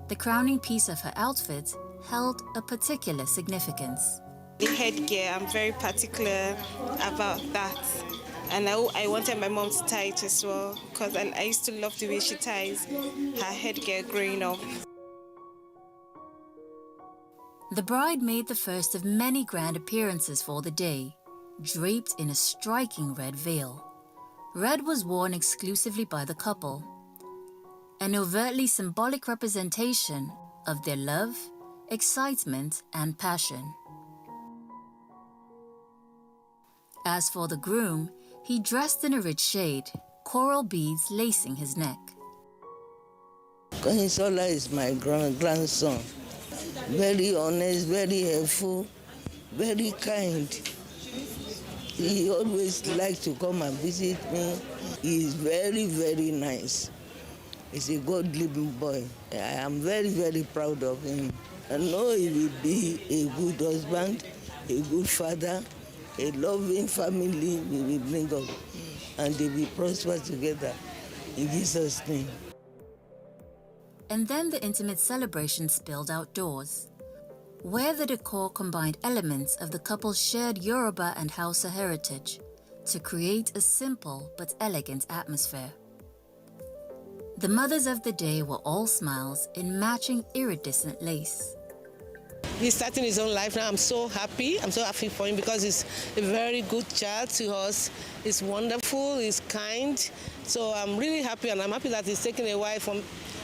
the crowning piece of her outfit held a particular significance. The headgear, I'm very particular about that. And I wanted my mom to tie it as well, because I used to love the way she ties her headgear growing up. The bride made the first of many grand appearances for the day, draped in a striking red veil. Red was worn exclusively by the couple, an overtly symbolic representation of their love, excitement, and passion. As for the groom, he dressed in a rich shade, coral beads lacing his neck. Koinsola is my grandson. Very honest, very helpful, very kind. He always likes to come and visit me. He is very, very nice. He's a good-living boy. I am very, very proud of him. I know he will be a good husband, a good father, a loving family we will bring up, and they will prosper together in Jesus' name. And then the intimate celebration spilled outdoors, where the decor combined elements of the couple's shared Yoruba and Hausa heritage to create a simple but elegant atmosphere. The mothers of the day were all smiles in matching iridescent lace. He's starting his own life now. I'm so happy. I'm so happy for him because he's a very good child to us. He's wonderful, he's kind. So I'm really happy, and I'm happy that he's taking a wife from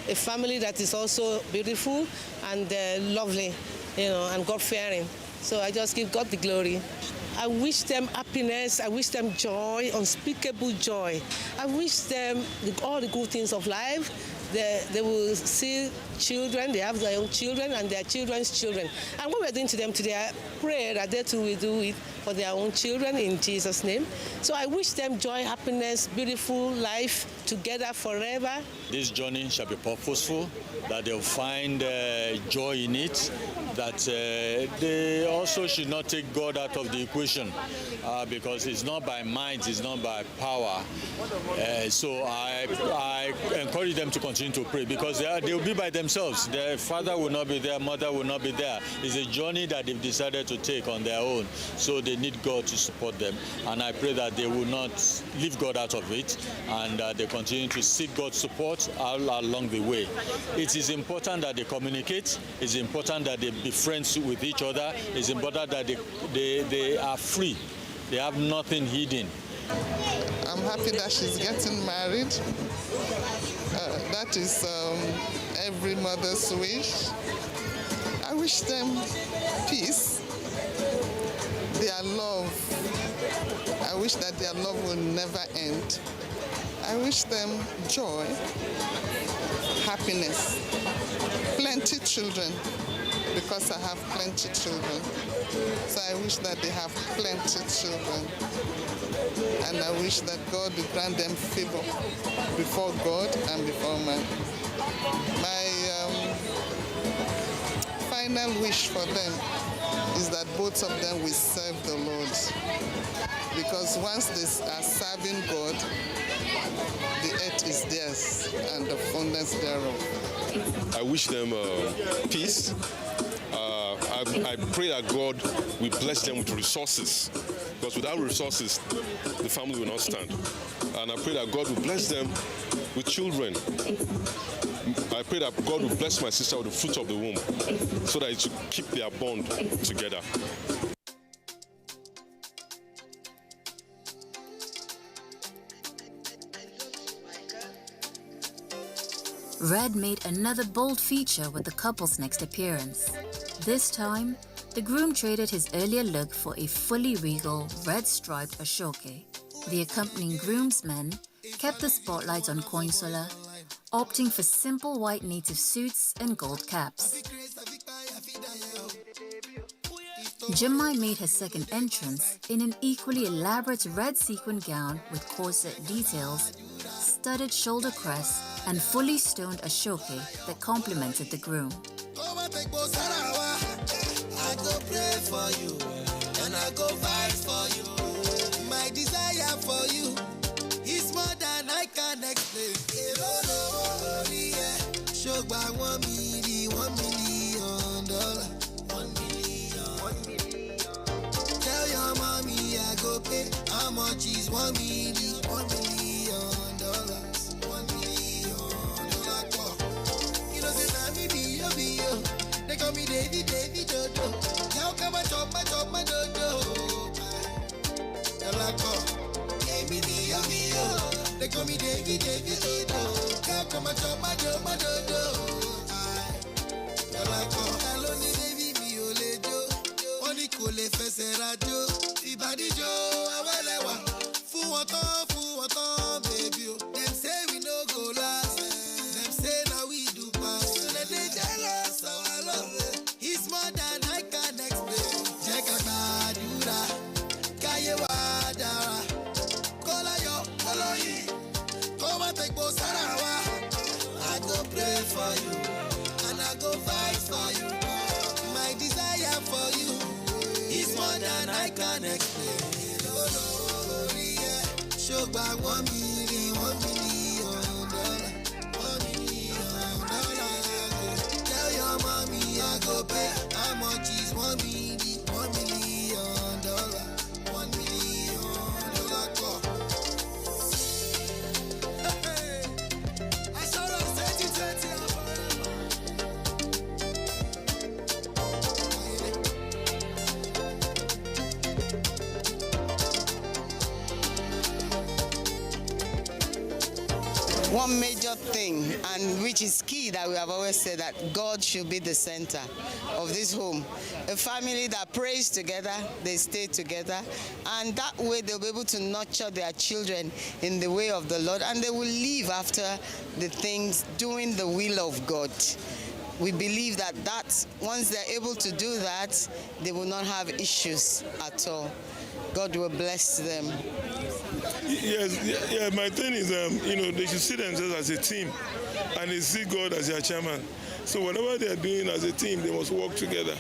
a family that is also beautiful and lovely, and God-fearing. So I just give God the glory. I wish them happiness. I wish them joy, unspeakable joy. I wish them all the good things of life. They will see children, they have their own children and their children's children. And what we're doing to them today, I pray that they too will do it for their own children in Jesus' name. So I wish them joy, happiness, beautiful life together forever. This journey shall be purposeful, that they'll find joy in it, that they also should not take God out of the equation because it's not by might, it's not by power. So I encourage them to continue to pray because they will be by themselves. Their father will not be there, mother will not be there. It's a journey that they've decided to take on their own. So they need God to support them. And I pray that they will not leave God out of it and they continue to seek God's support all along the way. It is important that they communicate. It's important that they be friends with each other. It's important that they are free. They have nothing hidden. I'm happy that she's getting married. That is every mother's wish. I wish them peace, their love. I wish that their love will never end. I wish them joy, happiness, plenty children, because I have plenty children. So I wish that they have plenty children. And I wish that God will grant them favor before God and before man. My final wish for them is that both of them will serve the Lord. Because once they are serving God, the earth is theirs and the fullness thereof. I wish them peace. I pray that God will bless them with resources, because without resources, the family will not stand. And I pray that God will bless them with children. I pray that God will bless my sister with the fruit of the womb, so that it will keep their bond together. Red made another bold feature with the couple's next appearance. This time, the groom traded his earlier look for a fully regal red-striped ashoke. The accompanying groomsmen kept the spotlight on Koinsola, opting for simple white native suits and gold caps. Jemai made her second entrance in an equally elaborate red sequin gown with corset details, studded shoulder crest, and fully stoned ashoke that complemented the groom. I go pray for you, and I go fight for you. My desire for you is more than I can explain. Show by $1 million, $1 million. Tell your mommy I go pay. How much is $1 million? $1 million. $1 million. You know, say, be yo. They call me Davy, Dodo. Now come and chop my dodo. Give me the yo. They call me Davy, Dodo. Now come and chop my dodo. Hello, ni Davy, mi o le jo. Oni ko le fẹsẹ̀ rajo. Ìbàdí jo, awẹ́lẹ́wà. Fún wọn tán, baby o. Them say we no go last. Them say now we do pass. So they jealous, our love. It's more than I can explain. Check out my dura. Kaye wa dara. Kola yi. Come and take both sarawa. I go pray for you. And I go fight for you. My desire for you is more than I can explain. Show by $1 million, $1 million. $1 million. Tell your mommy I go pay. How much is $1 million? $1 million. $1 million. Hey, I saw us 2020. one major thing, and which is key, that we have always said, that God should be the center of this home. A family that prays together, they stay together, and that way they'll be able to nurture their children in the way of the Lord, and they will live after the things, doing the will of God. We believe that once they're able to do that, they will not have issues at all. God will bless them. Yes, my thing is, they should see themselves as a team, and they see God as their chairman. So whatever they are doing as a team, they must work together.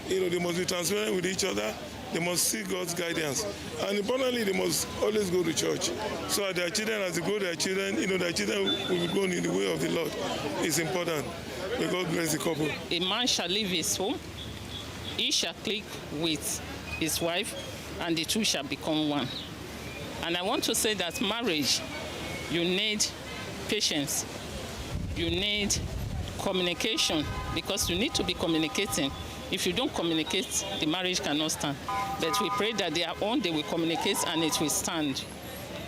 They must be transparent with each other. They must seek God's guidance. And importantly, they must always go to church. So that their children, as they grow their children, their children will be going in the way of the Lord. It's important. May God bless the couple. A man shall leave his home, he shall cleave with his wife, and the two shall become one. And I want to say that marriage, you need patience. You need communication, because you need to be communicating. If you don't communicate, the marriage cannot stand. But we pray that their own, they will communicate and it will stand.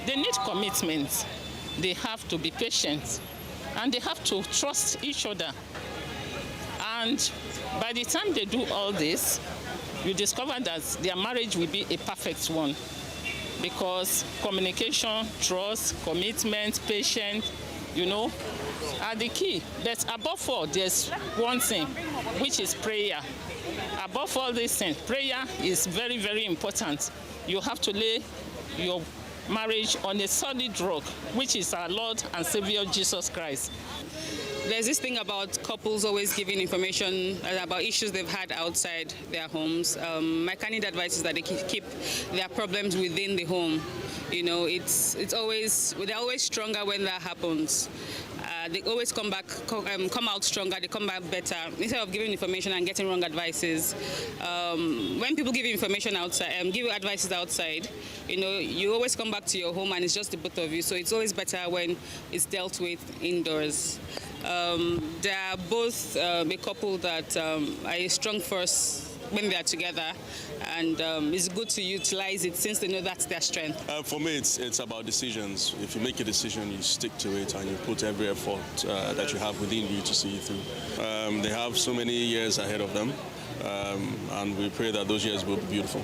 They need commitment. They have to be patient. And they have to trust each other. And by the time they do all this, you discover that their marriage will be a perfect one. Because communication, trust, commitment, patience, are the key. But above all, there's one thing, which is prayer. Above all these things, prayer is very, very important. You have to lay your marriage on a solid rock, which is our Lord and Savior Jesus Christ. There's this thing about couples always giving information about issues they've had outside their homes. My candid advice is that they keep their problems within the home. They're always stronger when that happens. They always come out stronger, they come back better, instead of giving information and getting wrong advices. When people give information outside, give advices outside, you always come back to your home and it's just the both of you. So it's always better when it's dealt with indoors. They are both a couple that are a strong force when they are together, and it's good to utilize it since they know that's their strength. For me, it's about decisions. If you make a decision, you stick to it and you put every effort that you have within you to see it through. They have so many years ahead of them, and we pray that those years will be beautiful.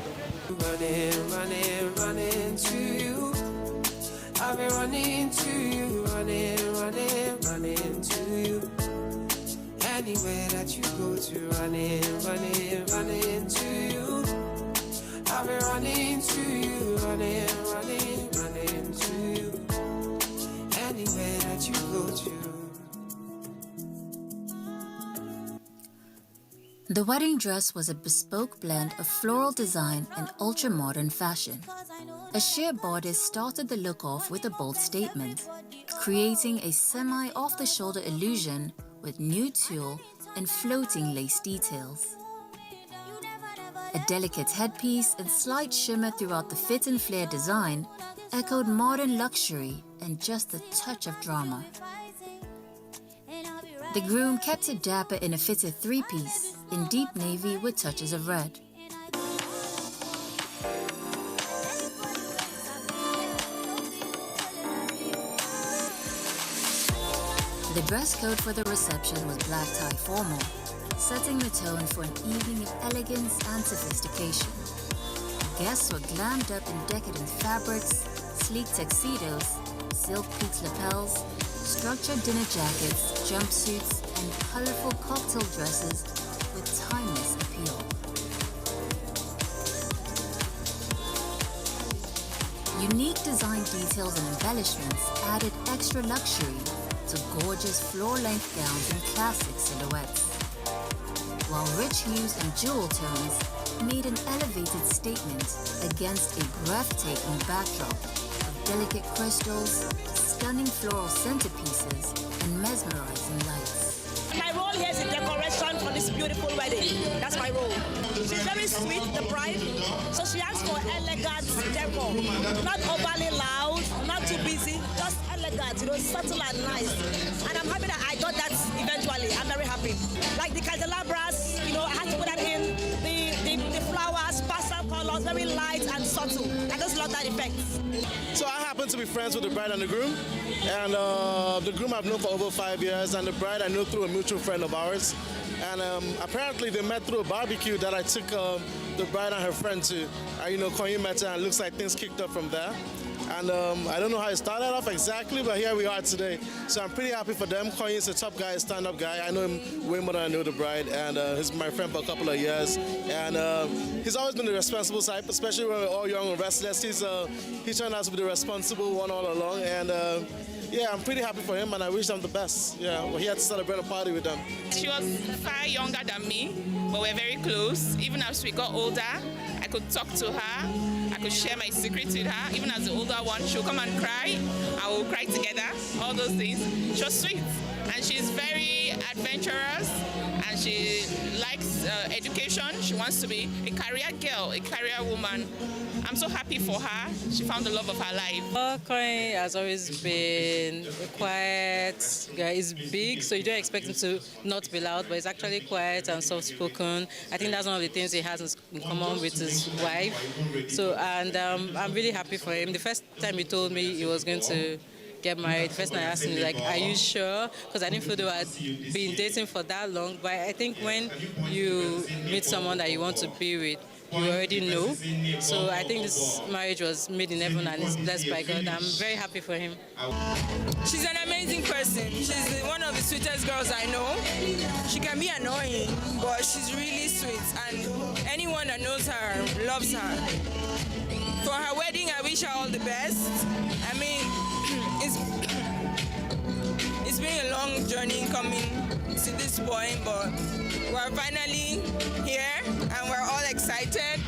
Running to you. I've been running to you, running to you. Anywhere that you go to, running to you. I've been running to you, running to you. Anywhere that you go to. The wedding dress was a bespoke blend of floral design and ultra-modern fashion. A sheer bodice started the look off with a bold statement, creating a semi-off-the-shoulder illusion with nude tulle and floating lace details. A delicate headpiece and slight shimmer throughout the fit and flare design echoed modern luxury and just a touch of drama. The groom kept it dapper in a fitted three-piece in deep navy with touches of red. The dress code for the reception was black tie formal, setting the tone for an evening of elegance and sophistication. Guests were glammed up in decadent fabrics, sleek tuxedos, silk peaked lapels, structured dinner jackets, jumpsuits, and colorful cocktail dresses with timeless appeal. Unique design details and embellishments added extra luxury to gorgeous floor-length gowns and classic silhouettes, while rich hues and jewel tones made an elevated statement against a breathtaking backdrop of delicate crystals, stunning floral centerpieces, and mesmerizing lights. My role here is the decoration for this beautiful wedding. That's my role. She's very sweet, the bride, so she asks for elegant decor. Not overly loud, not too busy, just elegant, subtle and nice. And I'm happy that I got that eventually. I'm very happy. Like the candelabras, I had to put that in. The flowers, pastel colors, very light and subtle. I just love that effect. So I happen to be friends with the bride and the groom. And the groom I've known for over 5 years, and the bride I know through a mutual friend of ours. And apparently they met through a barbecue that I took the bride and her friend to. Koyin met her, and it looks like things kicked up from there. And I don't know how it started off exactly, but here we are today. So I'm pretty happy for them. Koyin's a top guy, a stand-up guy. I know him way more than I know the bride, and he's my friend for a couple of years. And he's always been the responsible type, especially when we're all young and restless. He turned out to be the responsible one all along. And yeah, I'm pretty happy for him, and I wish them the best. Yeah, well, he had to celebrate a party with them. She was far younger than me, but we're very close. Even as we got older, I could talk to her. I could share my secrets with her. Even as the older one, she'll come and cry. I will cry together, all those things. She was sweet, and she's very adventurous, and she likes education. She wants to be a career girl, a career woman. I'm so happy for her. She found the love of her life. Koyin has always been a quiet guy. He's big, so you don't expect him to not be loud, but he's actually quiet and soft-spoken. I think that's one of the things he has in common with his wife. So, and I'm really happy for him. The first time he told me he was going to get married, the first time I asked him, like, are you sure? Because I didn't feel they had been dating for that long. But I think when you meet someone that you want to be with, you already know. So I think this marriage was made in heaven and is blessed by God. I'm very happy for him. She's an amazing person. She's one of the sweetest girls I know. She can be annoying, but she's really sweet. And anyone that knows her loves her. For her wedding, I wish her all the best. I mean, it's been a long journey coming to this point, but we're finally here and we're all excited.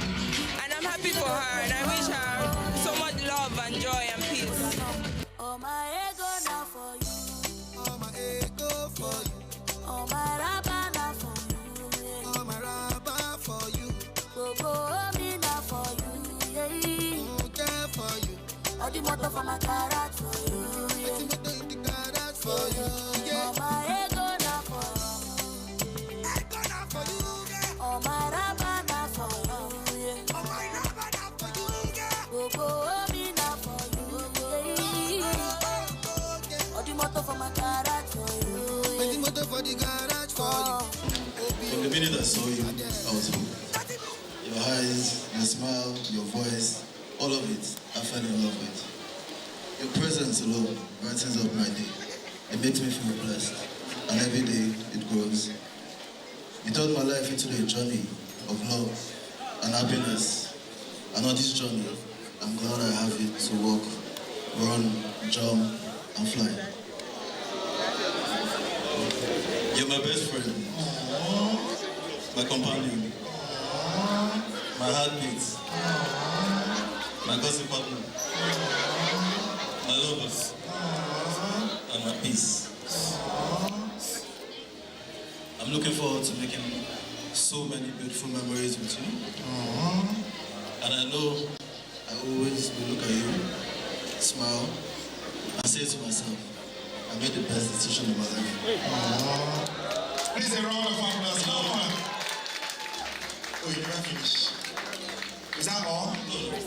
And I'm happy for her, and I wish her so much love and joy and peace. Oh, my ego now for you. Oh, my ego for you. Oh, my rabba now for you. Oh, my rabba for you. Oh, me now for you. Yeah. Okay for you. All the motor for my garage for you. Yeah. All the motor in the garage for you. Yeah. Oh, my ego now for you. Ego now for you. Yeah. Oh, my rabba now for you. Yeah. Oh, my rabba now for you. Yeah. Oh, me now for you. Yeah. All the motor for my garage for you. Yeah. All the motor for the garage for you. From the minute I saw you, I was hooked. Your eyes, your smile, your voice, all of it, I fell in love with. Your presence alone brightens up my day. It makes me feel blessed, and every day it grows. You turned my life into a journey of love and happiness. And on this journey, I'm glad I have it to walk, run, jump, and fly. You're my best friend, my companion, my heartbeat, my gossip partner, my lovers, and my peace. I'm looking forward to making so many beautiful memories with you. And I know I always will look at you, smile, and say to myself, I made the best decision of my life. Please a round of applause. Oh, you never finish. Is that all?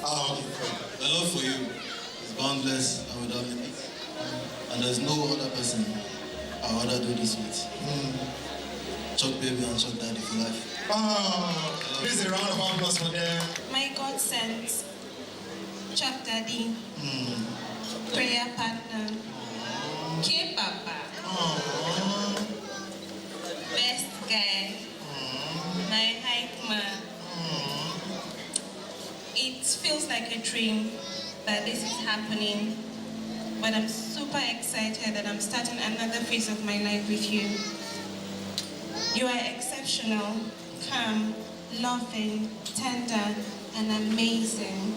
Oh, okay. My love for you is boundless and without limits. And there's no other person I'd rather do this with. Chuck baby and Chuck daddy for life. Oh, please a round of applause for them. My God sent Chuck daddy, prayer partner, K-Papa, best guy, my hype man. It feels like a dream that this is happening, but I'm super excited that I'm starting another phase of my life with you. You are exceptional, calm, loving, tender, and amazing.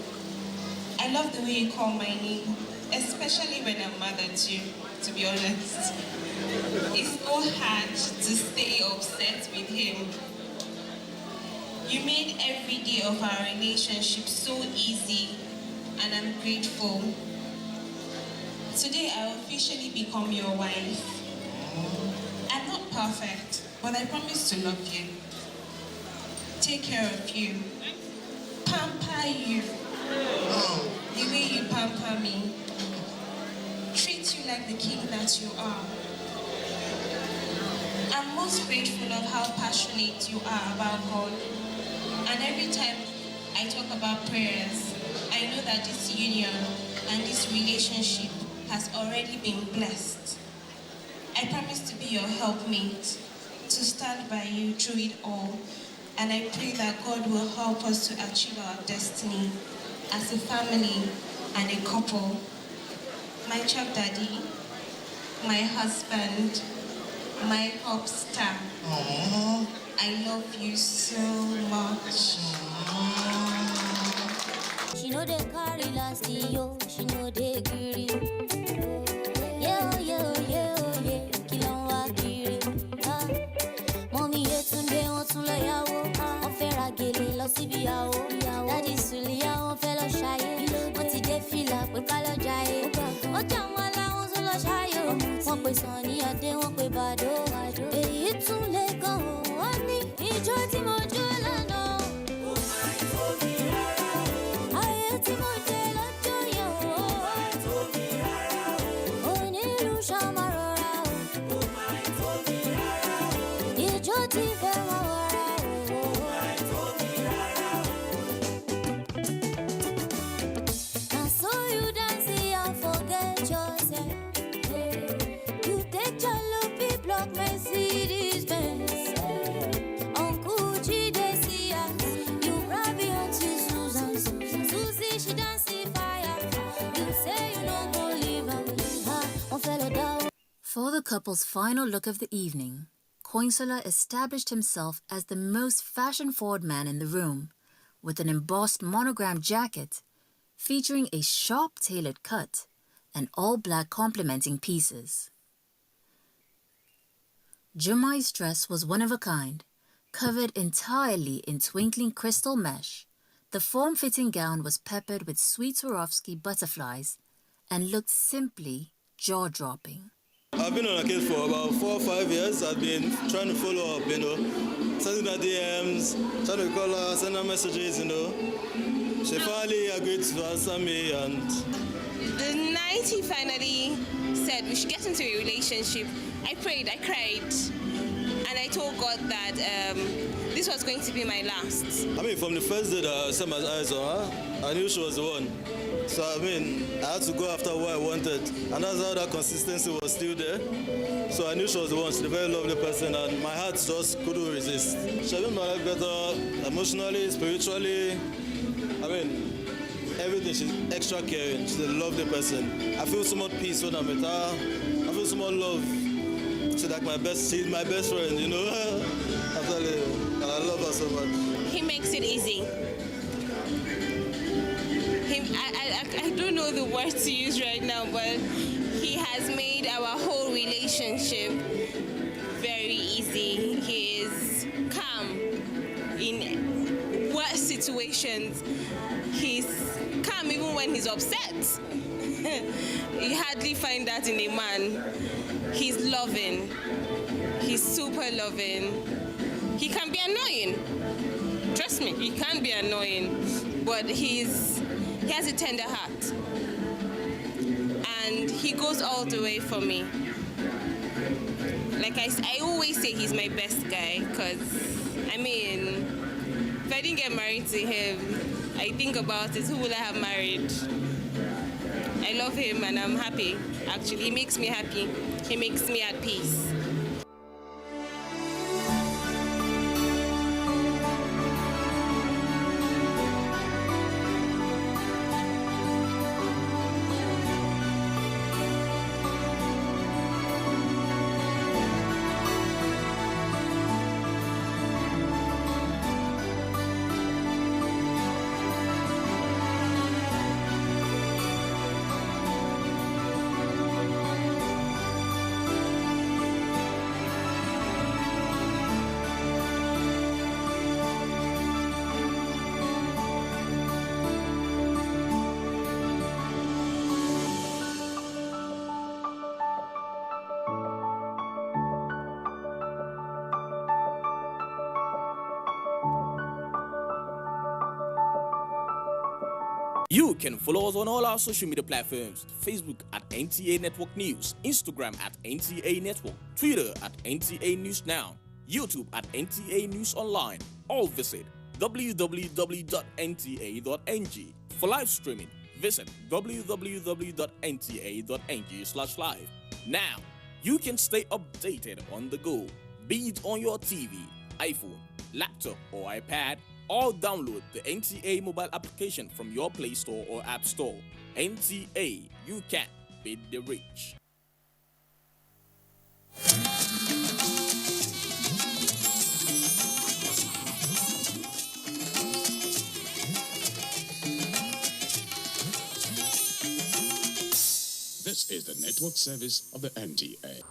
I love the way you call my name, especially when I'm mad at you, to be honest. It's so hard to stay upset with him. You made every day of our relationship so easy, and I'm grateful. Today I officially become your wife. I'm not perfect, but I promise to love you, take care of you, pamper you, the way you pamper me. like the king that you are. I'm most grateful of how passionate you are about God. And every time I talk about prayers, I know that this union and this relationship has already been blessed. I promise to be your helpmate, to stand by you through it all. And I pray that God will help us to achieve our destiny as a family and a couple. My chop daddy, my husband, my pop star. I love you so much. She know they carry last yo, she know they greedy. Yeah, yeah, yeah, yeah, kilon wa kiri. Mommy yetunde won tun lo yawo, won fe ra gele lo sibi yawo. Daddy Sulia won fe lo shaye, won ti de fila pe ka lo jaye. O ja won la won tun lo shayo, won pe Sunny Ade won pe Bado. Èyí tún lè gan o ní ìjọ tí mo jó lánàá. Ayé tí mo jẹ lọ́jọ́ yẹn o. Onílù ṣàmà rọra o. Ìjọ tí fẹ́ máa wọra o. Na so you dance and forget yourself. You take jalopy block Mercedes Benz. Uncle Chide see us. You grab your auntie Susan. Susie she dance the fire. You say you don't go leave her. One fellow down. For the couple's final look of the evening, Koinsola established himself as the most fashion-forward man in the room, with an embossed monogram jacket featuring a sharp-tailored cut and all-black complementing pieces. Jumai's dress was one of a kind, covered entirely in twinkling crystal mesh. The form-fitting gown was peppered with sweet Swarovski butterflies and looked simply jaw-dropping. I've been on a case for about 4 or 5 years. I've been trying to follow up, sending her DMs, trying to call her, send her messages, She finally agreed to answer me, and The night he finally said we should get into a relationship, I prayed, I cried, and I told God that this was going to be my last. from the first day that I set my eyes on her, I knew she was the one. So, I had to go after what I wanted, and that's how that consistency was still there. So I knew she was the one. She's a very lovely person, and my heart just couldn't resist. She made my life better emotionally, spiritually. Everything. She's extra caring. She's a lovely person. I feel so much peace when I'm with her. I feel so much love. She's like she's my best friend, I tell you, and I love her so much. He makes it easy. I don't know the word to use right now, but he has made our whole relationship very easy. He is calm in worst situations. He's calm even when he's upset. You hardly find that in a man. He's loving. He's super loving. He can be annoying. Trust me, he can be annoying, but he has a tender heart. And he goes all the way for me. Like I always say he's my best guy, because, if I didn't get married to him, I think about it, who will I have married? I love him and I'm happy, actually. He makes me happy. He makes me at peace. You can follow us on all our social media platforms: Facebook at NTA Network News, Instagram at NTA Network, Twitter at NTA News Now, YouTube at NTA News Online, or visit www.nta.ng. For live streaming, visit www.nta.ng/live. Now, you can stay updated on the go, be it on your TV, iPhone, laptop, or iPad, or download the NTA mobile application from your Play Store or App Store. NTA, you can beat the rich. This is the network service of the NTA.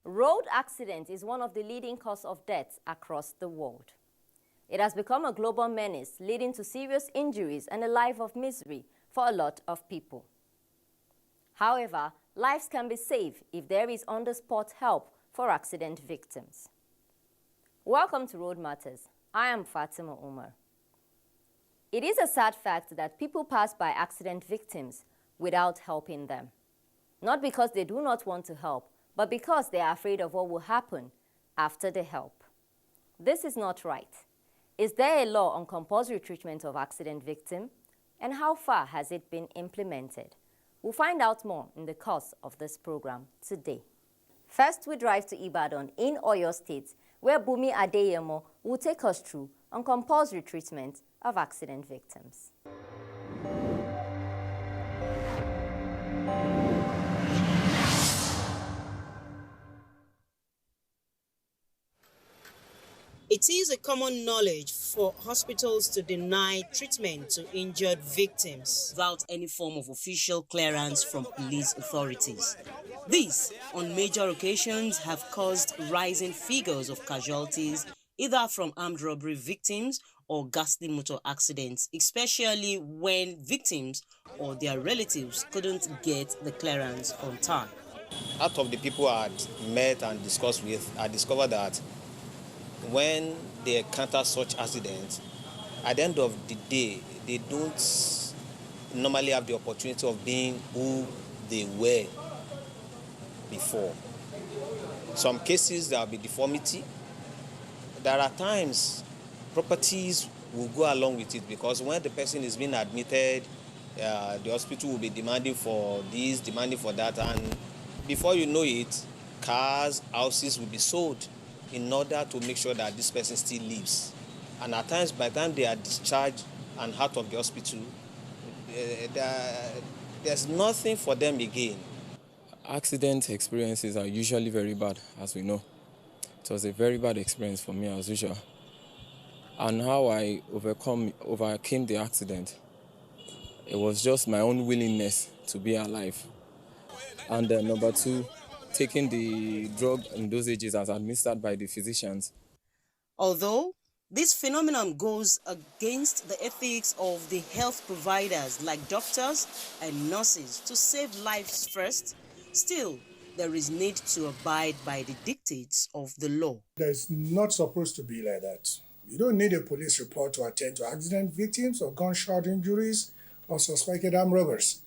Road accident is one of the leading causes of death across the world. It has become a global menace, leading to serious injuries and a life of misery for a lot of people. However, lives can be saved if there is on-the-spot help for accident victims. Welcome to Road Matters. I am Fatima Umar. It is a sad fact that people pass by accident victims without helping them. Not because they do not want to help, but because they are afraid of what will happen after the help. This is not right. Is there a law on compulsory treatment of accident victims? And how far has it been implemented? We'll find out more in the course of this program today. First, we drive to Ibadan in Oyo State, where Bumi Adeyemo will take us through on compulsory treatment of accident victims. It is a common knowledge for hospitals to deny treatment to injured victims without any form of official clearance from police authorities. These, on major occasions, have caused rising figures of casualties, either from armed robbery victims or ghastly motor accidents, especially when victims or their relatives couldn't get the clearance on time. Out of the people I had met and discussed with, I discovered that when they encounter such accidents, at the end of the day, they don't normally have the opportunity of being who they were before. Some cases there will be deformity. There are times properties will go along with it, because when the person is being admitted, the hospital will be demanding for this, demanding for that, and before you know it, cars, houses will be sold in order to make sure that this person still lives. And at times, by the time they are discharged and out of the hospital, there's nothing for them again. Accident experiences are usually very bad, as we know. It was a very bad experience for me, as usual. And how I overcame the accident, it was just my own willingness to be alive. And number two, taking the drug in dosages as administered by the physicians. Although this phenomenon goes against the ethics of the health providers like doctors and nurses to save lives first, still there is need to abide by the dictates of the law. It's not supposed to be like that. You don't need a police report to attend to accident victims or gunshot injuries or suspected armed robbers.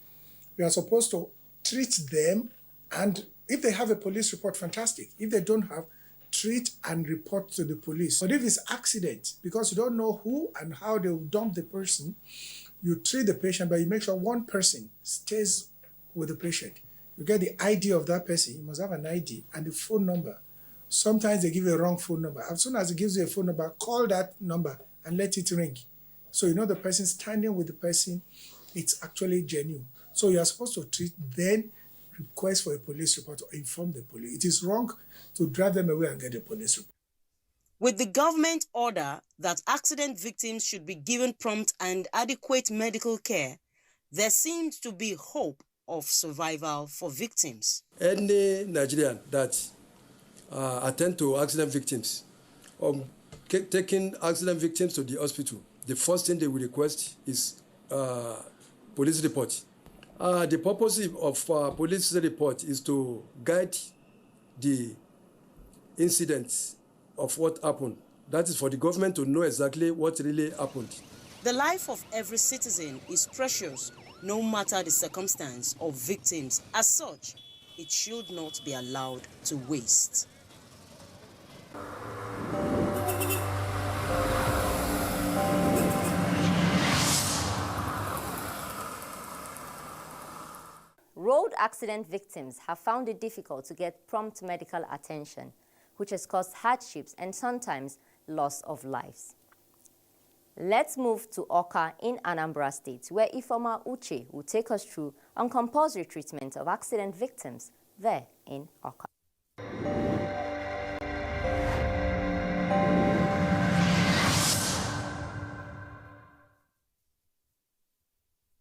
We are supposed to treat them and If they have a police report, fantastic. If they don't have, treat and report to the police. But if it's accident, because you don't know who and how they will dump the person, you treat the patient, but you make sure one person stays with the patient. You get the ID of that person. You must have an ID and the phone number. Sometimes they give you a wrong phone number. As soon as it gives you a phone number, call that number and let it ring. So you know the person standing with the person, it's actually genuine. So you are supposed to treat, then request for a police report or inform the police. It is wrong to drive them away and get a police report. With the government order that accident victims should be given prompt and adequate medical care, there seems to be hope of survival for victims. Any Nigerian that attend to accident victims, taking accident victims to the hospital, the first thing they will request is police report. The purpose of police report is to guide the incidents of what happened. That is for the government to know exactly what really happened. The life of every citizen is precious, no matter the circumstance of victims. As such, it should not be allowed to waste. Road accident victims have found it difficult to get prompt medical attention, which has caused hardships and sometimes loss of lives. Let's move to Awka in Anambra State, where Ifeoma Uche will take us through on compulsory treatment of accident victims there in Awka.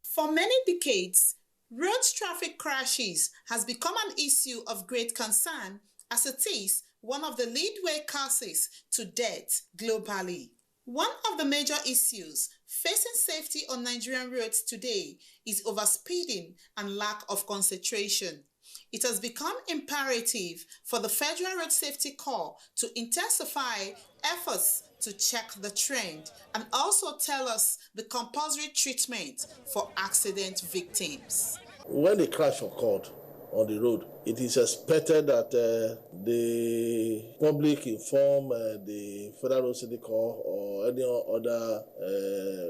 For many decades, road traffic crashes has become an issue of great concern, as it is one of the leadway causes to death globally. One of the major issues facing safety on Nigerian roads today is overspeeding and lack of concentration. It has become imperative for the Federal Road Safety Corps to intensify efforts to check the trend and also tell us the compulsory treatment for accident victims. When a crash occurred on the road, it is expected that the public inform the Federal Road Safety Corps or any other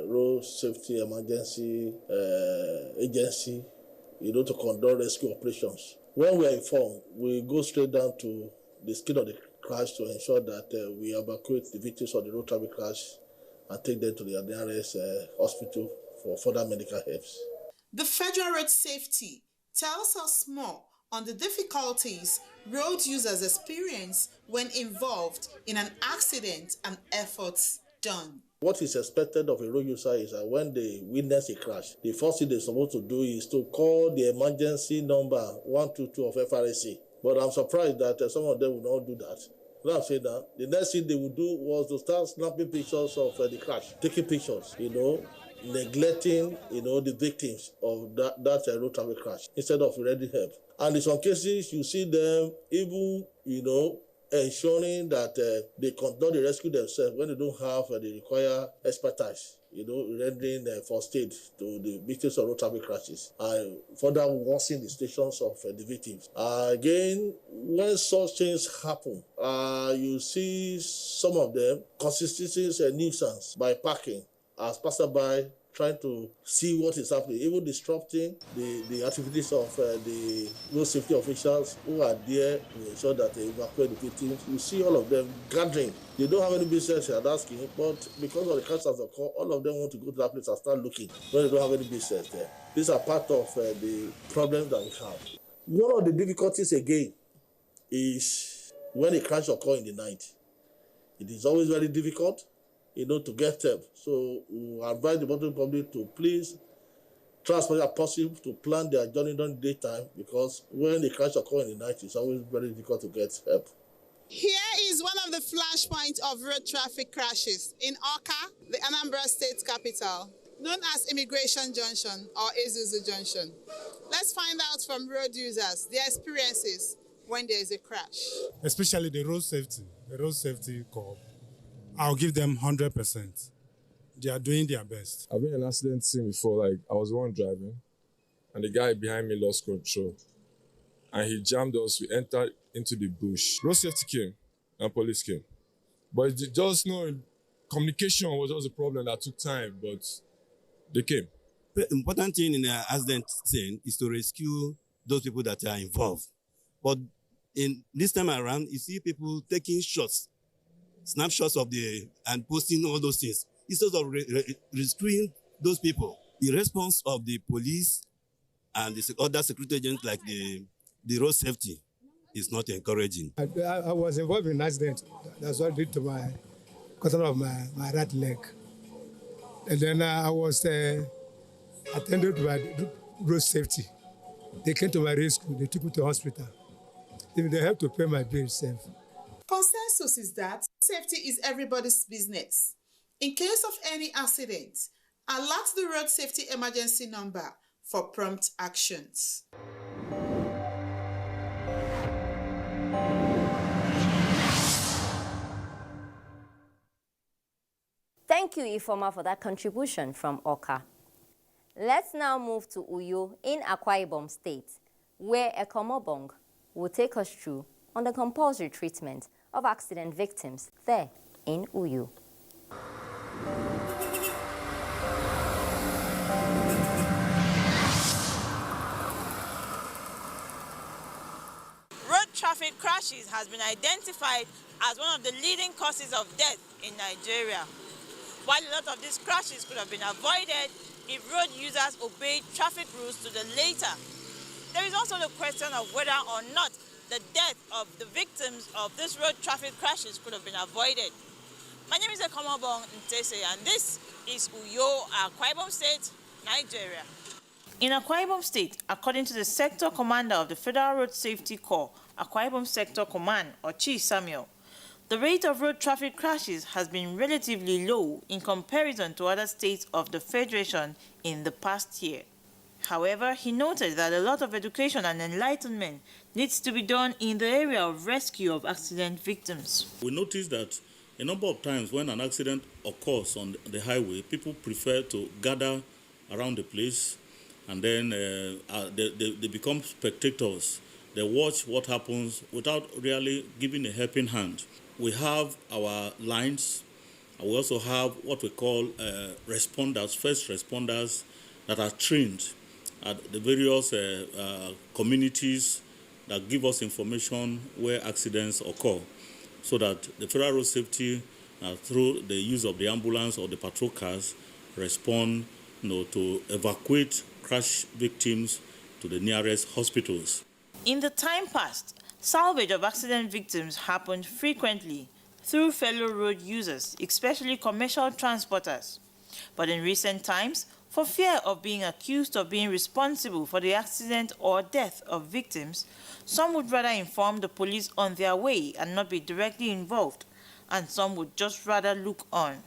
road safety emergency agency, to conduct rescue operations. When we are informed, we go straight down to the scene of the crash to ensure that we evacuate the victims of the road traffic crash and take them to the nearest hospital for further medical help. The Federal Road Safety tells us more on the difficulties road users experience when involved in an accident and efforts done. What is expected of a road user is that when they witness a crash, the first thing they're supposed to do is to call the emergency number 122 of FRSC. But I'm surprised that some of them will not do that. When I'm saying that, the next thing they would do was to start snapping pictures of the crash, taking pictures, neglecting, the victims of that road traffic crash instead of rendering help. And in some cases, you see them even, ensuring that they conduct the rescue themselves when they don't have the required expertise, rendering first aid to the victims of road traffic crashes and further worsening the situations of the victims. Again, when such things happen, you see some of them constituting a nuisance by parking as passerby trying to see what is happening, even disrupting the activities of the road safety officials who are there to ensure that they evacuate the victims. You see all of them gathering. They don't have any business at asking, but because of the crashes that occur, all of them want to go to that place and start looking when they don't have any business there. These are part of the problems that we have. One of the difficulties again is when a crash occurs in the night. It is always very difficult to get help. So we advise the motoring public to please try as much as possible to plan their journey during the daytime, because when the crash occurs in the night, it's always very difficult to get help. Here is one of the flashpoints of road traffic crashes in Awka, the Anambra State capital, known as Immigration Junction or Ezuzu Junction. Let's find out from road users their experiences when there is a crash. Especially the road safety corps. I'll give them 100%. They are doing their best. I've been in an accident scene before, I was the one driving, and the guy behind me lost control. and he jammed us. We entered into the bush. Road safety came and police came. But just communication was just a problem that took time, but they came. The important thing in an accident scene is to rescue those people that are involved. But in this time around, you see people taking shots, snapshots and posting all those things instead of rescuing those people. The response of the police and the other security agents like the road safety is not encouraging. I was involved in an accident. That's what did to my cutting off my right leg. And then I was attended by road safety. They came to my rescue. They took me to hospital. Even they have to pay my bill safe. Consensus is that safety is everybody's business. In case of any accident, alert the road safety emergency number for prompt actions. Thank you, Ifoma, for that contribution from Oka. Let's now move to Uyo in Akwa Ibom State, where Ekomobong will take us through on the compulsory treatment of accident victims there in Uyo. Road traffic crashes has been identified as one of the leading causes of death in Nigeria. While a lot of these crashes could have been avoided if road users obeyed traffic rules to the letter. There is also the question of whether or not the death of the victims of these road traffic crashes could have been avoided. My name is Ekomobong Ntese, and this is Uyo, Akwa Ibom State, Nigeria. In Akwa Ibom State, according to the Sector Commander of the Federal Road Safety Corps, Akwa Ibom Sector Command, Ochi Samuel, the rate of road traffic crashes has been relatively low in comparison to other states of the Federation in the past year. However, he noted that a lot of education and enlightenment needs to be done in the area of rescue of accident victims. We noticed that a number of times when an accident occurs on the highway, people prefer to gather around the place and then they become spectators. They watch what happens without really giving a helping hand. We have our lines, and we also have what we call responders, first responders that are trained at the various communities that give us information where accidents occur, so that the Federal Road Safety, through the use of the ambulance or the patrol cars, respond to evacuate crash victims to the nearest hospitals. In the time past, salvage of accident victims happened frequently through fellow road users, especially commercial transporters. But in recent times, for fear of being accused of being responsible for the accident or death of victims, some would rather inform the police on their way and not be directly involved, and some would just rather look on.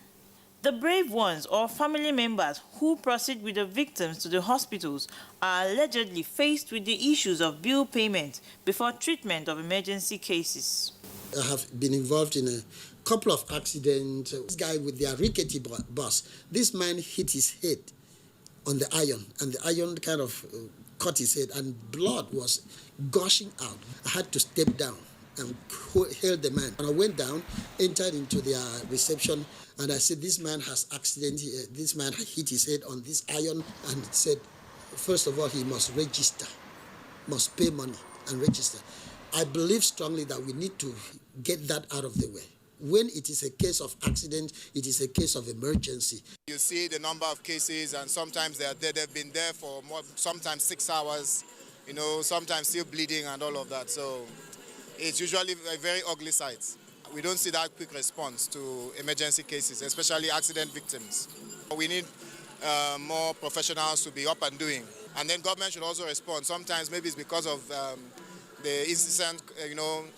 The brave ones or family members who proceed with the victims to the hospitals are allegedly faced with the issues of bill payment before treatment of emergency cases. I have been involved in a couple of accidents. This guy with the rickety bus, this man hit his head on the iron, and the iron kind of cut his head, and blood was gushing out. I had to step down and held the man. And I went down, entered into their reception, and I said, this man has accident. This man hit his head on this iron, and said, first of all, he must register, must pay money and register. I believe strongly that we need to get that out of the way. When it is a case of accident, it is a case of emergency. You see the number of cases, and sometimes they've been there for more, sometimes 6 hours, sometimes still bleeding and all of that. So it's usually a very ugly sight. We don't see that quick response to emergency cases, especially accident victims. We need more professionals to be up and doing. And then government should also respond. Sometimes maybe it's because of the incessant,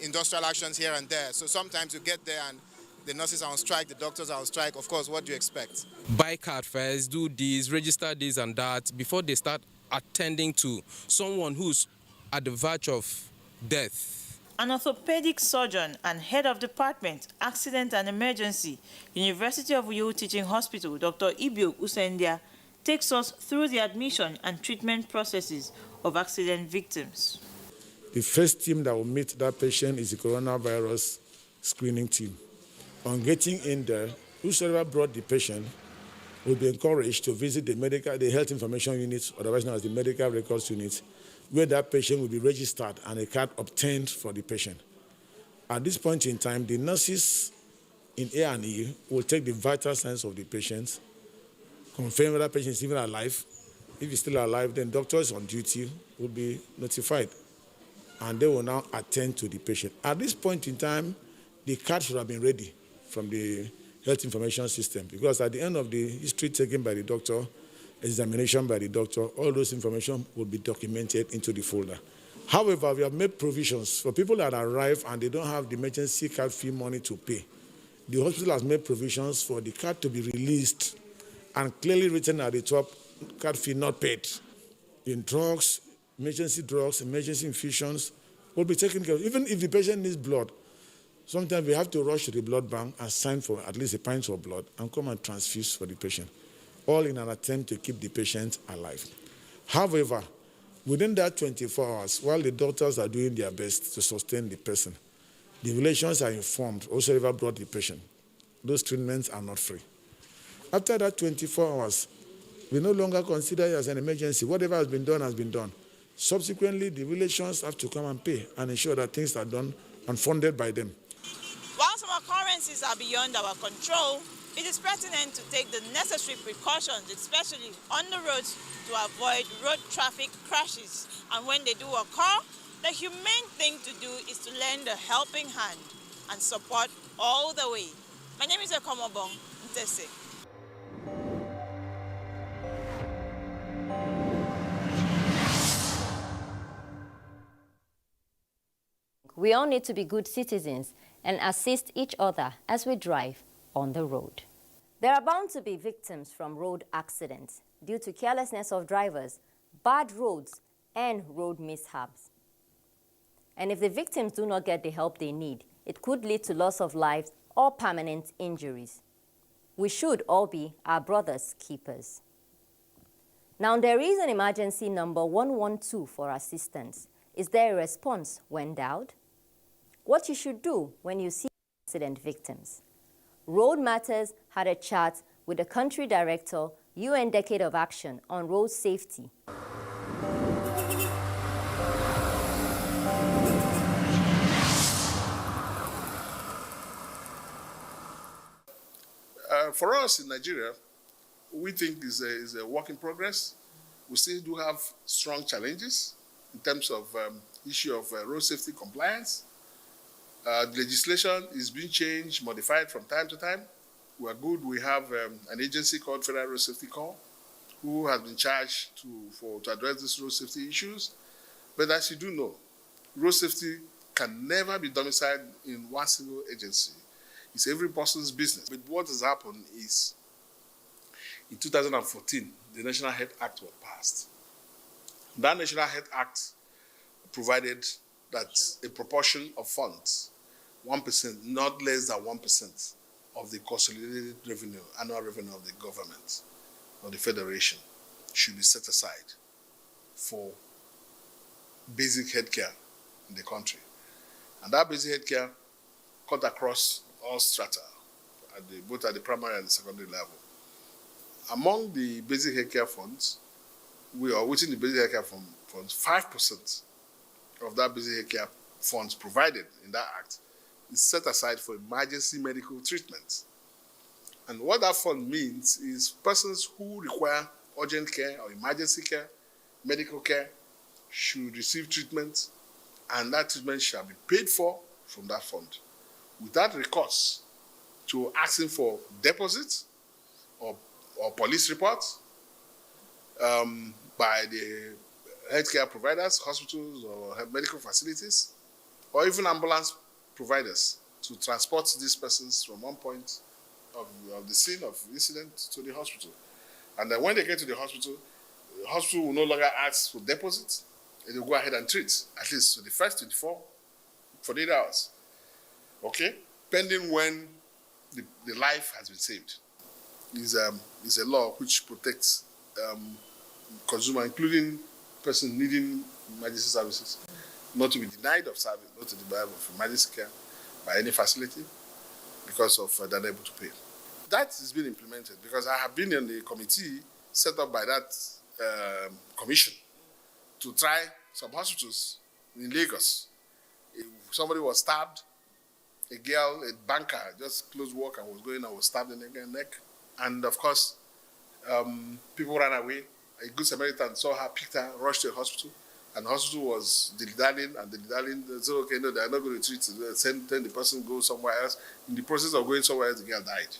industrial actions here and there. So sometimes you get there and the nurses are on strike, the doctors are on strike. Of course, what do you expect? Buy card first, do this, register this and that before they start attending to someone who's at the verge of death. An orthopedic surgeon and head of department, accident and emergency, University of Uyo Teaching Hospital, Dr. Ibiok Usendia, takes us through the admission and treatment processes of accident victims. The first team that will meet that patient is the coronavirus screening team. On getting in there, whosoever brought the patient will be encouraged to visit the health information unit, otherwise known as the medical records unit, where that patient will be registered and a card obtained for the patient. At this point in time, the nurses in A&E will take the vital signs of the patient, confirm whether the patient is even alive. If he's still alive, then doctors on duty will be notified, and they will now attend to the patient. At this point in time, the card should have been ready from the health information system, because at the end of the history taken by the doctor, examination by the doctor, all those information will be documented into the folder. However, we have made provisions for people that arrive and they don't have the emergency card fee money to pay. The hospital has made provisions for the card to be released and clearly written at the top, card fee not paid. In drugs, emergency infusions will be taken care of. Even if the patient needs blood, sometimes we have to rush to the blood bank and sign for at least a pint of blood and come and transfuse for the patient, all in an attempt to keep the patient alive. However, within that 24 hours, while the doctors are doing their best to sustain the person, the relations are informed, whosoever brought the patient. Those treatments are not free. After that 24 hours, we no longer consider it as an emergency. Whatever has been done has been done. Subsequently, the relations have to come and pay and ensure that things are done and funded by them. While some occurrences are beyond our control, it is pertinent to take the necessary precautions, especially on the roads, to avoid road traffic crashes. And when they do occur, the humane thing to do is to lend a helping hand and support all the way. My name is Ekomobong Ntese. We all need to be good citizens and assist each other as we drive on the road. There are bound to be victims from road accidents due to carelessness of drivers, bad roads, and road mishaps. And if the victims do not get the help they need, it could lead to loss of lives or permanent injuries. We should all be our brother's keepers. Now, there is an emergency number 112 for assistance. Is there a response when doubt? What you should do when you see accident victims. Road Matters had a chat with the country director, UN Decade of Action on Road Safety. For us in Nigeria, we think is a work in progress. We still do have strong challenges in terms of issue of road safety compliance. The legislation is being changed, modified from time to time. We are good. We have an agency called Federal Road Safety Corps, who has been charged to address these road safety issues. But as you do know, road safety can never be domiciled in one single agency. It's every person's business. But what has happened is, in 2014, the National Health Act was passed. That National Health Act provided that a proportion of funds, 1%, not less than 1% of the consolidated revenue, annual revenue of the government or the federation, should be set aside for basic healthcare in the country. And that basic healthcare cut across all strata, both at the primary and the secondary level. Among the basic healthcare funds, within the basic healthcare funds, 5% of that basic healthcare funds provided in that act is set aside for emergency medical treatment. And what that fund means is persons who require urgent care or emergency care, medical care, should receive treatment, and that treatment shall be paid for from that fund, without recourse to asking for deposits or police reports by the healthcare providers, hospitals or medical facilities, or even ambulance providers to transport these persons from one point of the scene of incident to the hospital. And then when they get to the hospital will no longer ask for deposits, and they'll go ahead and treat, at least for the first 48 hours. Okay? Pending when the life has been saved. Is a law which protects consumer, including person needing emergency services. not to be denied of service, not to be denied of emergency care by any facility because of they're unable to pay. That is being implemented because I have been in the committee set up by that commission to try some hospitals in Lagos. If somebody was stabbed, a girl, a banker, just closed work and was going and was stabbed in the neck. And of course, people ran away. A good Samaritan saw her, picked her, rushed to the hospital. And the hospital was dilly-dallying, and dilly-dallying. They said, okay, no, they're not going to treat it. Send the person go somewhere else. In the process of going somewhere else, the girl died.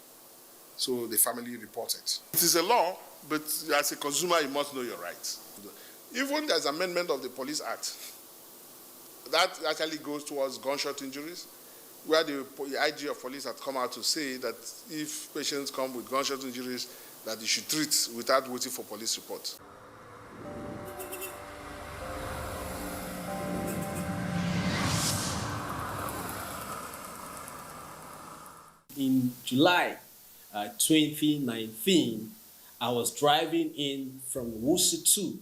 So the family reported. It is a law, but as a consumer, you must know your rights. Even there's amendment of the Police Act. That actually goes towards gunshot injuries, where the IG of police had come out to say that if patients come with gunshot injuries, that you should treat without waiting for police report. In July 2019, I was driving in from Wuse 2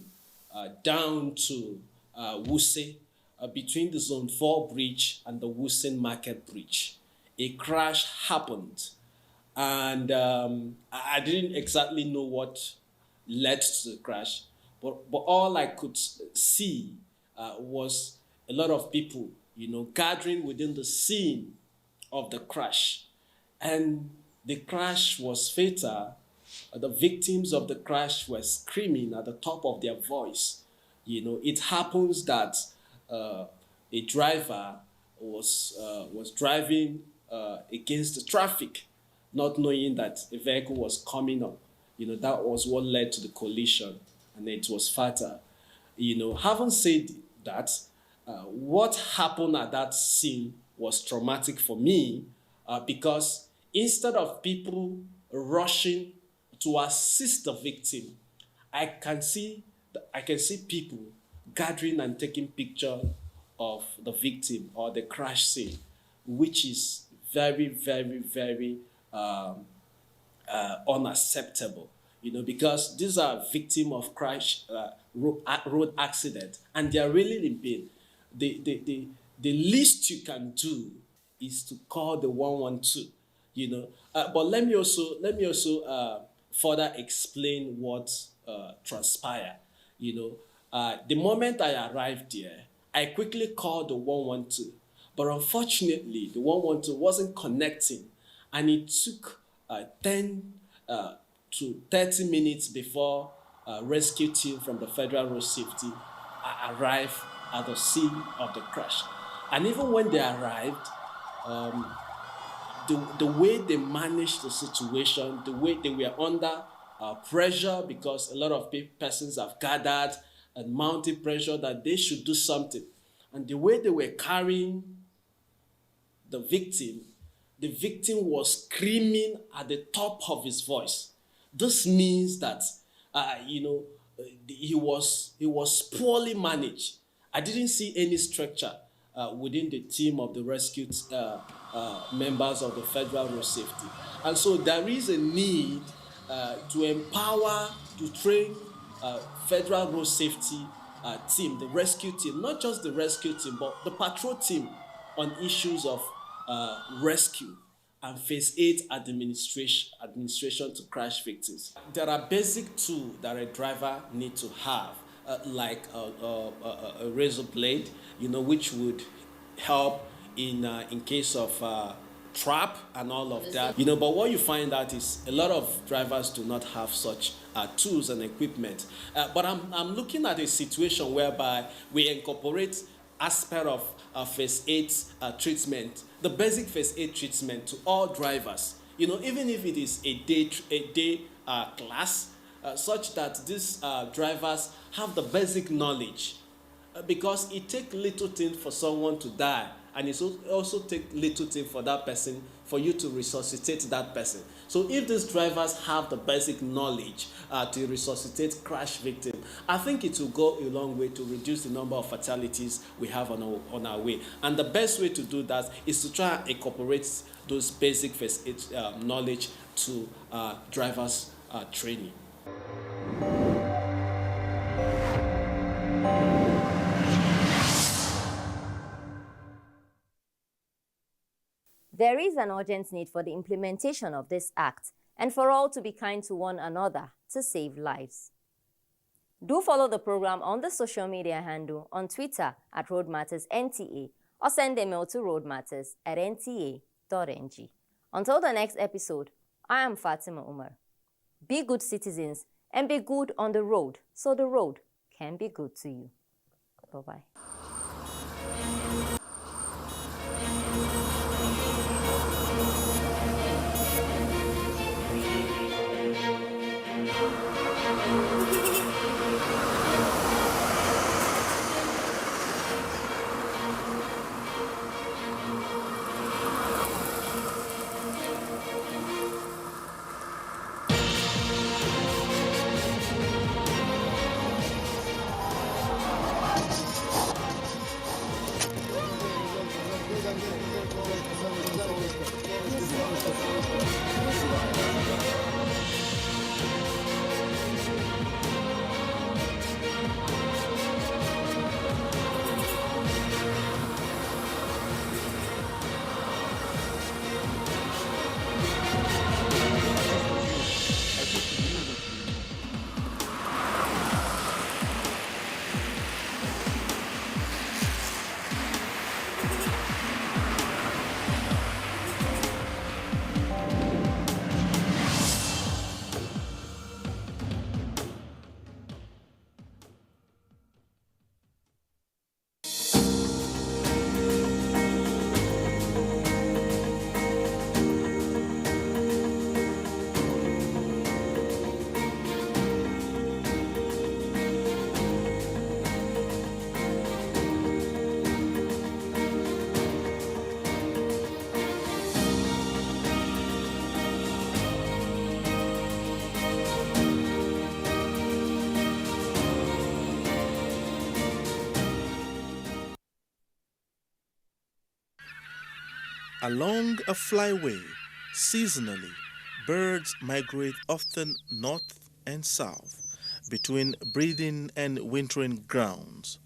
down to Wuse between the Zone 4 bridge and the Wuse Market Bridge. A crash happened, and I didn't exactly know what led to the crash, but all I could see was a lot of people, gathering within the scene of the crash. And the crash was fatal. The victims of the crash were screaming at the top of their voice. It happens that a driver was driving against the traffic, not knowing that a vehicle was coming up. That was what led to the collision, and it was fatal. Having said that, what happened at that scene was traumatic for me because instead of people rushing to assist the victim, I can see people gathering and taking pictures of the victim or the crash scene, which is very, very, very unacceptable. Because these are victims of crash road accident, and they are really in pain. The least you can do is to call the 112. But let me also further explain what transpired. The moment I arrived there, I quickly called the 112, but unfortunately, the 112 wasn't connecting, and it took 10 to 30 minutes before a rescue team from the Federal Road Safety arrived at the scene of the crash. And even when they arrived, the way they managed the situation, the way they were under pressure, because a lot of persons have gathered and mounted pressure that they should do something. And the way they were carrying the victim was screaming at the top of his voice. This means that, he was poorly managed. I didn't see any structure within the team of the rescued members of the Federal Road Safety. And so there is a need to empower, to train Federal Road Safety team, the rescue team, not just the rescue team, but the patrol team on issues of rescue and phase 8 administration to crash victims. There are basic tools that a driver needs to have, like a razor blade, which would help in case of trap and all of that. But what you find out is a lot of drivers do not have such tools and equipment. But I'm looking at a situation whereby we incorporate aspect of phase 8 treatment, the basic phase 8 treatment to all drivers. Even if it is a day class, such that these drivers have the basic knowledge, because it takes little thing for someone to die, and it also takes little thing for that person, for you to resuscitate that person. So if these drivers have the basic knowledge to resuscitate crash victim, I think it will go a long way to reduce the number of fatalities we have on our way. And the best way to do that is to try and incorporate those basic first aid knowledge to drivers' training. Thank you. There is an urgent need for the implementation of this act and for all to be kind to one another to save lives. Do follow the program on the social media handle on Twitter at RoadMattersNTA or send a mail to roadmatters@nta.ng. Until the next episode, I am Fatima Umar. Be good citizens and be good on the road so the road can be good to you. Bye-bye. Along a flyway, seasonally, birds migrate often north and south between breeding and wintering grounds.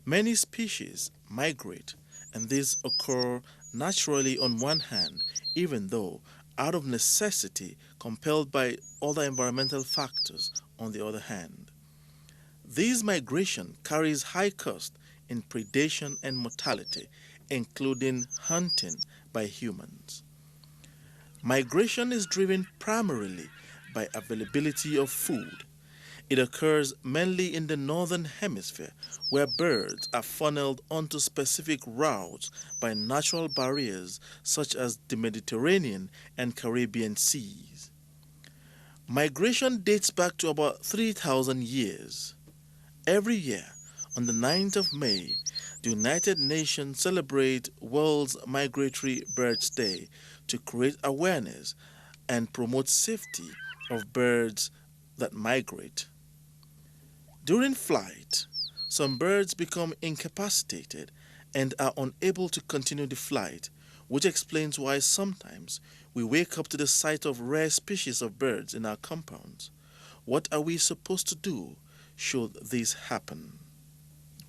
Many species migrate, and these occur naturally on one hand, even though out of necessity compelled by other environmental factors on the other hand. This migration carries high cost in predation and mortality, including hunting by humans. Migration is driven primarily by availability of food. It occurs mainly in the northern hemisphere, where birds are funneled onto specific routes by natural barriers such as the Mediterranean and Caribbean seas. Migration dates back to about 3,000 years. Every year, on the 9th of May, the United Nations celebrate World's Migratory Birds Day to create awareness and promote safety of birds that migrate. During flight, some birds become incapacitated and are unable to continue the flight, which explains why sometimes we wake up to the sight of rare species of birds in our compounds. What are we supposed to do should this happen?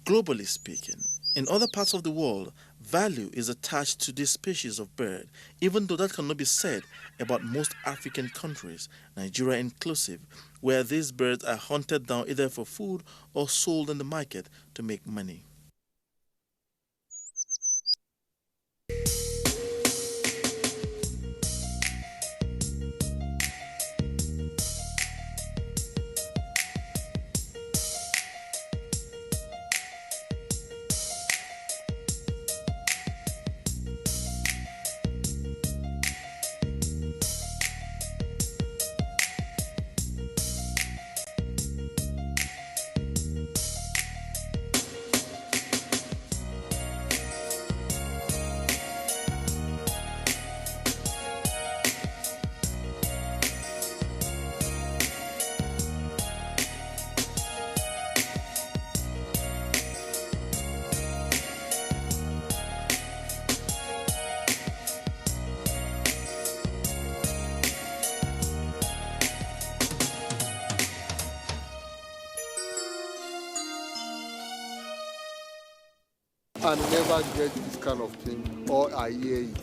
Globally speaking, in other parts of the world, value is attached to this species of bird, even though that cannot be said about most African countries, Nigeria inclusive, where these birds are hunted down either for food or sold in the market to make money. I never get this kind of thing, or I hear it.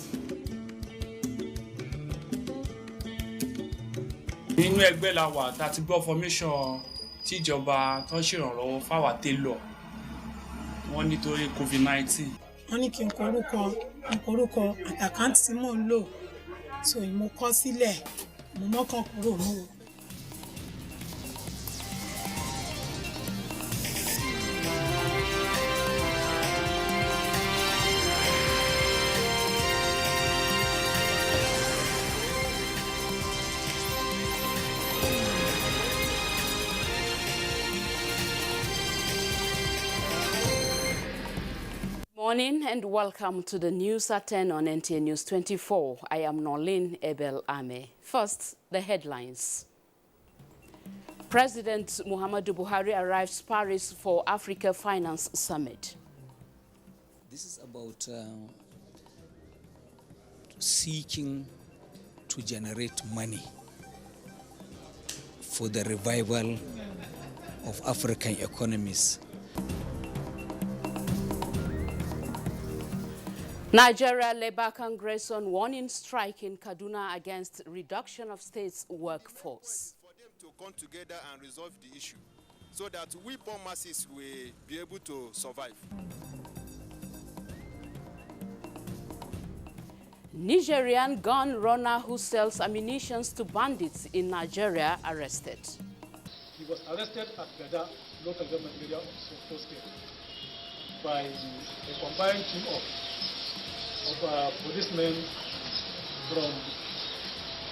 Nínú ẹgbẹ́ la wà tá ti gbọ́ formation tíjọba tó ń ṣèrànlọ́wọ́ fáwa tailor wọ́n nítorí COVID-19. Wọ́n ní kí n korúkọ àtàkáǹtì tí mò ń lò so mo kọ sílẹ̀ mo mọ́kàn kúrò mú o. Morning and welcome to the news at 10 on NTA News 24. I am Nolin Ebel Ame. First, the headlines. President Muhammadu Buhari arrives Paris for Africa Finance Summit. This is about seeking to generate money for the revival of African economies. Nigeria Labour Congress on warning strike in Kaduna against reduction of state's workforce. For them to come together and resolve the issue so that we poor masses will be able to survive. Nigerian gun runner who sells ammunition to bandits in Nigeria arrested. He was arrested at Gada, local government area of Sokoto State, by a combined team of policemen from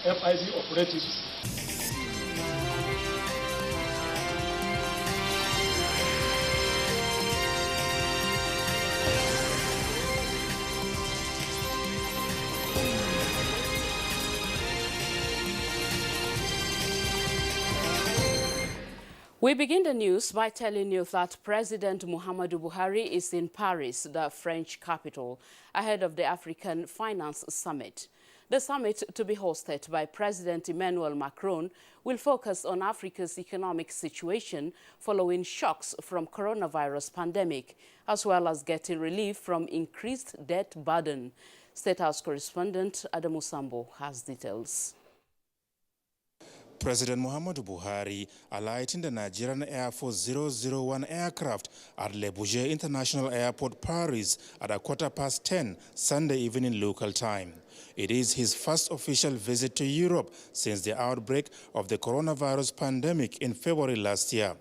FID operatives. We begin the news by telling you that President Muhammadu Buhari is in Paris, the French capital, ahead of the African Finance Summit. The summit, to be hosted by President Emmanuel Macron, will focus on Africa's economic situation following shocks from coronavirus pandemic, as well as getting relief from increased debt burden. State House correspondent Adamu Sambo has details. President Muhammadu Buhari alighting the Nigerian Air Force 001 aircraft at Abuja International Airport, Paris at 10:15 Sunday evening local time. It is his first official visit to Europe since the outbreak of the coronavirus pandemic in February last year.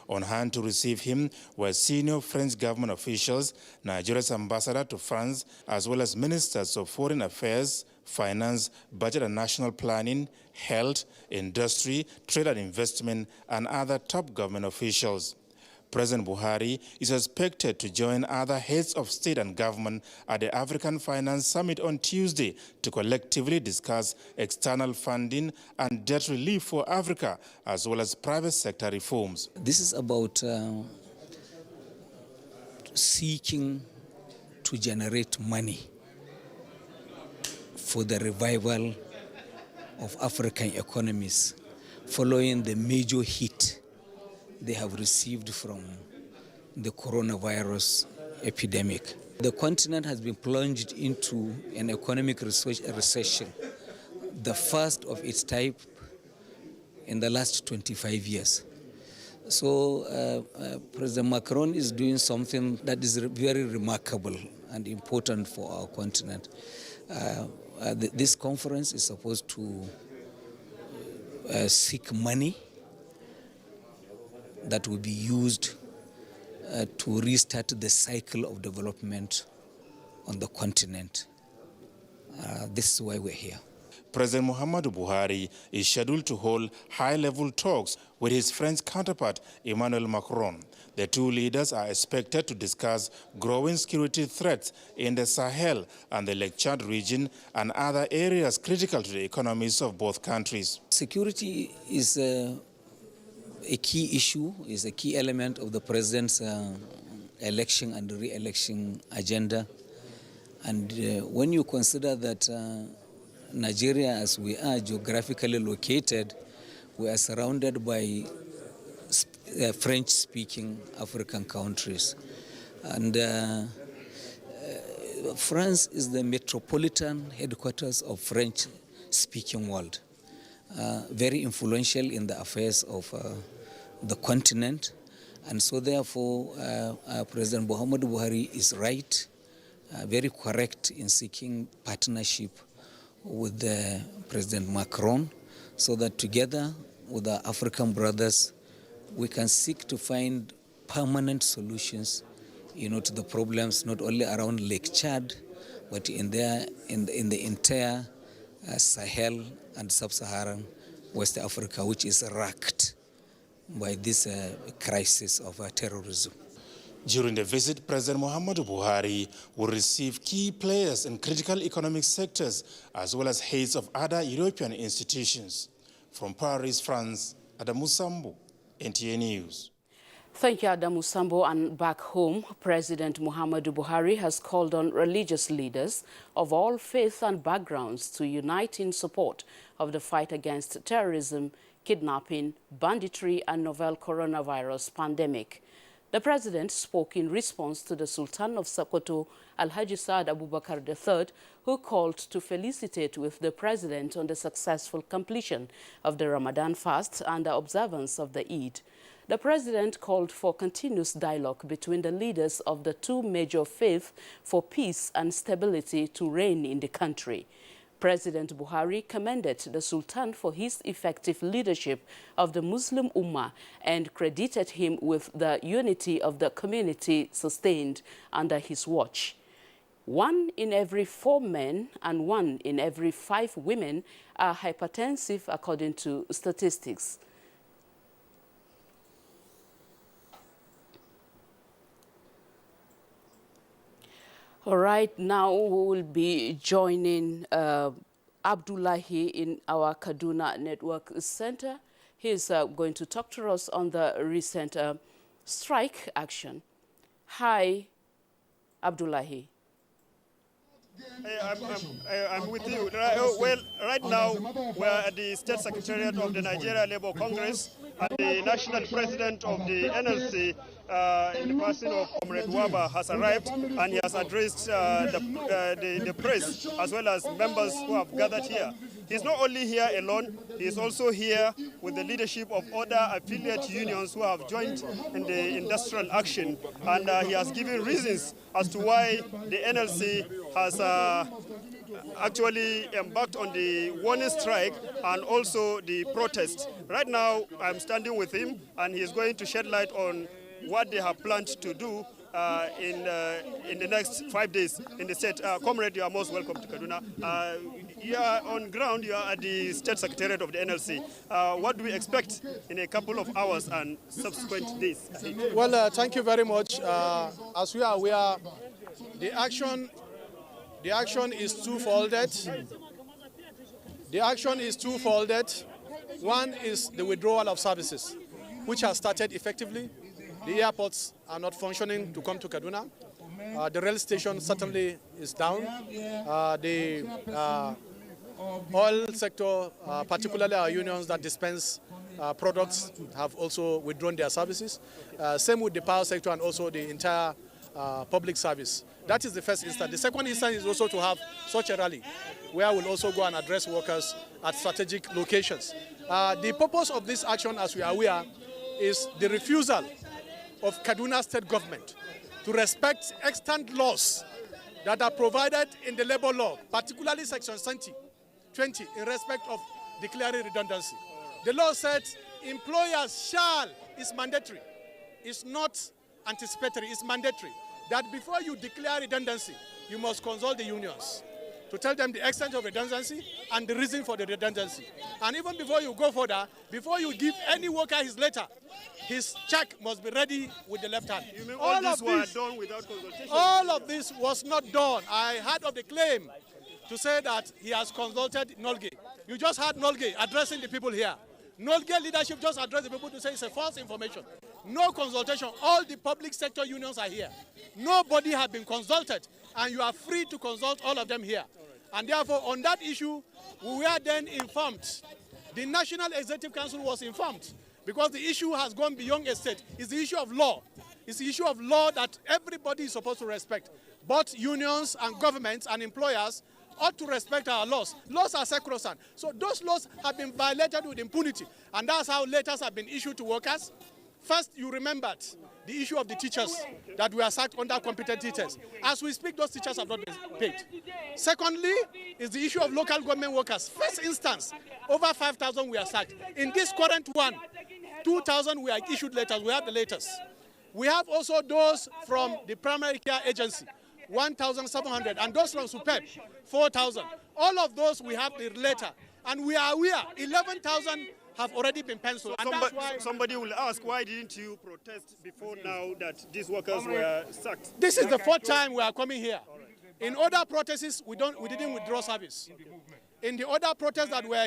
On hand to receive him were senior French government officials, Nigeria's ambassador to France, as well as ministers of foreign affairs, finance, budget and national planning, health, industry, trade and investment, and other top government officials. President Buhari is expected to join other heads of state and government at the African Finance Summit on Tuesday to collectively discuss external funding and debt relief for Africa, as well as private sector reforms. This is about seeking to generate money for the revival of African economies following the major hit they have received from the coronavirus epidemic. The continent has been plunged into an economic recession, the first of its type in the last 25 years. So President Macron is doing something that is very remarkable and important for our continent. This conference is supposed to seek money that will be used to restart the cycle of development on the continent. This is why we're here. President Muhammadu Buhari is scheduled to hold high-level talks with his French counterpart, Emmanuel Macron. The two leaders are expected to discuss growing security threats in the Sahel and the Lake Chad region and other areas critical to the economies of both countries. Security is a key issue, is a key element of the president's election and re-election agenda. And when you consider that Nigeria, as we are geographically located, we are surrounded by French-speaking African countries. And France is the metropolitan headquarters of French-speaking world. very influential in the affairs of the continent. And so therefore, President Muhammadu Buhari is right, very correct in seeking partnership with President Macron, so that together with our African brothers, we can seek to find permanent solutions, to the problems not only around Lake Chad, but in the entire Sahel and Sub-Saharan West Africa, which is racked by this crisis of terrorism. During the visit, President Muhammadu Buhari will receive key players in critical economic sectors, as well as heads of other European institutions. From Paris, France, Adamu Sambo, NTA News. Thank you, Adamu Sambo. And back home, President Muhammadu Buhari has called on religious leaders of all faiths and backgrounds to unite in support of the fight against terrorism, kidnapping, banditry, and novel coronavirus pandemic. The president spoke in response to the Sultan of Sokoto, Alhaji Saad Abubakar III, who called to felicitate with the president on the successful completion of the Ramadan fast and the observance of the Eid. The president called for continuous dialogue between the leaders of the two major faiths for peace and stability to reign in the country. President Buhari commended the Sultan for his effective leadership of the Muslim Ummah and credited him with the unity of the community sustained under his watch. 1 in every 4 men and 1 in every 5 women are hypertensive, according to statistics. All right, now we will be joining Abdullahi in our Kaduna Network Center. He's going to talk to us on the recent strike action. Hi, Abdullahi. I'm with you. Well, right now we are at the State Secretariat of the Nigeria Labour Congress, and the national president of the NLC, in the person of Comrade Waba, has arrived, and he has addressed the press as well as members who have gathered here. He's not only here alone, he is also here with the leadership of other affiliate unions who have joined in the industrial action, and he has given reasons as to why the NLC has actually embarked on the warning strike and also the protest. Right now, I'm standing with him, and he's going to shed light on what they have planned to do in the next 5 days in the state. Comrade, you are most welcome to Kaduna. You are on ground, you are at the State Secretariat of the NLC. What do we expect in a couple of hours and subsequent days? Well, thank you very much. As we are aware, the action is twofolded. The action is twofolded. One is the withdrawal of services, which has started effectively. The airports are not functioning to come to Kaduna. The rail station certainly is down. The oil sector, particularly our unions that dispense products, have also withdrawn their services. Same with the power sector and also the entire public service. That is the first instance. The second instance is also to have such a rally where we'll also go and address workers at strategic locations. The purpose of this action, as we are aware, is the refusal of Kaduna State government to respect extant laws that are provided in the labor law, particularly section 20 in respect of declaring redundancy. The law says employers shall, is mandatory. It's not anticipatory, it's mandatory. That before you declare redundancy, you must consult the unions to tell them the extent of redundancy and the reason for the redundancy. And even before you go further, before you give any worker his letter, his check must be ready with the left hand. You mean all this were done without consultation? All of this was not done. I heard of the claim to say that he has consulted Nolge. You just heard Nolge addressing the people here. Nolge leadership just addressed the people to say it's a false information. No consultation. All the public sector unions are here. Nobody has been consulted, and you are free to consult all of them here. And therefore, on that issue, we were then informed. The National Executive Council was informed, because the issue has gone beyond a state. It's the issue of law. It's the issue of law that everybody is supposed to respect. Both unions and governments and employers ought to respect our laws. Laws are sacrosanct. So those laws have been violated with impunity. And that's how letters have been issued to workers. First, you remembered the issue of the teachers that were sacked under competent teachers. As we speak, those teachers have not been paid. Secondly, is the issue of local government workers. First instance, over 5,000 were sacked. In this current one, 2,000 were issued letters. We have the latest. We have also those from the primary care agency, 1,700, and those from SUPEP, 4,000. All of those we have the letter, and we are aware 11,000 have already been penciled. And that's why somebody will ask, why didn't you protest before now that these workers were sacked? This is the fourth time we are coming here. In other protests, we didn't withdraw service. In the other protests that we are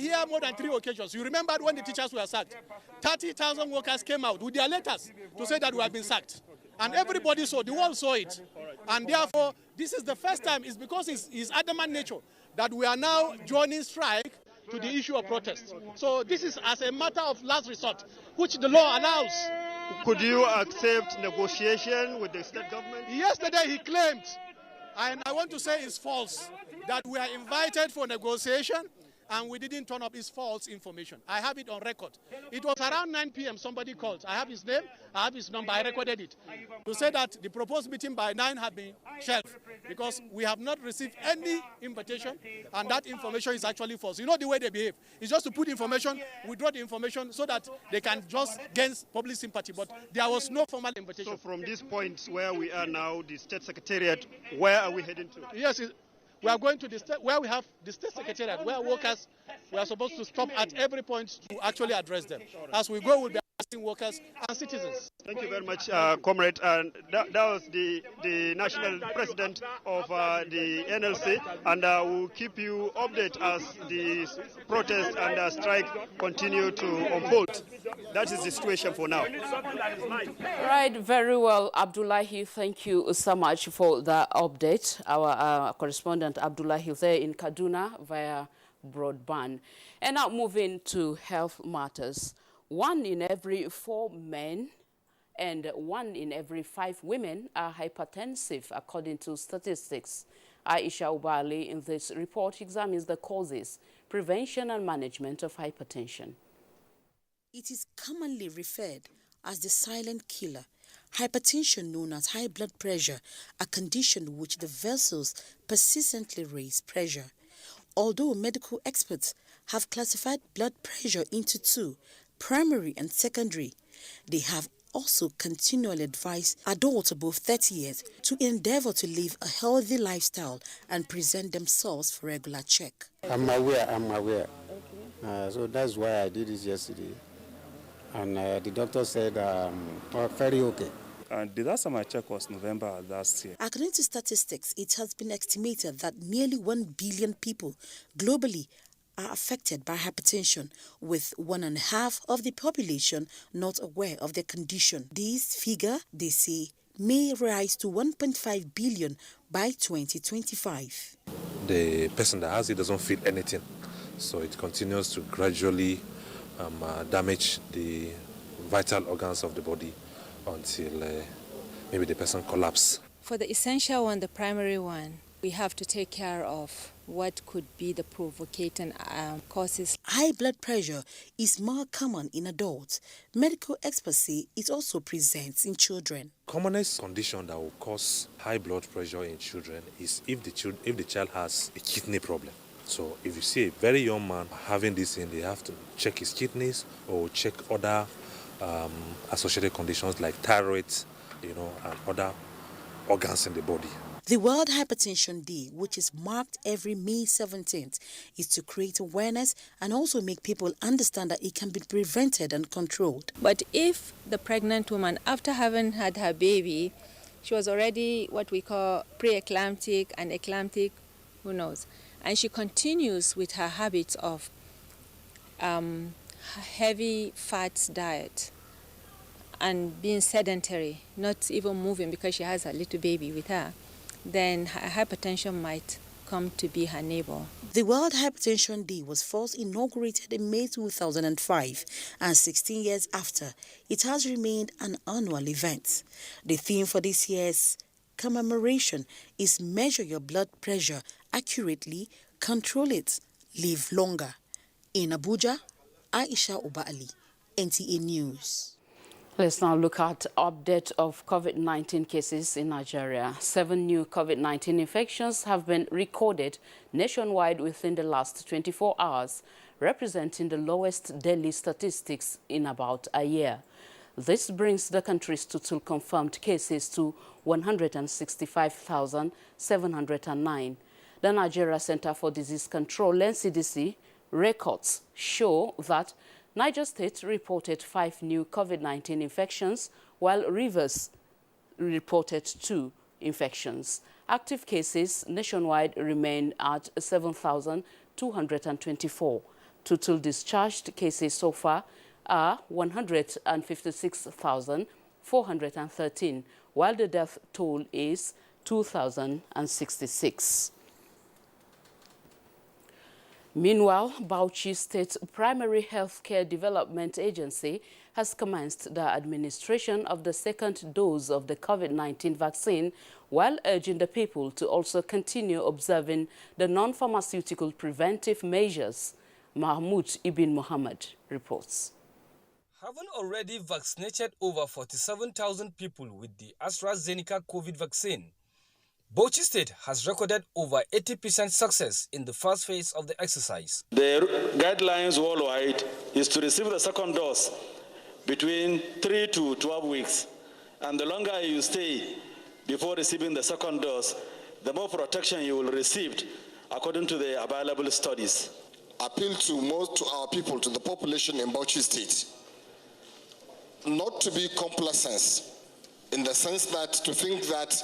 here more than 3 occasions. You remember when the teachers were sacked? 30,000 workers came out with their letters to say that we have been sacked. And everybody saw, the world saw it. And therefore, this is the first time, it's because it's adamant nature that we are now joining strike to the issue of protest. So this is as a matter of last resort, which the law allows. Could you accept negotiation with the state government? Yesterday he claimed, and I want to say it's false, that we are invited for negotiation and we didn't turn up. His false information. I have it on record. It was around 9 p.m. somebody called. I have his name, I have his number, I recorded it. To say that the proposed meeting by 9 had been shelved because we have not received any invitation and that information is actually false. You know the way they behave. It's just to put information, withdraw the information so that they can just gain public sympathy. But there was no formal invitation. So from this point where we are now, the state secretariat, where are we heading to? Yes, we are going to the state where we have the state secretariat, where workers, we are supposed to stop at every point to actually address them. As we go, we'll be asking workers and citizens. Thank you very much, comrade. And that was the national president of the NLC, and we'll keep you updated as the protest and strike continue to unfold. That is the situation for now. Right, very well, Abdullahi. Thank you so much for the update. Our correspondent Abdullahi there in Kaduna via broadband. And now moving to health matters. 1 in every 4 men and 1 in every 5 women are hypertensive, according to statistics. Aisha Ubali in this report examines the causes, prevention and management of hypertension. It is commonly referred as the silent killer. Hypertension, known as high blood pressure, a condition in which the vessels persistently raise pressure. Although medical experts have classified blood pressure into 2, primary and secondary, they have also continually advised adults above 30 years to endeavor to live a healthy lifestyle and present themselves for regular check. I'm aware. Okay. So that's why I did it yesterday. And the doctor said, very okay. And the last time I checked was November last year. According to statistics, it has been estimated that nearly 1 billion people globally are affected by hypertension, with 1.5 of the population not aware of their condition. This figure, they say, may rise to 1.5 billion by 2025. The person that has it doesn't feel anything, so it continues to gradually damage the vital organs of the body until maybe the person collapses. For the essential one, the primary one, we have to take care of what could be the provocating causes. High blood pressure is more common in adults. Medical experts say it also presents in children. Commonest condition that will cause high blood pressure in children is if the child has a kidney problem. So if you see a very young man having this thing, they have to check his kidneys or check other associated conditions like thyroid, and other organs in the body. The World Hypertension Day, which is marked every May 17th, is to create awareness and also make people understand that it can be prevented and controlled. But if the pregnant woman, after having had her baby, she was already what we call pre-eclamptic and eclamptic, who knows, and she continues with her habits of heavy fats diet and being sedentary, not even moving because she has a little baby with her, then hypertension might come to be her neighbor. The World Hypertension Day was first inaugurated in May 2005, and 16 years after, it has remained an annual event. The theme for this year's commemoration is Measure Your Blood Pressure accurately, control it, live longer. In Abuja, Aisha Obali, NTA News. Let's now look at update of COVID-19 cases in Nigeria. 7 new COVID-19 infections have been recorded nationwide within the last 24 hours, representing the lowest daily statistics in about a year. This brings the country's total confirmed cases to 165,709. The Nigeria Center for Disease Control, NCDC, records show that Niger State reported 5 new COVID-19 infections, while Rivers reported 2 infections. Active cases nationwide remain at 7,224. Total discharged cases so far are 156,413, while the death toll is 2,066. Meanwhile, Bauchi State Primary Healthcare Development Agency has commenced the administration of the second dose of the COVID-19 vaccine, while urging the people to also continue observing the non-pharmaceutical preventive measures. Mahmoud Ibn Muhammad reports. Having already vaccinated over 47,000 people with the AstraZeneca COVID vaccine, Bauchi State has recorded over 80% success in the first phase of the exercise. The guidelines worldwide is to receive the second dose between 3 to 12 weeks. And the longer you stay before receiving the second dose, the more protection you will receive according to the available studies. Appeal to our people, to the population in Bauchi State, not to be complacent in the sense that to think that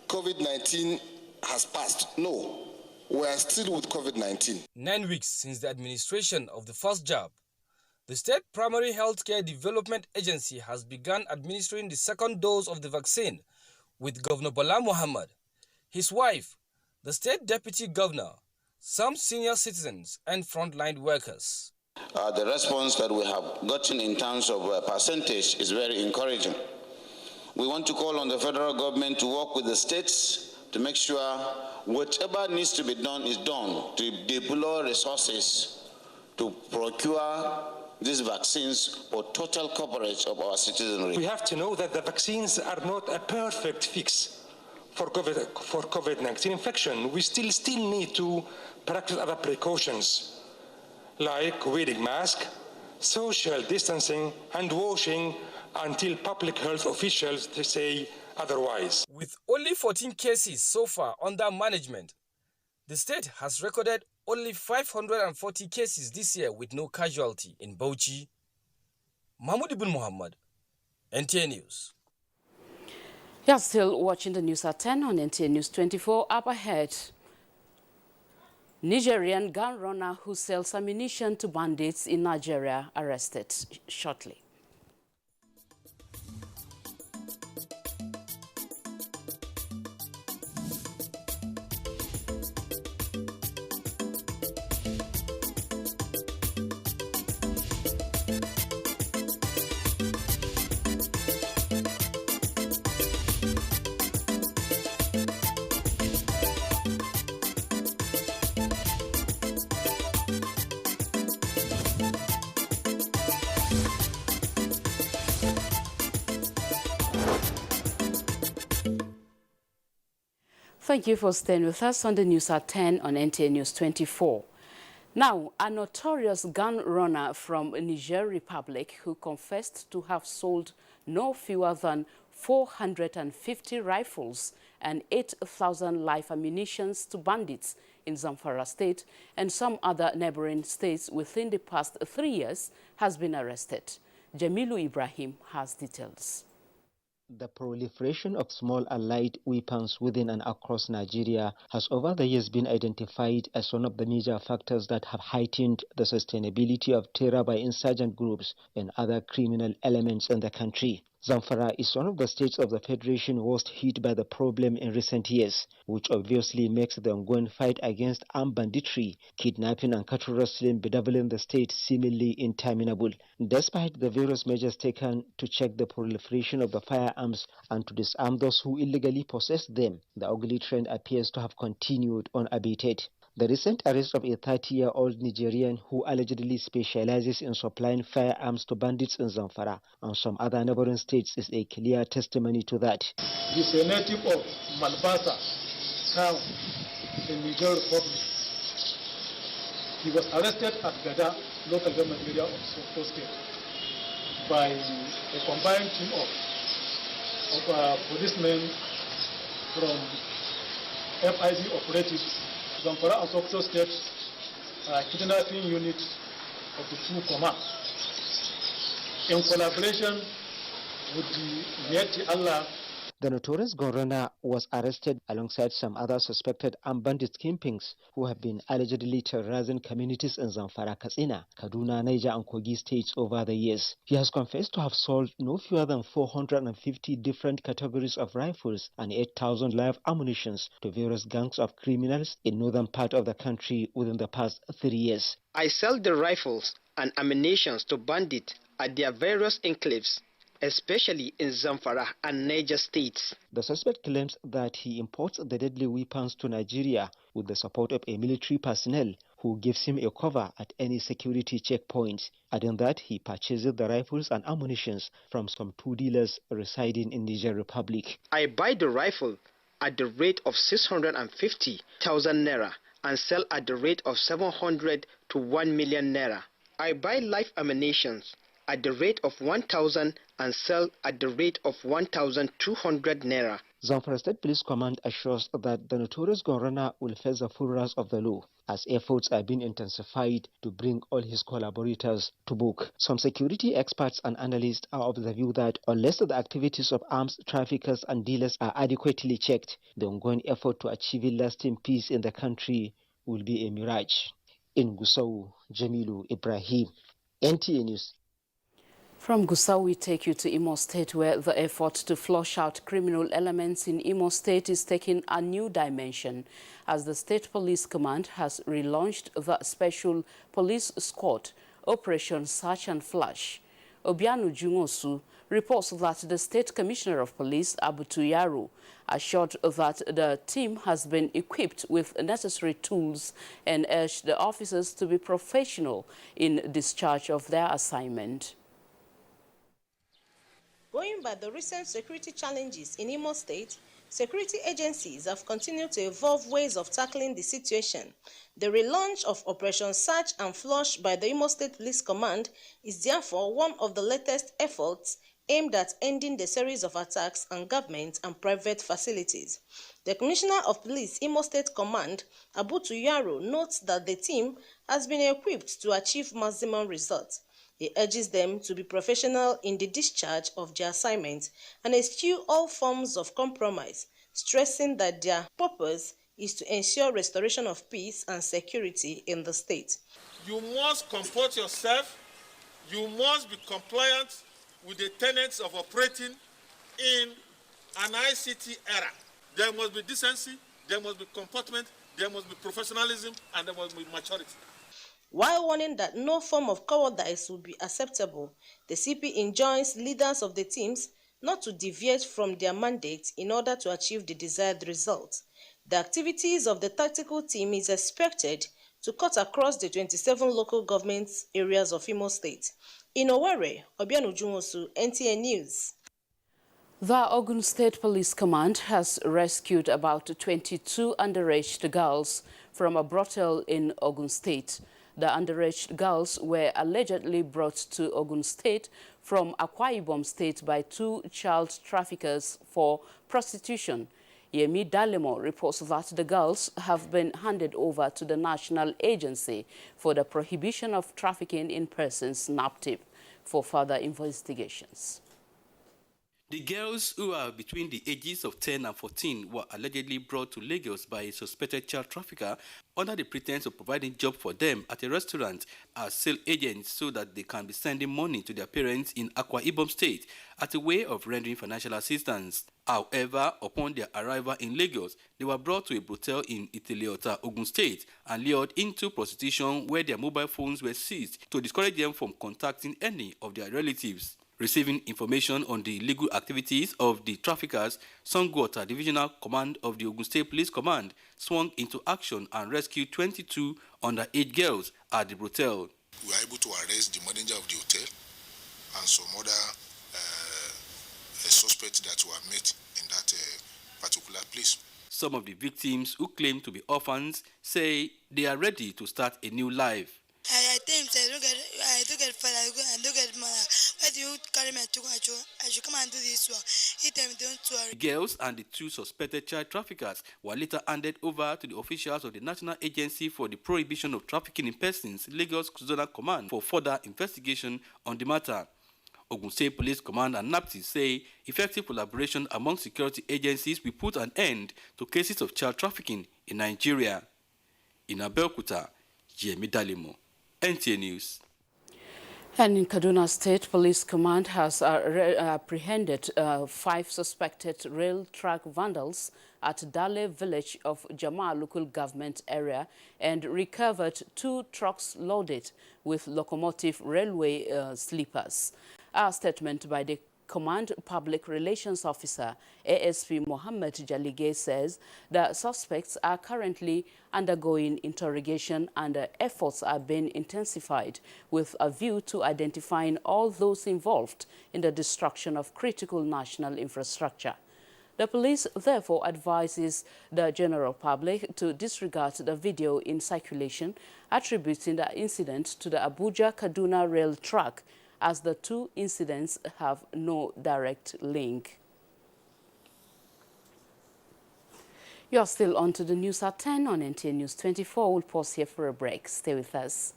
COVID-19 has passed. No, we are still with COVID-19. 9 weeks since the administration of the first jab, the State Primary Healthcare Development Agency has begun administering the second dose of the vaccine with Governor Bala Muhammad, his wife, the State Deputy Governor, some senior citizens and frontline workers. The response that we have gotten in terms of percentage is very encouraging. We want to call on the federal government to work with the states to make sure whatever needs to be done is done, to deploy resources to procure these vaccines for total coverage of our citizenry. We have to know that the vaccines are not a perfect fix for COVID-19 infection. We still need to practice other precautions like wearing masks, social distancing, hand washing, until public health officials say otherwise. With only 14 cases so far under management, the state has recorded only 540 cases this year with no casualty. In Bauchi, Mahmoud Ibn Muhammad, NTA News. You're still watching the news at 10 on NTA News 24. Up ahead, Nigerian gun runner who sells ammunition to bandits in Nigeria arrested shortly. Thank you for staying with us on the news at 10 on NTA News 24. Now, a notorious gun runner from Niger Republic who confessed to have sold no fewer than 450 rifles and 8,000 live ammunitions to bandits in Zamfara State and some other neighboring states within the past 3 years has been arrested. Jamilu Ibrahim has details. The proliferation of small and light weapons within and across Nigeria has over the years been identified as one of the major factors that have heightened the sustainability of terror by insurgent groups and other criminal elements in the country. Zamfara is one of the states of the Federation worst hit by the problem in recent years, which obviously makes the ongoing fight against armed banditry, kidnapping and cattle rustling bedeviling the state seemingly interminable. Despite the various measures taken to check the proliferation of the firearms and to disarm those who illegally possess them, the ugly trend appears to have continued unabated. The recent arrest of a 30-year-old Nigerian who allegedly specializes in supplying firearms to bandits in Zamfara and some other neighboring states is a clear testimony to that. He is a native of Malbasa town in Niger Republic. He was arrested at Gada local government area of Sokoto State by a combined team of policemen from FID operatives, Zamfara and Sokoto State kidnapping unit of the two commands, in collaboration with the Miyetti Allah. The notorious gun runner was arrested alongside some other suspected armed bandit kingpins who have been allegedly terrorizing communities in Zamfara, Katsina, Kaduna, Niger and Kogi states over the years. He has confessed to have sold no fewer than 450 different categories of rifles and 8,000 live ammunitions to various gangs of criminals in northern part of the country within the past 3 years. I sell the rifles and ammunitions to bandits at their various enclaves, especially in Zamfara and Niger states. The suspect claims that he imports the deadly weapons to Nigeria with the support of a military personnel who gives him a cover at any security checkpoint, adding that he purchases the rifles and ammunitions from some two dealers residing in Niger Republic. I buy the rifle at the rate of 650,000 naira and sell at the rate of 700 to 1 million naira. I buy live ammunitions at the rate of 1,000 and sell at the rate of 1,200 naira. Zamfara State Police Command assures that the notorious gun runner will face the full wrath of the law as efforts are being intensified to bring all his collaborators to book. Some security experts and analysts are of the view that unless the activities of arms traffickers and dealers are adequately checked, the ongoing effort to achieve lasting peace in the country will be a mirage. In Gusau, Jamilu Ibrahim, NTA News. From Gusau, we take you to Imo State, where the effort to flush out criminal elements in Imo State is taking a new dimension, as the State Police Command has relaunched the Special Police Squad, Operation Search and Flush. Obianu Jungosu reports that the State Commissioner of Police, Abuja Yaro, assured that the team has been equipped with necessary tools and urged the officers to be professional in discharge of their assignment. Going by the recent security challenges in Imo State, security agencies have continued to evolve ways of tackling the situation. The relaunch of Operation Search and Flush by the Imo State Police Command is therefore one of the latest efforts aimed at ending the series of attacks on government and private facilities. The Commissioner of Police Imo State Command, Abuja Yaro, notes that the team has been equipped to achieve maximum results. He urges them to be professional in the discharge of their assignments and eschew all forms of compromise, stressing that their purpose is to ensure restoration of peace and security in the state. You must comport yourself. You must be compliant with the tenets of operating in an ICT era. There must be decency, there must be comportment, there must be professionalism, and there must be maturity. While warning that no form of cowardice will be acceptable, the CP enjoins leaders of the teams not to deviate from their mandate in order to achieve the desired result. The activities of the tactical team is expected to cut across the 27 local government areas of Imo State. In Owerri, Obianu Junwosu, NTA News. The Ogun State Police Command has rescued about 22 underage girls from a brothel in Ogun State. The underage girls were allegedly brought to Ogun State from Akwa Ibom State by two child traffickers for prostitution. Yemi Dalemo reports that the girls have been handed over to the National Agency for the Prohibition of Trafficking in Persons, NAPTIP, for further investigations. The girls, who are between the ages of 10 and 14, were allegedly brought to Lagos by a suspected child trafficker under the pretense of providing job for them at a restaurant as sale agents so that they can be sending money to their parents in Akwa Ibom State as a way of rendering financial assistance. However, upon their arrival in Lagos, they were brought to a brothel in Iteleota, Ogun State, and lured into prostitution where their mobile phones were seized to discourage them from contacting any of their relatives. Receiving information on the illegal activities of the traffickers, Sangwater Divisional Command of the Ogun State Police Command swung into action and rescued 22 underage girls at the brothel. We were able to arrest the manager of the hotel and some other suspects that were met in that particular place. Some of the victims, who claim to be orphans, say they are ready to start a new life. I don't get father, I don't get mother. Why do you carry me to Abuja? I should come and do this work. He tell me don't worry. The girls and the two suspected child traffickers were later handed over to the officials of the National Agency for the Prohibition of Trafficking in Persons, Lagos Zonal Command, for further investigation on the matter. Ogun State Police Command and NAPTI say effective collaboration among security agencies will put an end to cases of child trafficking in Nigeria. In Abuja, Jemi Dalimo, NTA News. And in Kaduna State, Police Command has apprehended 5 suspected rail track vandals at Dale village of Jama local government area and recovered 2 trucks loaded with locomotive railway sleepers. A statement by the Command Public Relations Officer, ASP Mohammed Jalige, says the suspects are currently undergoing interrogation and efforts are being intensified with a view to identifying all those involved in the destruction of critical national infrastructure. The police therefore advises the general public to disregard the video in circulation attributing the incident to the Abuja-Kaduna rail track, as the 2 incidents have no direct link. You are still on to the news at 10 on NTA News 24. We'll pause here for a break. Stay with us.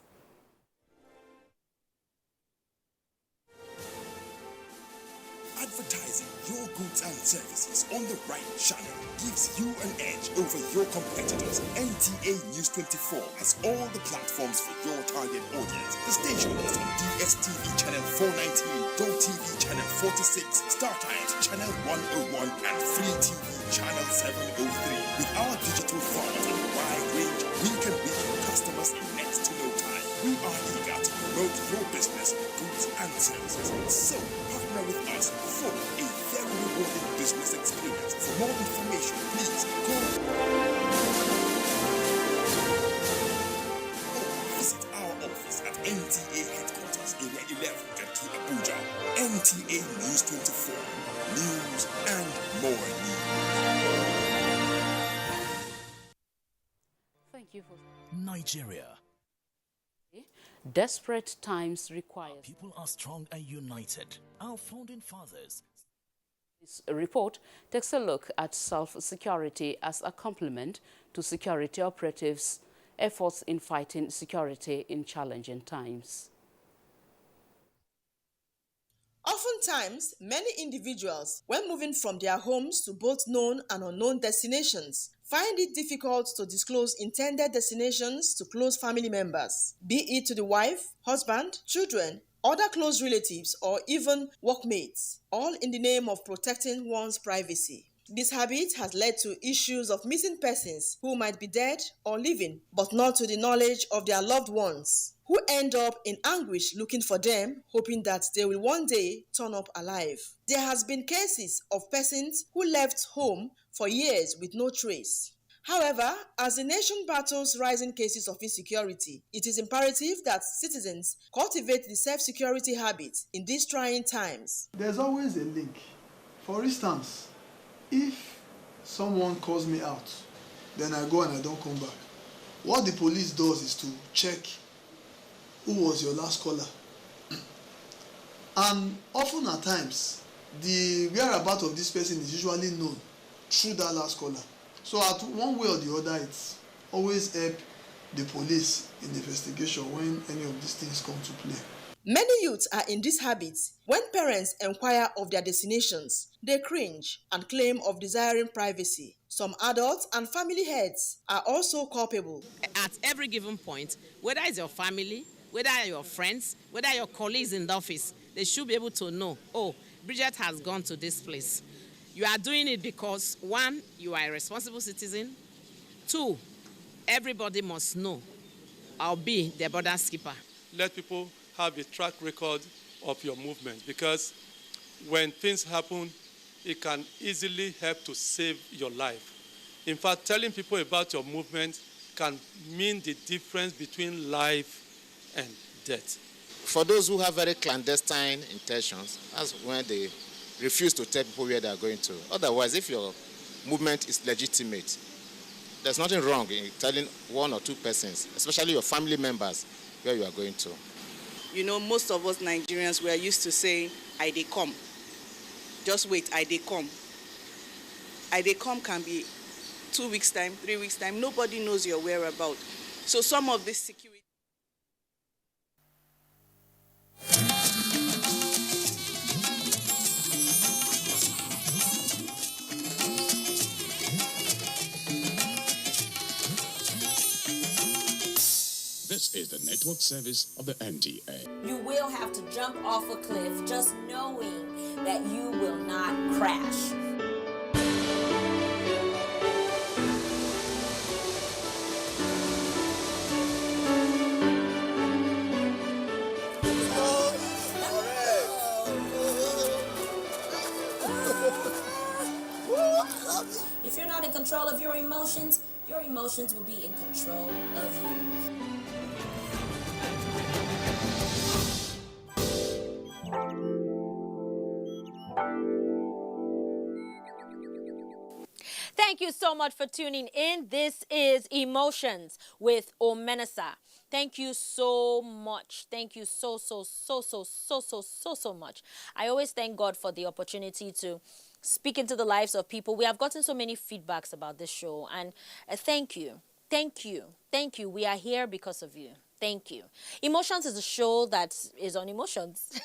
Advertising your goods and services on the right channel gives you an edge over your competitors. NTA News 24 has all the platforms for your target audience. The station is on DSTV channel 419, GoTV channel 46, StarTimes channel 101, and Free TV channel 703. With our digital format and wide range, we can reach customers in next to no time. We are eager to promote your business, goods, and services. So partner with us for a very rewarding business experience. For more information, please call or visit our office at NTA headquarters, Area 11, Garki, Abuja. NTA News 24. News and more news. Thank you for Nigeria. Desperate times require. People are strong and united. Our founding fathers. This report takes a look at self-security as a complement to security operatives' efforts in fighting security in challenging times. Oftentimes, many individuals, when moving from their homes to both known and unknown destinations, find it difficult to disclose intended destinations to close family members, be it to the wife, husband, children, other close relatives, or even workmates, all in the name of protecting one's privacy. This habit has led to issues of missing persons who might be dead or living, but not to the knowledge of their loved ones, who end up in anguish looking for them, hoping that they will one day turn up alive. There has been cases of persons who left home for years with no trace. However, as the nation battles rising cases of insecurity, it is imperative that citizens cultivate the self-security habit in these trying times. There's always a link. For instance, if someone calls me out, then I go and I don't come back. What the police does is to check who was your last caller. And often at times, the whereabouts of this person is usually known through that last caller. So at one way or the other, it's always help the police in the investigation when any of these things come to play. Many youths are in these habits. When parents inquire of their destinations, they cringe and claim of desiring privacy. Some adults and family heads are also culpable. At every given point, whether it's your family, whether your friends, whether your colleagues in the office, they should be able to know, oh, Bridget has gone to this place. You are doing it because, one, you are a responsible citizen. Two, everybody must know. I'll be their brother's keeper. Let people have a track record of your movement, because when things happen, it can easily help to save your life. In fact, telling people about your movement can mean the difference between life and death. For those who have very clandestine intentions, that's when they refuse to tell people where they are going to. Otherwise, if your movement is legitimate, there's nothing wrong in telling one or two persons, especially your family members, where you are going to. You know, most of us Nigerians, we are used to saying, I dey come. Just wait, I dey come. I dey come can be 2 weeks' time, 3 weeks' time. Nobody knows your whereabouts. So some of this security. This is the network service of the NTA. You will have to jump off a cliff just knowing that you will not crash. If you're not in control of your emotions will be in control of you. Thank you so much for tuning in. This is Emotions with Omenesa. Thank you so much. Thank you so much. I always thank God for the opportunity to speak into the lives of people. We have gotten so many feedbacks about this show, and thank you. Thank you. Thank you. We are here because of you. Thank you. Emotions is a show that is on emotions.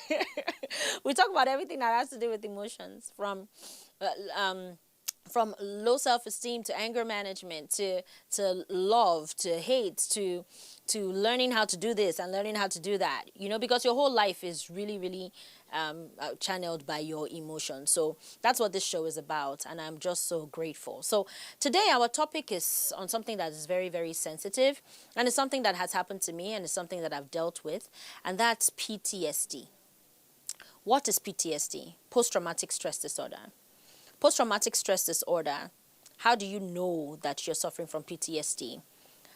We talk about everything that has to do with emotions, from low self-esteem to anger management to love to hate to learning how to do this and learning how to do that, you know, because your whole life is really channeled by your emotions. So that's what this show is about, and I'm just so grateful. So today our topic is on something that is very sensitive, and it's something that has happened to me, and it's something that I've dealt with, and that's PTSD. What is PTSD? Post-traumatic stress disorder. Post-traumatic stress disorder, how do you know that you're suffering from PTSD?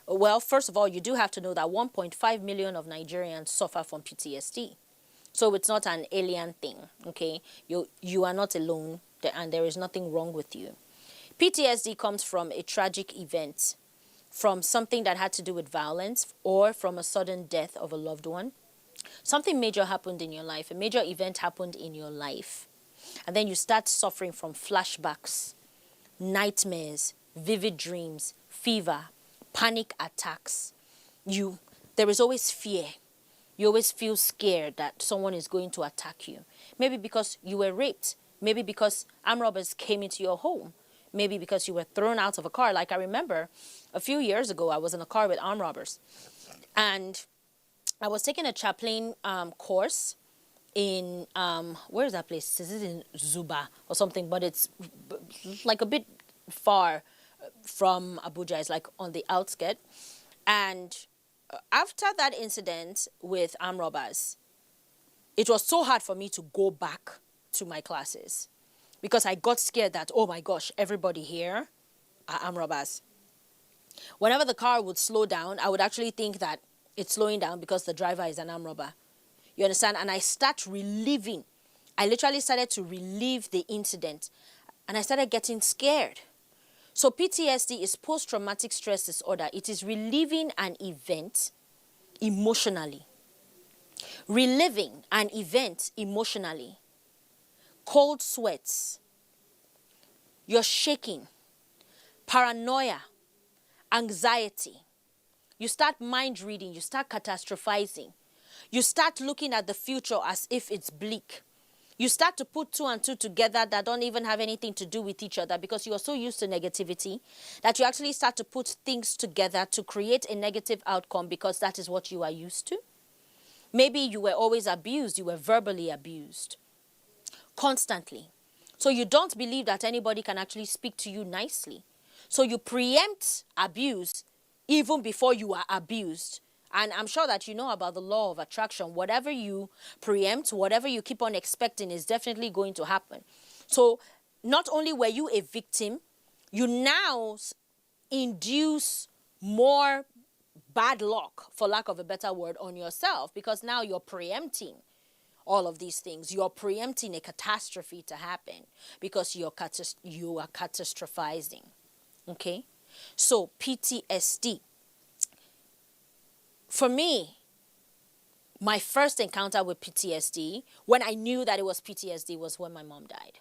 Well, first of all, you do have to know that 1.5 million of Nigerians suffer from PTSD. So it's not an alien thing, okay? You are not alone, and there is nothing wrong with you. PTSD comes from a tragic event, from something that had to do with violence, or from a sudden death of a loved one. Something major happened in your life. A major event happened in your life. And then you start suffering from flashbacks, nightmares, vivid dreams, fever, panic attacks. There is always fear. You always feel scared that someone is going to attack you. Maybe because you were raped. Maybe because armed robbers came into your home. Maybe because you were thrown out of a car. Like I remember a few years ago, I was in a car with armed robbers. And I was taking a chaplain course in, where is that place? Is it in Zuba or something? But it's like a bit far from Abuja. It's like on the outskirts. And after that incident with armed robbers, it was so hard for me to go back to my classes because I got scared that, oh my gosh, everybody here are armed robbers. Whenever the car would slow down, I would actually think that it's slowing down because the driver is an armed robber. You understand? And I start reliving. I literally started to relive the incident. And I started getting scared. So PTSD is post-traumatic stress disorder. It is reliving an event emotionally. Reliving an event emotionally. Cold sweats. You're shaking. Paranoia. Anxiety. You start mind reading. You start catastrophizing. You start looking at the future as if it's bleak. You start to put two and two together that don't even have anything to do with each other because you are so used to negativity that you actually start to put things together to create a negative outcome because that is what you are used to. Maybe you were always abused. You were verbally abused constantly. So you don't believe that anybody can actually speak to you nicely. So you preempt abuse even before you are abused. And I'm sure that you know about the law of attraction. Whatever you preempt, whatever you keep on expecting is definitely going to happen. So not only were you a victim, you now induce more bad luck, for lack of a better word, on yourself because now you're preempting all of these things. You're preempting a catastrophe to happen because you are catastrophizing. Okay? So PTSD. For me, my first encounter with PTSD, when I knew that it was PTSD, was when my mom died.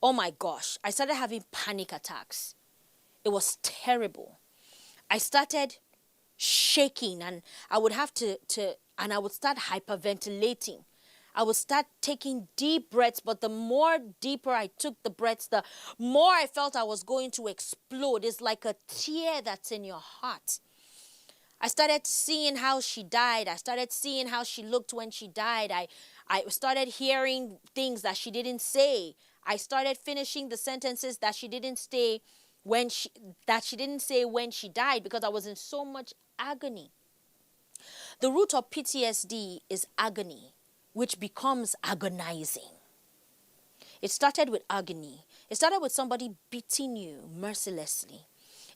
Oh my gosh, I started having panic attacks. It was terrible. I started shaking and I would have and I would start hyperventilating. I would start taking deep breaths, but the more deeper I took the breaths, the more I felt I was going to explode. It's like a tear that's in your heart. I started seeing how she died. I started seeing how she looked when she died. I started hearing things that she didn't say. I started finishing the sentences that she didn't say when she died because I was in so much agony. The root of PTSD is agony, which becomes agonizing. It started with agony. It started with somebody beating you mercilessly.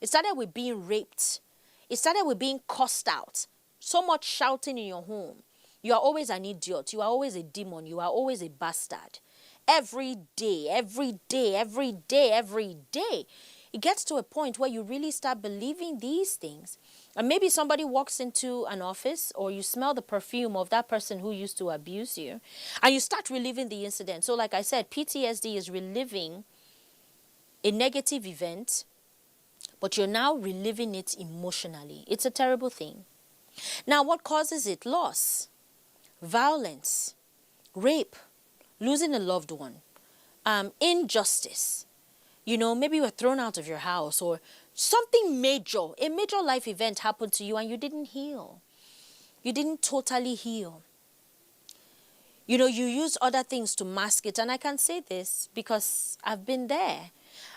It started with being raped. It started with being cussed out. So much shouting in your home. You are always an idiot. You are always a demon. You are always a bastard. Every day, every day, every day, every day. It gets to a point where you really start believing these things. And maybe somebody walks into an office or you smell the perfume of that person who used to abuse you. And you start reliving the incident. So like I said, PTSD is reliving a negative event, but you're now reliving it emotionally. It's a terrible thing. Now, what causes it? Loss, violence, rape, losing a loved one, injustice. You know, maybe you were thrown out of your house or something major, a major life event happened to you and you didn't heal. You didn't totally heal. You know, you use other things to mask it. And I can say this because I've been there.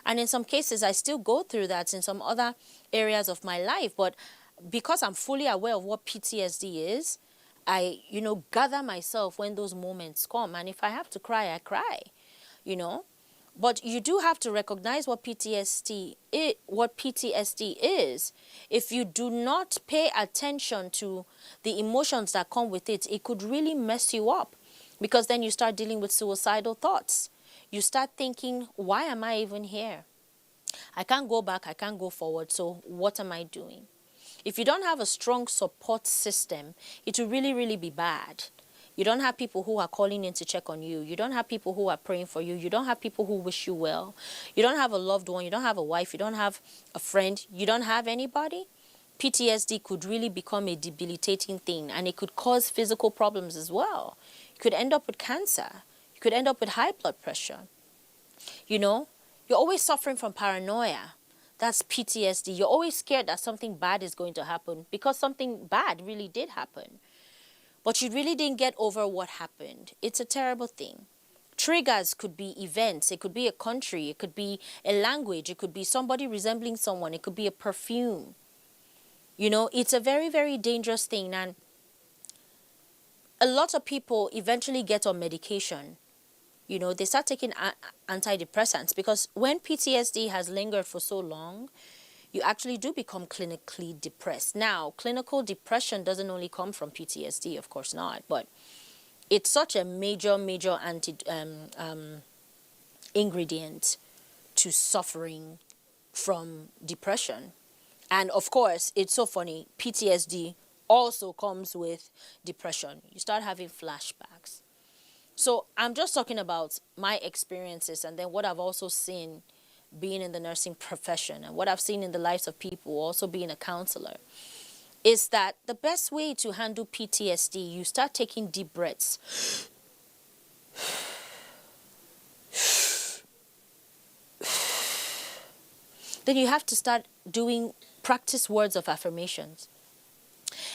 And in some cases, I still go through that in some other areas of my life. But because I'm fully aware of what PTSD is, I, gather myself when those moments come. And if I have to cry, I cry, But you do have to recognize what PTSD is. If you do not pay attention to the emotions that come with it, it could really mess you up. Because then you start dealing with suicidal thoughts. You start thinking, why am I even here? I can't go back, I can't go forward, so what am I doing? If you don't have a strong support system, it will really, really be bad. You don't have people who are calling in to check on you. You don't have people who are praying for you. You don't have people who wish you well. You don't have a loved one. You don't have a wife. You don't have a friend. You don't have anybody. PTSD could really become a debilitating thing, and it could cause physical problems as well. You could end up with cancer. You could end up with high blood pressure. You're always suffering from paranoia. That's PTSD. You're always scared that something bad is going to happen because something bad really did happen. But you really didn't get over what happened. It's a terrible thing. Triggers could be events. It could be a country. It could be a language. It could be somebody resembling someone. It could be a perfume. It's a very, very dangerous thing. And a lot of people eventually get on medication. They start taking antidepressants because when PTSD has lingered for so long, you actually do become clinically depressed. Now, clinical depression doesn't only come from PTSD, of course not, but it's such a major ingredient to suffering from depression. And of course, it's so funny, PTSD also comes with depression. You start having flashbacks. So I'm just talking about my experiences and then what I've also seen being in the nursing profession and what I've seen in the lives of people, also being a counselor. is that the best way to handle PTSD, you start taking deep breaths. Then you have to start doing practice words of affirmations.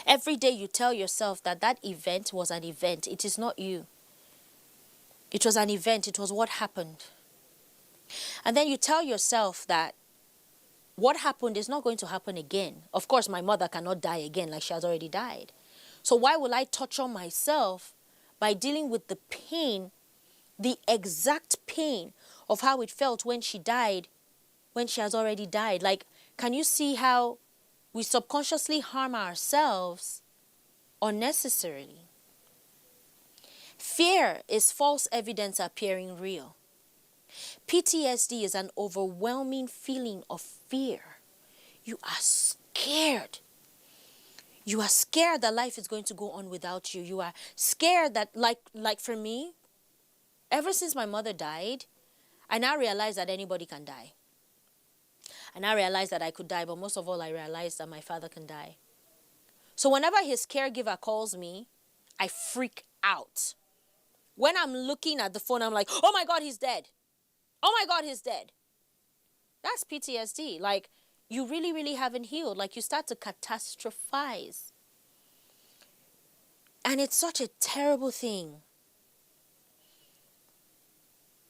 Every day you tell yourself that that event was an event. It is not you. It was an event. It was what happened. And then you tell yourself that what happened is not going to happen again. Of course, my mother cannot die again like she has already died. So why will I torture myself by dealing with the pain, the exact pain of how it felt when she died, when she has already died? Like, can you see how we subconsciously harm ourselves unnecessarily? Fear is false evidence appearing real. PTSD is an overwhelming feeling of fear. You are scared. You are scared that life is going to go on without you. You are scared that, like for me, ever since my mother died, I now realize that anybody can die. And I realized that I could die, but most of all, I realized that my father can die. So whenever his caregiver calls me, I freak out. When I'm looking at the phone, I'm like, oh my God, he's dead. Oh my God, he's dead. That's PTSD. Like, you really, really haven't healed. Like, you start to catastrophize. And it's such a terrible thing.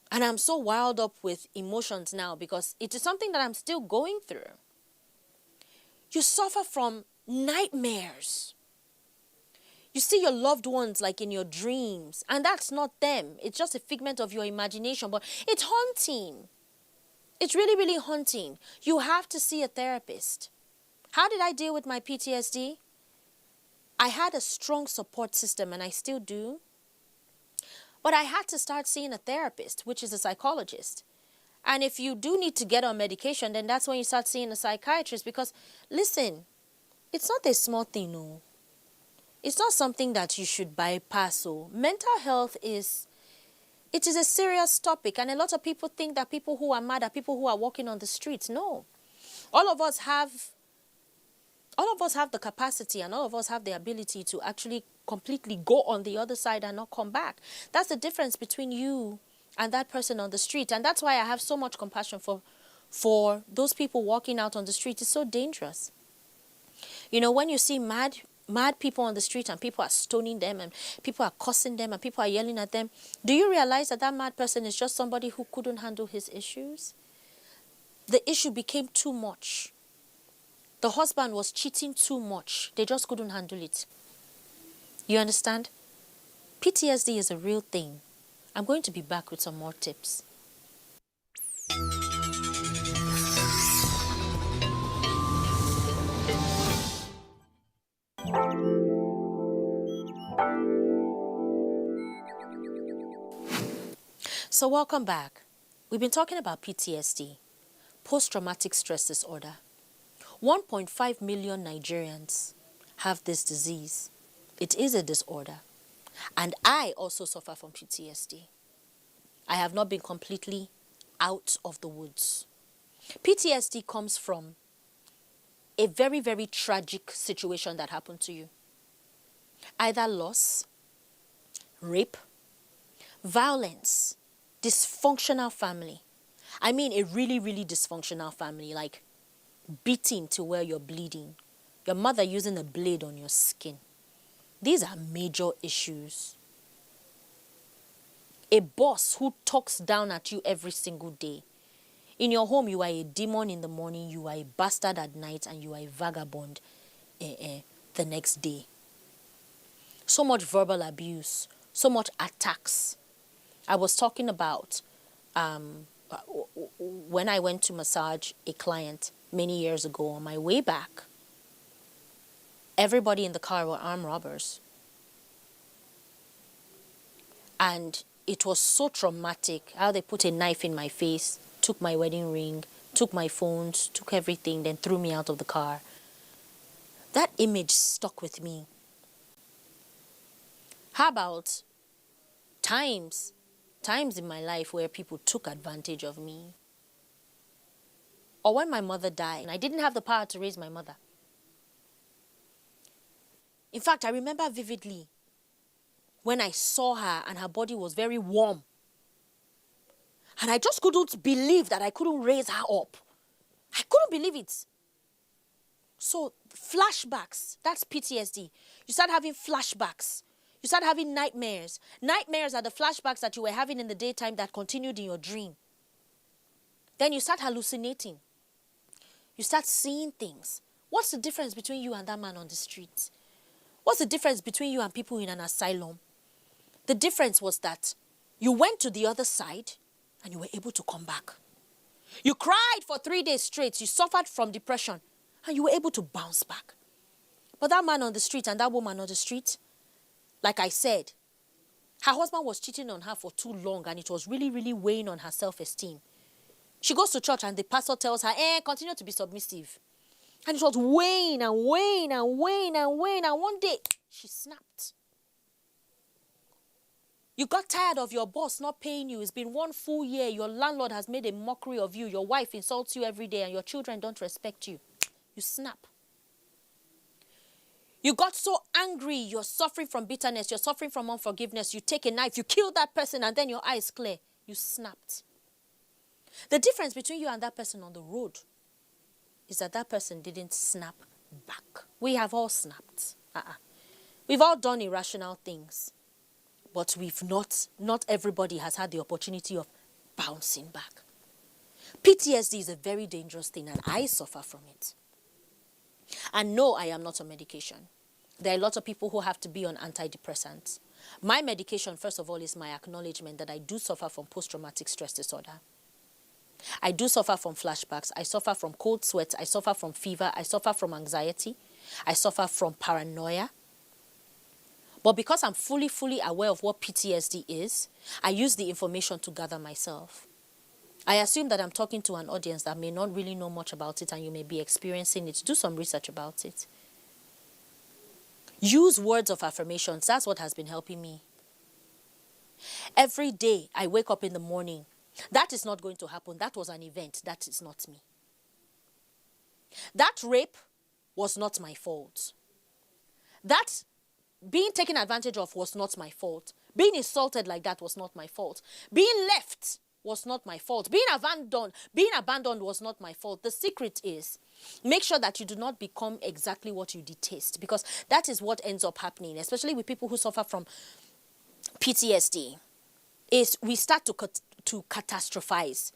And I'm so wild up with emotions now because it is something that I'm still going through. You suffer from nightmares. You see your loved ones like in your dreams, and that's not them. It's just a figment of your imagination, but it's haunting. It's really, really haunting. You have to see a therapist. How did I deal with my PTSD? I had a strong support system, and I still do. But I had to start seeing a therapist, which is a psychologist. And if you do need to get on medication, then that's when you start seeing a psychiatrist. Because, listen, it's not a small thing, no. It's not something that you should bypass. So mental health is a serious topic. And a lot of people think that people who are mad are people who are walking on the streets. No. All of us have the capacity and all of us have the ability to actually completely go on the other side and not come back. That's the difference between you and that person on the street. And that's why I have so much compassion for those people walking out on the street. It's so dangerous. You know, when you see mad people on the street and people are stoning them and people are cussing them and people are yelling at them, do you realize that that mad person is just somebody who couldn't handle his issues? The issue became too much. The husband was cheating too much. They just couldn't handle it. You understand? PTSD is a real thing. I'm going to be back with some more tips. So welcome back. We've been talking about PTSD, post-traumatic stress disorder. 1.5 million Nigerians have this disease. It is a disorder. And I also suffer from PTSD. I have not been completely out of the woods. PTSD comes from a very, very tragic situation that happened to you. Either loss, rape, violence, dysfunctional family. I mean a really, really dysfunctional family, like beating to where you're bleeding. Your mother using a blade on your skin. These are major issues. A boss who talks down at you every single day. In your home, you are a demon in the morning, you are a bastard at night, and you are a vagabond the next day. So much verbal abuse, so much attacks. I was talking about when I went to massage a client many years ago on my way back. Everybody in the car were armed robbers. And it was so traumatic how they put a knife in my face, took my wedding ring, took my phones, took everything, then threw me out of the car. That image stuck with me. How about times in my life where people took advantage of me? Or when my mother died, and I didn't have the power to raise my mother. In fact, I remember vividly when I saw her and her body was very warm. And I just couldn't believe that I couldn't raise her up. I couldn't believe it. So flashbacks, that's PTSD. You start having flashbacks. You start having nightmares. Nightmares are the flashbacks that you were having in the daytime that continued in your dream. Then you start hallucinating. You start seeing things. What's the difference between you and that man on the street? What's the difference between you and people in an asylum? The difference was that you went to the other side and you were able to come back. You cried for 3 days straight. You suffered from depression and you were able to bounce back. But that man on the street and that woman on the street, like I said, her husband was cheating on her for too long and it was really, really weighing on her self-esteem. She goes to church and the pastor tells her, continue to be submissive. And it was weighing and weighing and weighing and weighing. And one day, she snapped. You got tired of your boss not paying you. It's been 1 full year. Your landlord has made a mockery of you. Your wife insults you every day and your children don't respect you. You snap. You got so angry. You're suffering from bitterness. You're suffering from unforgiveness. You take a knife. You kill that person and then your eyes clear. You snapped. The difference between you and that person on the road is that that person didn't snap back. We have all snapped. We've all done irrational things. But not everybody has had the opportunity of bouncing back. PTSD is a very dangerous thing and I suffer from it. And no, I am not on medication. There are a lot of people who have to be on antidepressants. My medication, first of all, is my acknowledgement that I do suffer from post-traumatic stress disorder. I do suffer from flashbacks. I suffer from cold sweats. I suffer from fever. I suffer from anxiety. I suffer from paranoia. But because I'm fully aware of what PTSD is, I use the information to gather myself. I assume that I'm talking to an audience that may not really know much about it and you may be experiencing it. Do some research about it. Use words of affirmations. That's what has been helping me. Every day I wake up in the morning. That is not going to happen. That was an event. That is not me. That rape was not my fault. That being taken advantage of was not my fault. Being insulted like that was not my fault. Being left was not my fault. Being abandoned was not my fault. The secret is, make sure that you do not become exactly what you detest, because that is what ends up happening, especially with people who suffer from PTSD, is we start to catastrophize.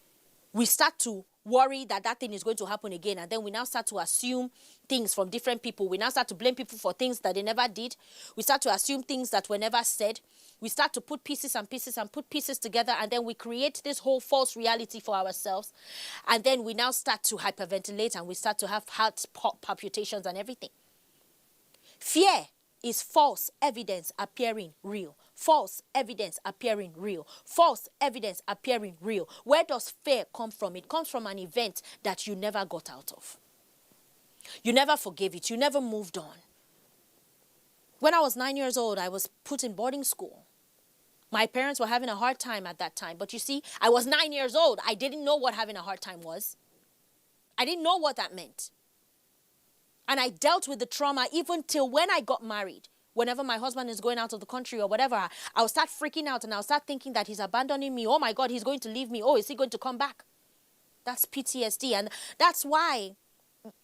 We start to worry that that thing is going to happen again, and then we now start to assume things from different people. We now start to blame people for things that they never did. We start to assume things that were never said. We start to put pieces and pieces and put pieces together, and then we create this whole false reality for ourselves. And then we now start to hyperventilate and we start to have heart palpitations and everything. Fear is false evidence appearing real. False evidence appearing real. False evidence appearing real. Where does fear come from? It comes from an event that you never got out of. You never forgave it. You never moved on. When I was 9 years old, I was put in boarding school. My parents were having a hard time at that time. But you see, I was 9 years old. I didn't know what having a hard time was. I didn't know what that meant. And I dealt with the trauma even till when I got married. Whenever my husband is going out of the country or whatever, I'll start freaking out and I'll start thinking that he's abandoning me. Oh my God, he's going to leave me. Oh, is he going to come back? That's PTSD. And that's why,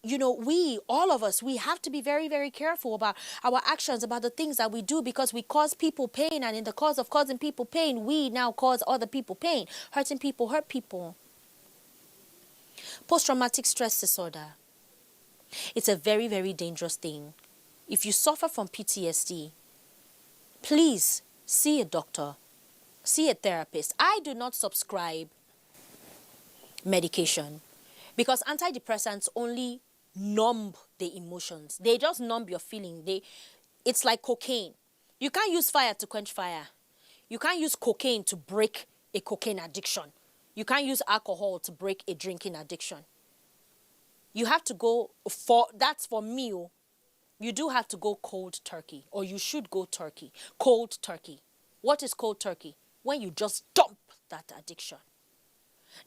you know, all of us, we have to be very, very careful about our actions, about the things that we do, because we cause people pain. And in the cause of causing people pain, we now cause other people pain. Hurting people hurt people. Post-traumatic stress disorder. It's a very, very dangerous thing. If you suffer from PTSD, please see a doctor, see a therapist. I do not subscribe medication because antidepressants only numb the emotions. They just numb your feeling. It's like cocaine. You can't use fire to quench fire. You can't use cocaine to break a cocaine addiction. You can't use alcohol to break a drinking addiction. You have to go that's for me. You do have to go cold turkey, or you should go turkey. Cold turkey. What is cold turkey? When you just dump that addiction.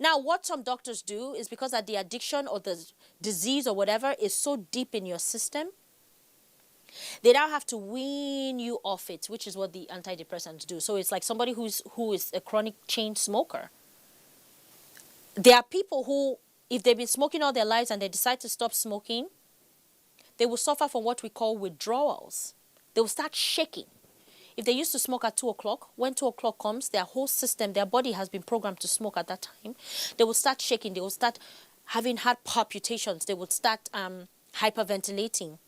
Now, what some doctors do is, because that the addiction or the disease or whatever is so deep in your system, They now have to wean you off it, which is what the antidepressants do. So it's like somebody who is a chronic chain smoker. There are people who, if they've been smoking all their lives and they decide to stop smoking, they will suffer from what we call withdrawals. They will start shaking. If they used to smoke at 2 o'clock, when 2 o'clock comes, their whole system, their body has been programmed to smoke at that time. They will start shaking. They will start having heart palpitations. They will start hyperventilating.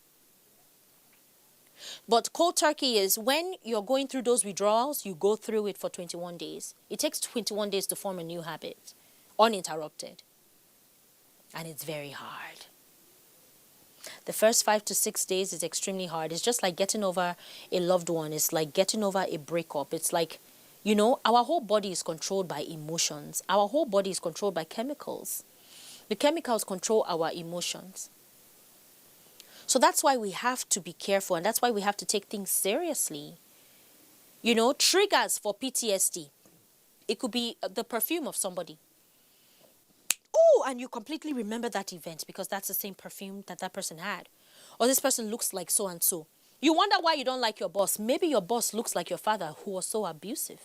But cold turkey is when you're going through those withdrawals, you go through it for 21 days. It takes 21 days to form a new habit, uninterrupted. And it's very hard. The first 5 to 6 days is extremely hard. It's just like getting over a loved one. It's like getting over a breakup. It's like, you know, our whole body is controlled by emotions. Our whole body is controlled by chemicals. The chemicals control our emotions. So that's why we have to be careful, and that's why we have to take things seriously. You know, triggers for PTSD. It could be the perfume of somebody. Oh, and you completely remember that event because that's the same perfume that that person had. Or this person looks like so and so. You wonder why you don't like your boss. Maybe your boss looks like your father who was so abusive.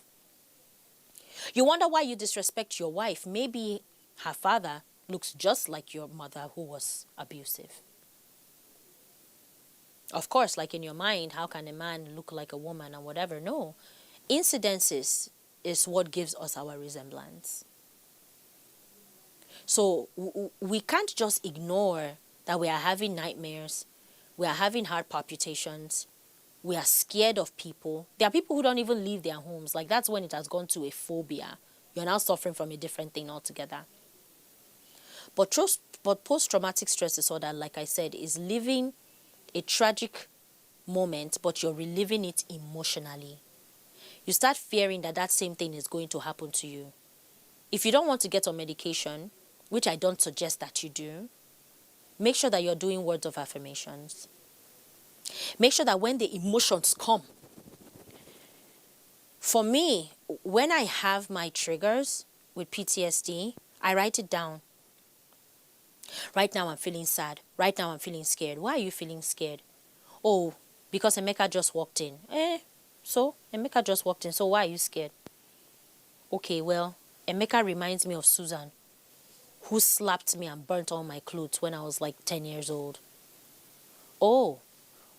You wonder why you disrespect your wife. Maybe her father looks just like your mother who was abusive. Of course, like in your mind, how can a man look like a woman and whatever? No. Incidences is what gives us our resemblance. So we can't just ignore that we are having nightmares, we are having heart palpitations, we are scared of people. There are people who don't even leave their homes. Like that's when it has gone to a phobia. You're now suffering from a different thing altogether. But post-traumatic stress disorder, like I said, is living a tragic moment, but you're reliving it emotionally. You start fearing that that same thing is going to happen to you. If you don't want to get on medication, which I don't suggest that you do, make sure that you're doing words of affirmations. Make sure that when the emotions come, for me, when I have my triggers with PTSD, I write it down. Right now I'm feeling sad. Right now I'm feeling scared. Why are you feeling scared? Oh, because Emeka just walked in. So Emeka just walked in. So why are you scared? Okay, well, Emeka reminds me of Susan, who slapped me and burnt all my clothes when I was like 10 years old. Oh,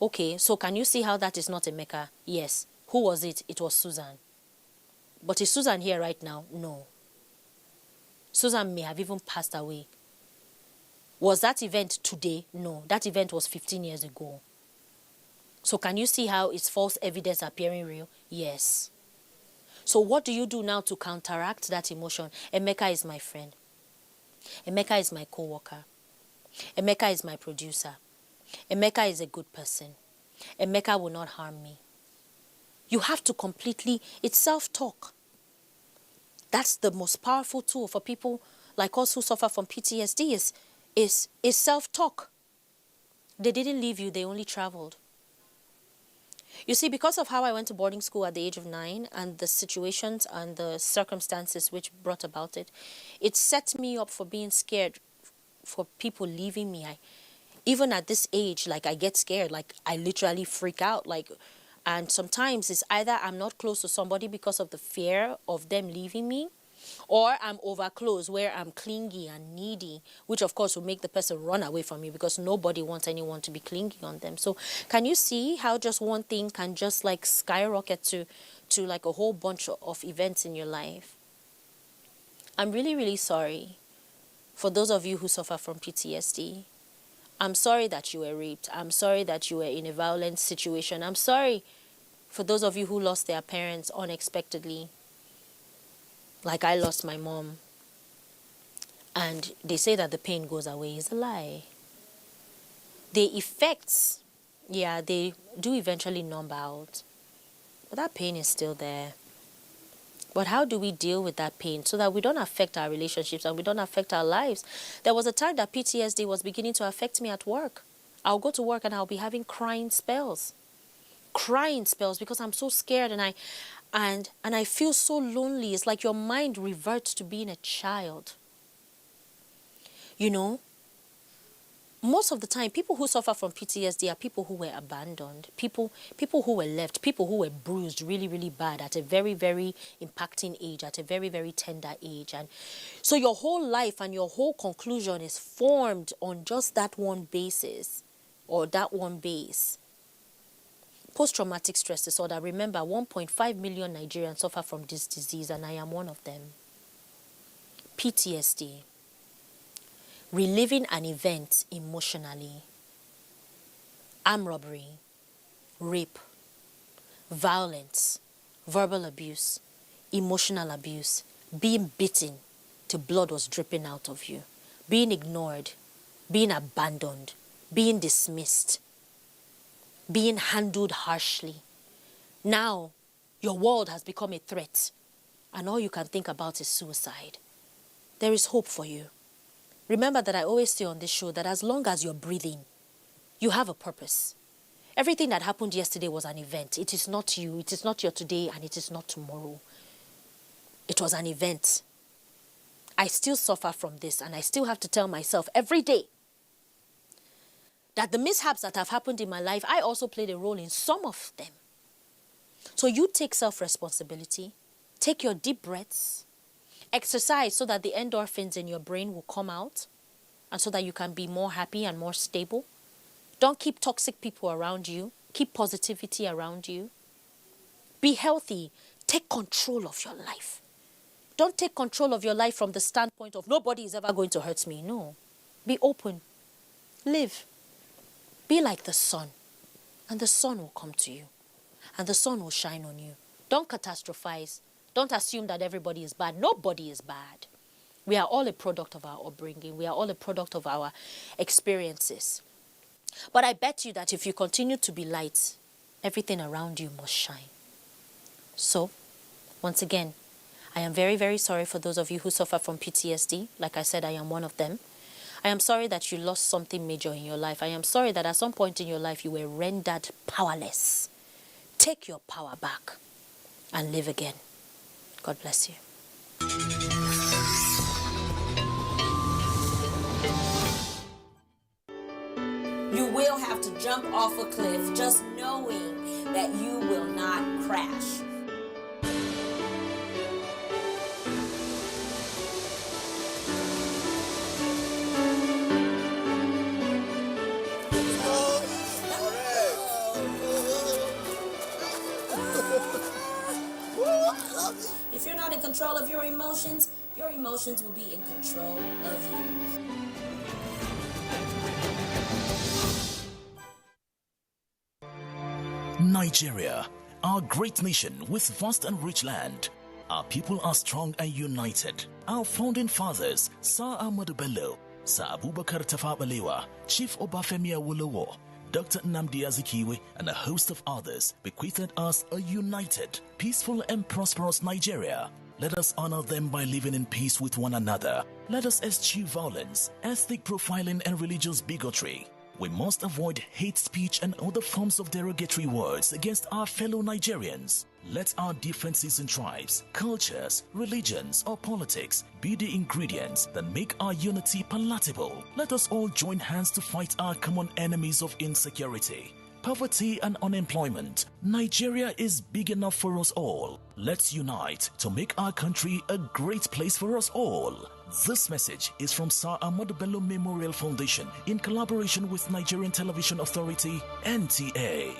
okay, so can you see how that is not Emeka? Yes. Who was it? It was Susan. But is Susan here right now? No. Susan may have even passed away. Was that event today? No. That event was 15 years ago. So can you see how it's false evidence appearing real? Yes. So what do you do now to counteract that emotion? Emeka is my friend. Emeka is my co-worker. Emeka is my producer. Emeka is a good person. Emeka will not harm me. You have to completely, it's self-talk. That's the most powerful tool for people like us who suffer from PTSD is self-talk. They didn't leave you, they only traveled. You see, because of how I went to boarding school at the age of 9 and the situations and the circumstances which brought about it, it set me up for being scared for people leaving me. Even at this age, like I get scared, like I literally freak out, like, and sometimes it's either I'm not close to somebody because of the fear of them leaving me, or I'm over close where I'm clingy and needy, which of course will make the person run away from me because nobody wants anyone to be clinging on them. So can you see how just one thing can just like skyrocket to like a whole bunch of events in your life? I'm really, really sorry for those of you who suffer from PTSD. I'm sorry that you were raped. I'm sorry that you were in a violent situation. I'm sorry for those of you who lost their parents unexpectedly. Like I lost my mom. And they say that the pain goes away. It's a lie. The effects, yeah, they do eventually numb out. But that pain is still there. But how do we deal with that pain so that we don't affect our relationships and we don't affect our lives? There was a time that PTSD was beginning to affect me at work. I'll go to work and I'll be having crying spells. Crying spells because I'm so scared and I feel so lonely. It's like your mind reverts to being a child. You know? most of the time, people who suffer from PTSD are people who were abandoned, people who were left, people who were bruised really, really bad at a very, very impacting age, at a very, very tender age. And so your whole life and your whole conclusion is formed on just that one basis or that one base. Post-traumatic stress disorder. Remember, 1.5 million Nigerians suffer from this disease, and I am one of them. PTSD. Reliving an event emotionally. Armed robbery, rape, violence, verbal abuse, emotional abuse, being beaten till blood was dripping out of you, being ignored, being abandoned, being dismissed, being handled harshly. Now, your world has become a threat, and all you can think about is suicide. There is hope for you. Remember that I always say on this show that as long as you're breathing, you have a purpose. Everything that happened yesterday was an event. It is not you. It is not your today, and it is not tomorrow. It was an event. I still suffer from this, and I still have to tell myself every day that the mishaps that have happened in my life, I also played a role in some of them. So you take self-responsibility, take your deep breaths, exercise so that the endorphins in your brain will come out and so that you can be more happy and more stable. Don't keep toxic people around you. Keep positivity around you. Be healthy. Take control of your life. Don't take control of your life from the standpoint of nobody is ever going to hurt me. No. Be open. Live. Be like the sun, and the sun will come to you, and the sun will shine on you. Don't catastrophize. Don't assume that everybody is bad. Nobody is bad. We are all a product of our upbringing. We are all a product of our experiences. But I bet you that if you continue to be light, everything around you must shine. So, once again, I am very, very sorry for those of you who suffer from PTSD. Like I said, I am one of them. I am sorry that you lost something major in your life. I am sorry that at some point in your life you were rendered powerless. Take your power back and live again. God bless you. You will have to jump off a cliff just knowing that you will not crash. If you're not in control of your emotions will be in control of you. Nigeria, our great nation with vast and rich land. Our people are strong and united. Our founding fathers, Sir Ahmadu Bello, Sir Abubakar Tafawa Balewa, Chief Obafemi Awolowo, Dr. Nnamdi Azikiwe, and a host of others bequeathed us a united, peaceful and prosperous Nigeria. Let us honor them by living in peace with one another. Let us eschew violence, ethnic profiling and religious bigotry. We must avoid hate speech and other forms of derogatory words against our fellow Nigerians. Let our differences in tribes, cultures, religions, or politics be the ingredients that make our unity palatable. Let us all join hands to fight our common enemies of insecurity, poverty, and unemployment. Nigeria is big enough for us all. Let's unite to make our country a great place for us all. This message is from Sir Ahmadu Bello Memorial Foundation in collaboration with Nigerian Television Authority, NTA.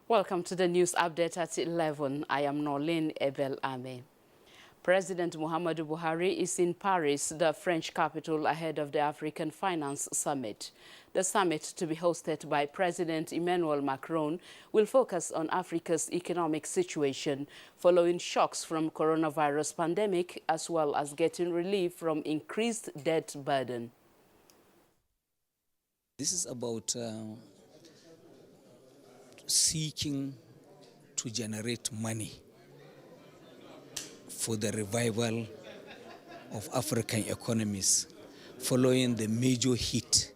Welcome to the news update at 11. I am Norlene Ebel Ame. President Muhammadu Buhari is in Paris, the French capital, ahead of the African Finance Summit. The summit, to be hosted by President Emmanuel Macron, will focus on Africa's economic situation following shocks from coronavirus pandemic, as well as getting relief from increased debt burden. This is about seeking to generate money for the revival of African economies following the major hit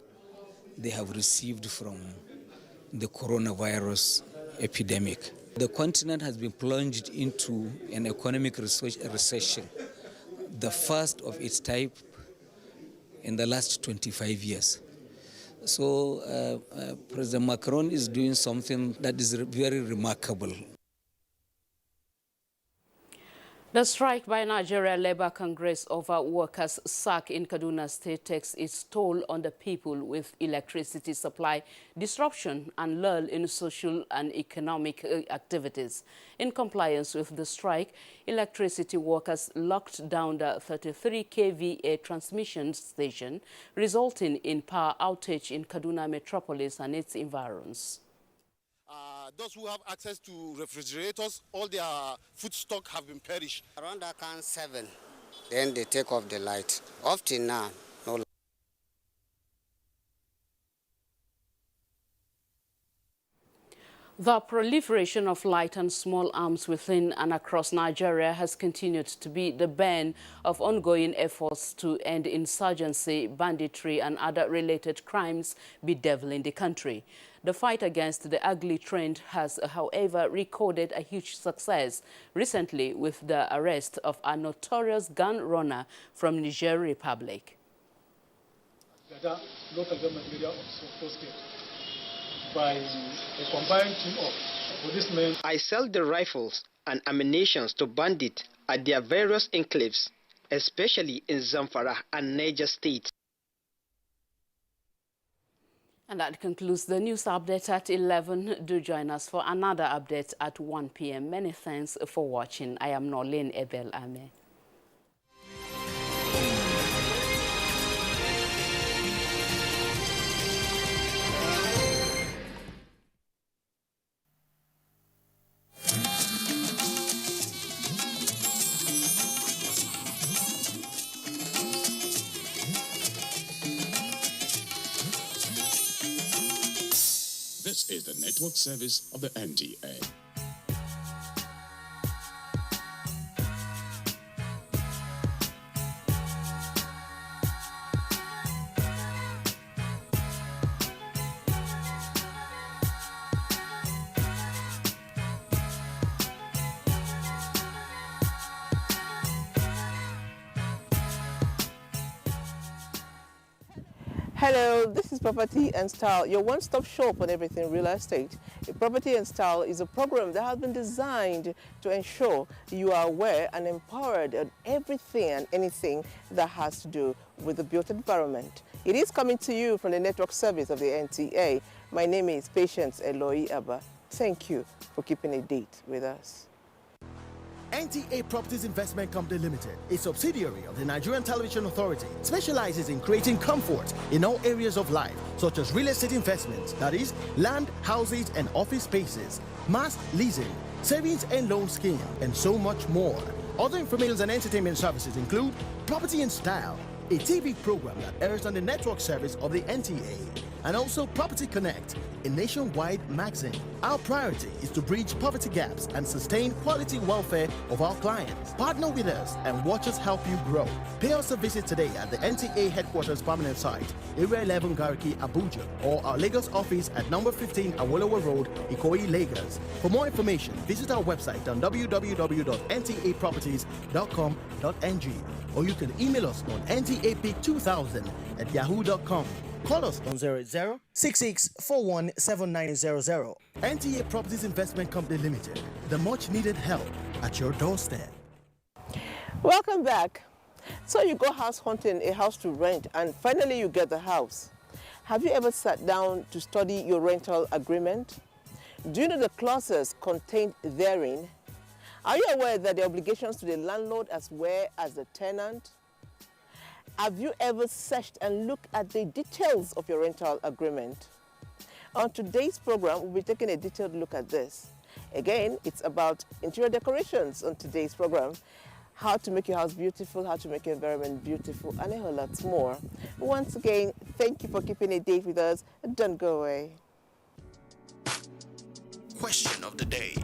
they have received from the coronavirus epidemic. The continent has been plunged into an economic recession, the first of its type in the last 25 years. So President Macron is doing something that is very remarkable. The strike by Nigeria Labour Congress over workers' sack in Kaduna State takes its toll on the people, with electricity supply disruption and lull in social and economic activities. In compliance with the strike, electricity workers locked down the 33 kVA transmission station, resulting in power outage in Kaduna metropolis and its environs. Those who have access to refrigerators, all their food stock have been perished. Around account 7, then they take off the light. Up till now, no light. The proliferation of light and small arms within and across Nigeria has continued to be the bane of ongoing efforts to end insurgency, banditry, and other related crimes bedeviling the country. The fight against the ugly trend has, however, recorded a huge success recently with the arrest of a notorious gun runner from Niger Republic. Local government area of Sokoto State, by a combined team of policemen. I sell the rifles and ammunition to bandits at their various enclaves, especially in Zamfara and Niger State. And that concludes the news update at 11. Do join us for another update at 1 p.m. Many thanks for watching. I am Norlene Ebel Ame. This is the network service of the NTA. Hello, this is Property and Style, your one-stop shop on everything real estate. Property and Style is a program that has been designed to ensure you are aware and empowered on everything and anything that has to do with the built environment. It is coming to you from the network service of the NTA. My name is Patience Eloy Abba. Thank you for keeping a date with us. NTA Properties Investment Company Limited, a subsidiary of the Nigerian Television Authority, specializes in creating comfort in all areas of life, such as real estate investments, that is, land, houses, and office spaces, mass leasing, savings and loan scheme, and so much more. Other information and entertainment services include Property and Style, a TV program that airs on the network service of the NTA, and also Property Connect, a nationwide magazine. Our priority is to bridge poverty gaps and sustain quality welfare of our clients. Partner with us and watch us help you grow. Pay us a visit today at the NTA headquarters permanent site, Area 11 Gariki, Abuja, or our Lagos office at number 15 Awolowo Road, Ikoyi, Lagos. For more information, visit our website on www.ntaproperties.com.ng, or you can email us on ntap2000@yahoo.com. Call us on 0066417900. NTA Properties Investment Company Limited, the much needed help at your doorstep. Welcome back. So you go house hunting, a house to rent, and finally you get the house. Have you ever sat down to study your rental agreement? Do you know the clauses contained therein? Are you aware that the obligations to the landlord as well as the tenant? Have you ever searched and looked at the details of your rental agreement? On today's program, we'll be taking a detailed look at this. Again, it's about interior decorations on today's program. How to make your house beautiful, how to make your environment beautiful, and a whole lot more. Once again, thank you for keeping a date with us. Don't go away. Question of the day.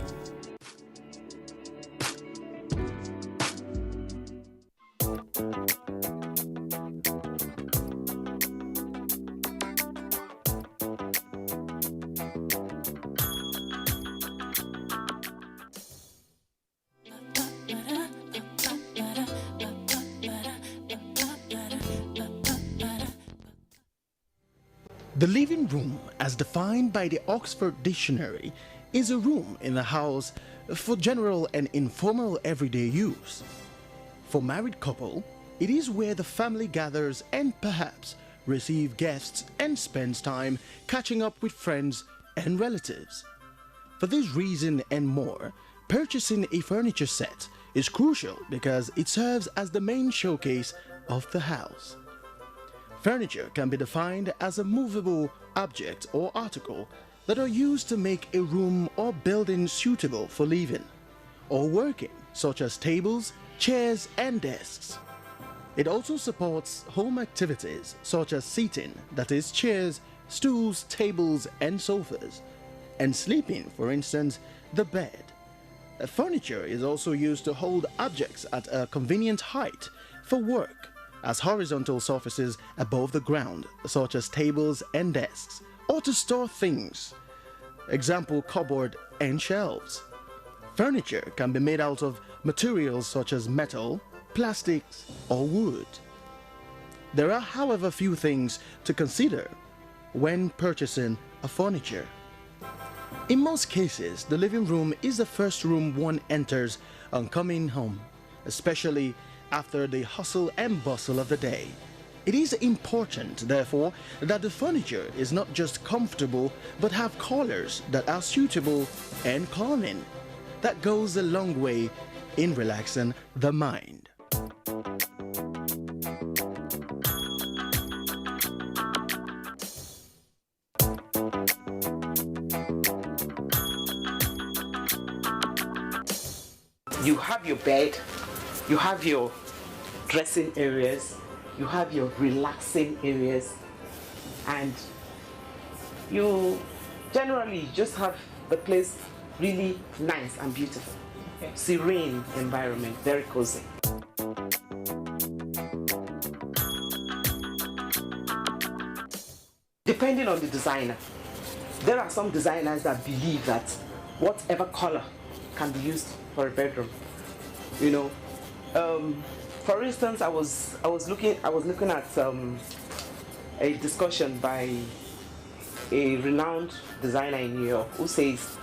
The living room, as defined by the Oxford Dictionary, is a room in the house for general and informal everyday use. For married couple, it is where the family gathers and perhaps receive guests and spends time catching up with friends and relatives. For this reason and more, purchasing a furniture set is crucial because it serves as the main showcase of the house. Furniture can be defined as a movable object or article that are used to make a room or building suitable for living or working, such as tables, chairs, and desks. It also supports home activities such as seating, that is, chairs, stools, tables, and sofas, and sleeping, for instance, the bed. Furniture is also used to hold objects at a convenient height for work, as horizontal surfaces above the ground, such as tables and desks, or to store things, example cupboard and shelves. Furniture can be made out of materials such as metal, plastics, or wood. There are, however, few things to consider when purchasing a furniture. In most cases, the living room is the first room one enters on coming home, especially after the hustle and bustle of the day. It is important, therefore, that the furniture is not just comfortable, but have colors that are suitable and calming. That goes a long way in relaxing the mind. You have your bed, you have your dressing areas, you have your relaxing areas, and you generally just have the place really nice and beautiful. Okay. Serene environment, very cozy. Depending on the designer, there are some designers that believe that whatever color can be used for a bedroom. You know, for instance, I was looking at a discussion by a renowned designer in New York who says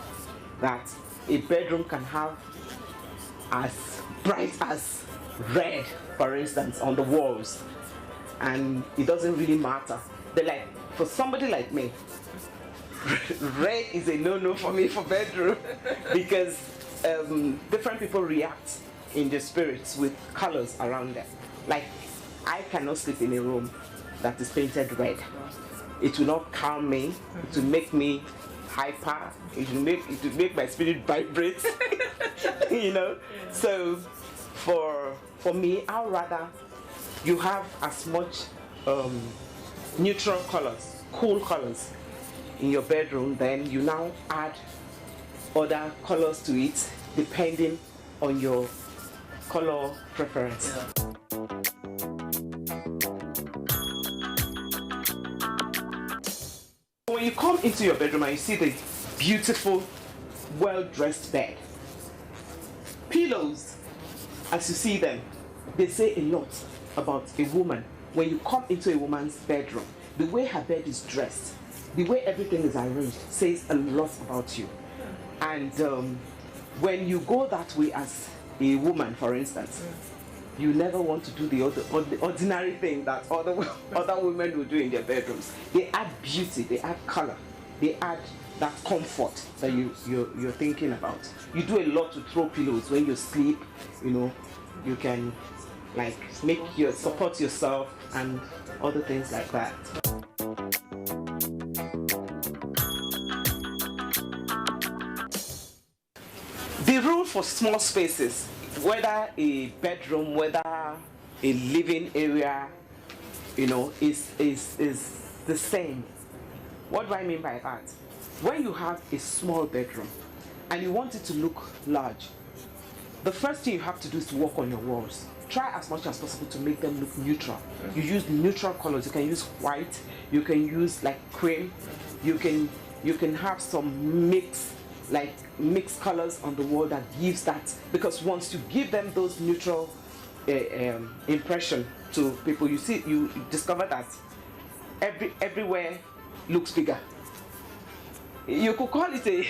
that a bedroom can have as bright as red, for instance, on the walls, and it doesn't really matter. They're like, for somebody like me, red is a no-no for me for bedroom because different people react in their spirits with colors around them. Like, I cannot sleep in a room that is painted red. It will not calm me. It will make me hyper. It will make my spirit vibrate. You know. So, for me, I'd rather you have as much neutral colors, cool colors in your bedroom. Then you now add other colors to it depending on your color preference. Yeah. When you come into your bedroom and you see the beautiful, well-dressed bed, pillows, as you see them, they say a lot about a woman. When you come into a woman's bedroom, the way her bed is dressed, the way everything is arranged, says a lot about you. And when you go that way as a woman, for instance, you never want to do the ordinary thing that other women will do in their bedrooms. They add beauty, they add color, they add that comfort that you're thinking about. You do a lot to throw pillows when you sleep. You know, you can like support yourself and other things like that. The rule for small spaces, whether a bedroom, whether a living area, you know, is the same. What do I mean by that? When you have a small bedroom and you want it to look large, the first thing you have to do is to work on your walls. Try as much as possible to make them look neutral. You use neutral colors. You can use white. You can use like cream. You can have some mixed colors on the wall that gives that, because once you give them those neutral impression to people, you discover that everywhere looks bigger. You could call it a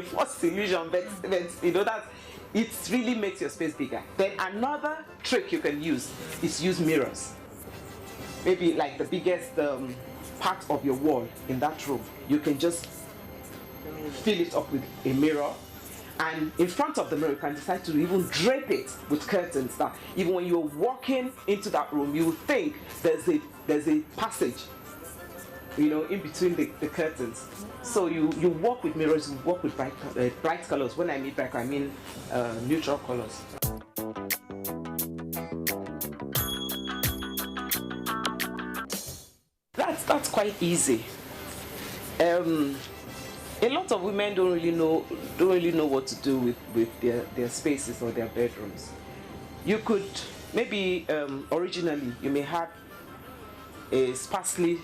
false illusion, but you know that it really makes your space bigger. Then another trick you can use is use mirrors. Maybe like the biggest part of your wall in that room, you can just fill it up with a mirror, and in front of the mirror you can decide to even drape it with curtains that even when you're walking into that room you will think there's a passage, you know, in between the curtains. So you work with mirrors, you work with bright colors. When I mean bright, I mean neutral colors. That's quite easy. A lot of women don't really know what to do with their spaces or their bedrooms. You could maybe originally you may have a sparsely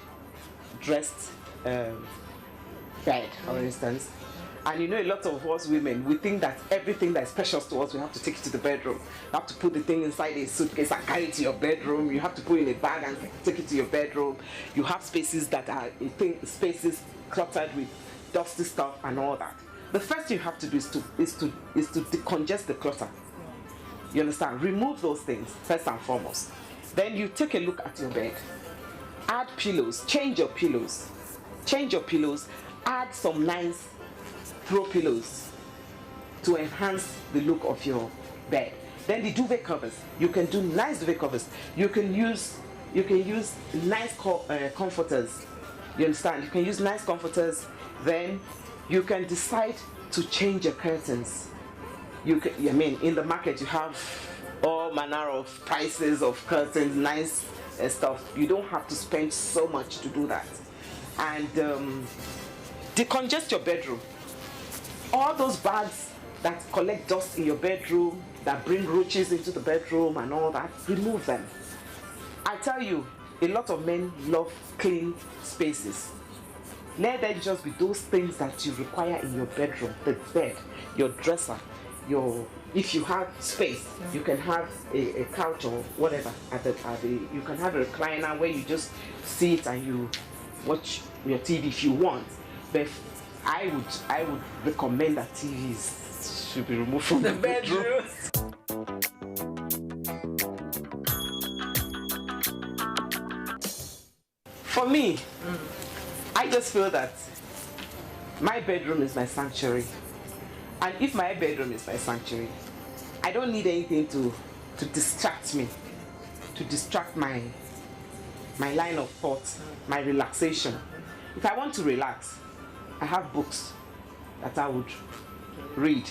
dressed bed, for instance, and you know a lot of us women, we think that everything that is precious to us we have to take it to the bedroom. You have to put the thing inside a suitcase and carry it to your bedroom. You have to put it in a bag and take it to your bedroom. You have spaces that are spaces cluttered with dusty stuff and all that. The first thing you have to do is to decongest the clutter. You understand? Remove those things first and foremost. Then you take a look at your bed. Add pillows. Change your pillows. Add some nice throw pillows to enhance the look of your bed. Then the duvet covers. You can do nice duvet covers. You can use nice comforters. You understand? You can use nice comforters. Then you can decide to change your curtains. In the market you have all manner of prices of curtains, nice stuff. You don't have to spend so much to do that. And decongest your bedroom. All those bags that collect dust in your bedroom, that bring roaches into the bedroom and all that, remove them. I tell you, a lot of men love clean spaces. Let them just be those things that you require in your bedroom: the bed, your dresser, if you have space, you can have a couch or whatever you can have a recliner where you just sit and you watch your TV if you want. But I would recommend that TVs should be removed from the bedroom. For me, I just feel that my bedroom is my sanctuary. And if my bedroom is my sanctuary, I don't need anything to distract me, to distract my line of thought, my relaxation. If I want to relax, I have books that I would read,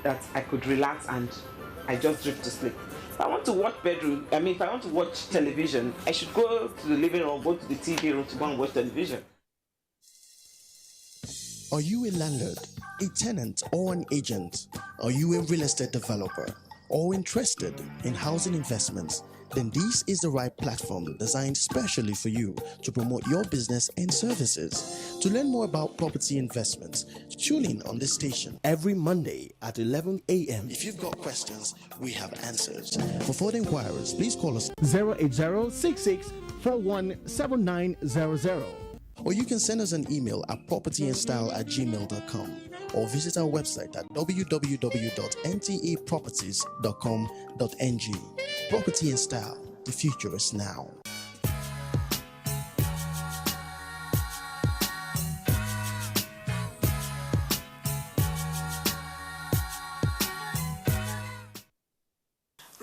that I could relax and I just drift to sleep. If I want to watch if I want to watch television, I should go to the living room, go to the TV room to go and watch television. Are you a landlord, a tenant, or an agent? Are you a real estate developer or interested in housing investments? Then this is the right platform designed specially for you to promote your business and services. To learn more about property investments, tune in on this station every Monday at 11 a.m. If you've got questions, we have answers. For further inquiries, please call us 080-6641-7900. Or you can send us an email at propertyandstyle@gmail.com or visit our website at www.ntaproperties.com.ng. Property and Style, the future is now.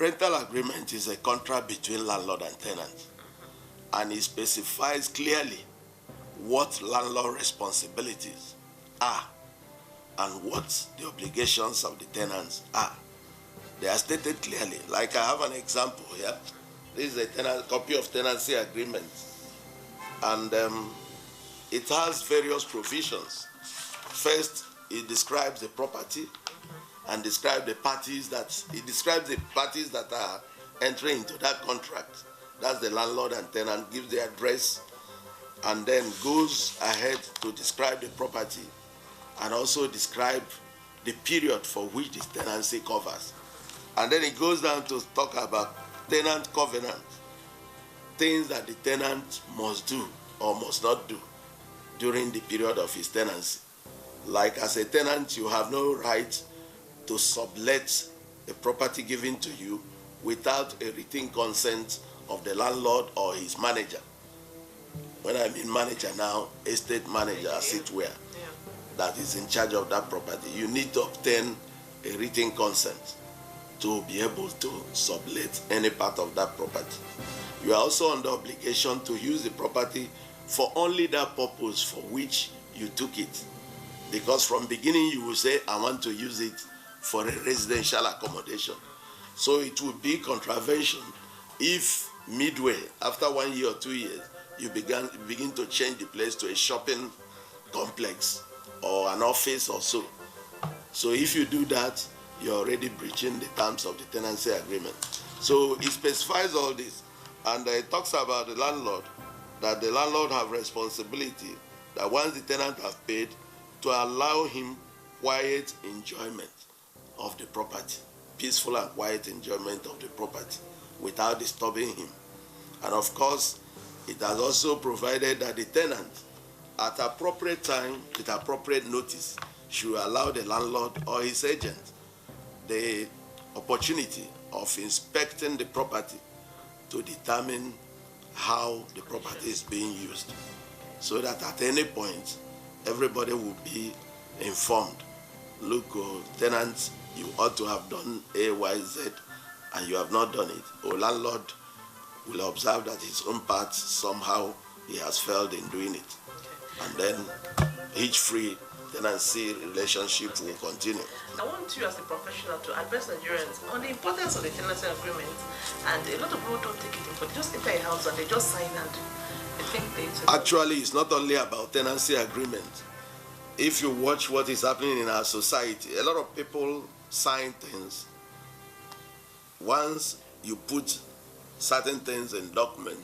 rental agreement is a contract between landlord and tenant, and it specifies clearly what landlord responsibilities are and what the obligations of the tenants are. They are stated clearly. Like I have an example here. This is a copy of tenancy agreement, and it has various provisions. First, it describes the property and describes the parties that are entering into that contract. That's the landlord and tenant, gives the address, and then goes ahead to describe the property and also describe the period for which this tenancy covers. And then it goes down to talk about tenant covenant, things that the tenant must do or must not do during the period of his tenancy. Like as a tenant, you have no right to sublet a property given to you without a written consent of the landlord or his manager. When I mean manager now, estate manager, as it were, that is in charge of that property. You need to obtain a written consent to be able to sublet any part of that property. You are also under obligation to use the property for only that purpose for which you took it. Because from beginning you will say, I want to use it for a residential accommodation. So it would be contravention if midway, after 1 year or 2 years, you begin to change the place to a shopping complex or an office or so. So if you do that, you're already breaching the terms of the tenancy agreement. So it specifies all this, and it talks about the landlord, that the landlord have responsibility that once the tenant has paid, to allow him quiet enjoyment of the property, peaceful and quiet enjoyment of the property without disturbing him. And of course, it has also provided that the tenant, at appropriate time, with appropriate notice, should allow the landlord or his agent the opportunity of inspecting the property to determine how the property is being used, so that at any point, everybody will be informed. Look, tenants, you ought to have done A, Y, Z, and you have not done it. Or landlord will observe that his own part, somehow he has failed in doing it. And then hitch-free tenancy relationship will continue. I want you as a professional to advise Nigerians on the importance of the tenancy agreement. And a lot of people don't take it in, but they just enter a house and they just sign and they think they... Actually, it's not only about tenancy agreement. If you watch what is happening in our society, a lot of people sign things. Once you put certain things in document,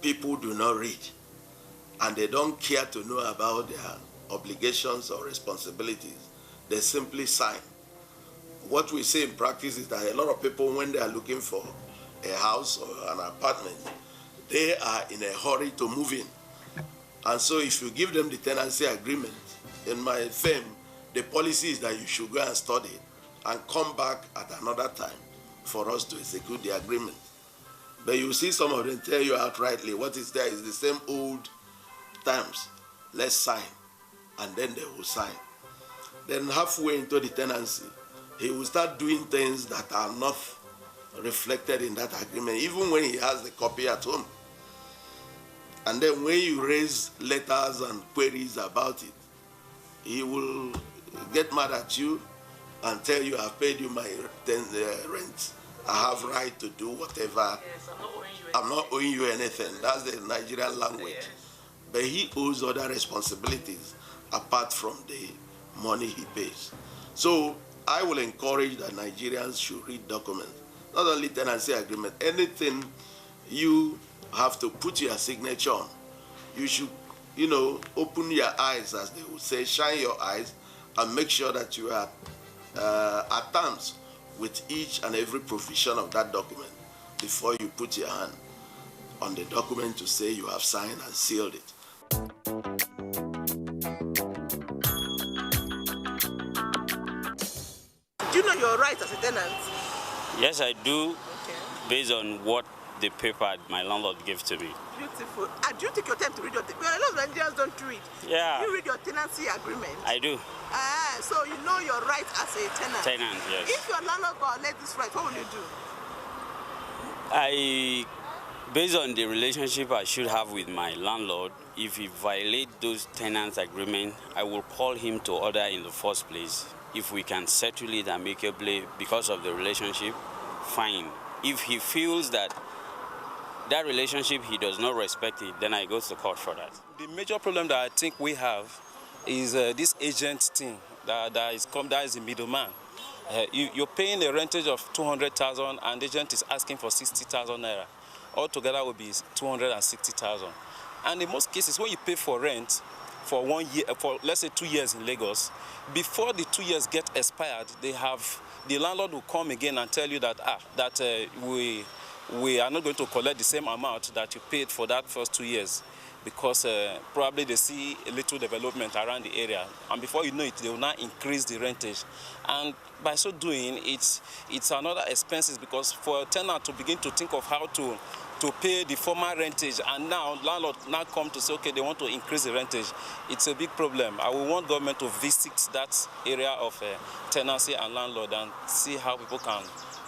people do not read, and they don't care to know about their obligations or responsibilities. They simply sign. What we see in practice is that a lot of people, when they are looking for a house or an apartment, they are in a hurry to move in. And so if you give them the tenancy agreement, in my firm, the policy is that you should go and study and come back at another time for us to execute the agreement. But you see some of them tell you outrightly, what is there is the same old terms. Let's sign. And then they will sign. Then halfway into the tenancy, he will start doing things that are not reflected in that agreement, even when he has the copy at home. And then when you raise letters and queries about it, he will get mad at you and tell you, I've paid you my rent. I have right to do whatever. Yes, I'm not owing you anything. That's the Nigerian language. Yes. But he owes other responsibilities apart from the money he pays. So I will encourage that Nigerians should read documents, not only tenancy agreement, anything you have to put your signature on. You should, open your eyes, as they would say, shine your eyes, and make sure that you are at terms with each and every provision of that document before you put your hand on the document to say you have signed and sealed it. Do you know your rights as a tenant? Yes, I do, based on what the paper my landlord gave to me. Beautiful. Do you take your time to read your... Well, a lot of Nigerians don't read. Yeah. You read your tenancy agreement. I do. So you know your rights as a tenant. Tenant, yes. If your landlord violates this right, what will you do? Based on the relationship I should have with my landlord, if he violates those tenants' agreement, I will call him to order in the first place. If we can settle it amicably because of the relationship, fine. If he feels that relationship he does not respect it, then I go to court for that. The major problem that I think we have is this agent thing that is the middleman. You're paying a rentage of 200,000 and the agent is asking for 60,000 naira. Altogether will be 260,000. And in most cases, when you pay for rent for 1 year, for let's say 2 years in Lagos, before the 2 years get expired, the landlord will come again and tell you that we are not going to collect the same amount that you paid for that first 2 years, because probably they see a little development around the area, and before you know it, they will now increase the rentage. And by so doing, it's another expenses, because for a tenant to begin to think of how to pay the former rentage, and now landlord now come to say, okay, they want to increase the rentage, it's a big problem. I will want government to visit that area of tenancy and landlord and see how people can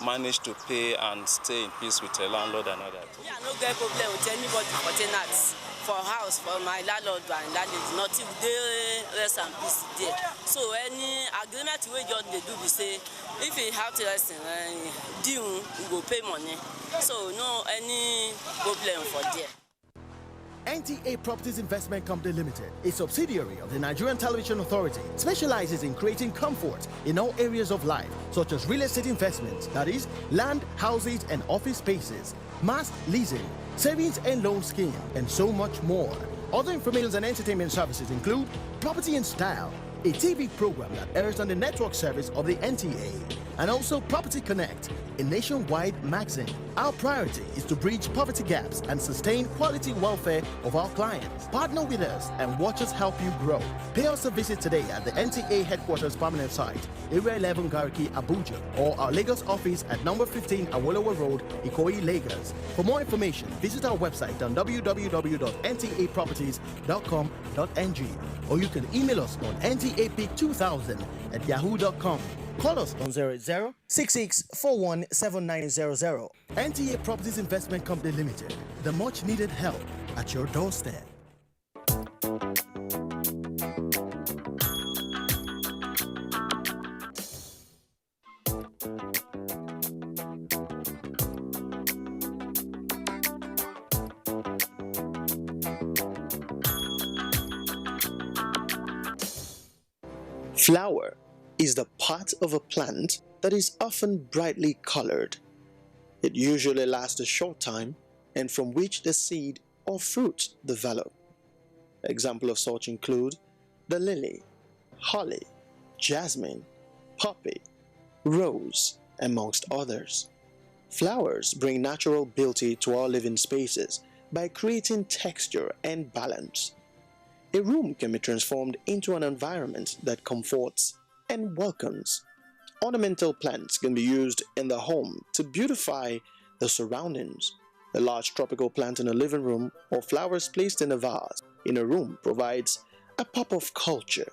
manage to pay and stay in peace with a landlord and all that. Yeah, no get problem with anybody for tenants. For house, for my landlord and landlady, nothing dey rest and peace there. So any agreement we just dey do be say, if you have to rest deal, we go pay money. So no any problem for there. NTA Properties Investment Company Limited, a subsidiary of the Nigerian Television Authority, specializes in creating comfort in all areas of life, such as real estate investments, that is, land, houses, and office spaces, mass leasing, savings and loan scheme, and so much more. Other information and entertainment services include Property in Style, a TV program that airs on the network service of the NTA, and also Property Connect, a nationwide magazine. Our priority is to bridge poverty gaps and sustain quality welfare of our clients. Partner with us and watch us help you grow. Pay us a visit today at the NTA headquarters permanent site, Area 11 Gariki, Abuja, or our Lagos office at number 15 Awolowo Road, Ikoyi, Lagos. For more information, visit our website on www.ntaproperties.com.ng, or you can email us on ntap2000@yahoo.com. Call us on 0066417900. NTA Properties Investment Company Limited, the much needed help at your doorstep. Flower is the part of a plant that is often brightly colored. It usually lasts a short time and from which the seed or fruit develop. Examples of such include the lily, holly, jasmine, poppy, rose, amongst others. Flowers bring natural beauty to our living spaces by creating texture and balance. A room can be transformed into an environment that comforts and welcomes. Ornamental plants can be used in the home to beautify the surroundings. A large tropical plant in a living room or flowers placed in a vase in a room provides a pop of culture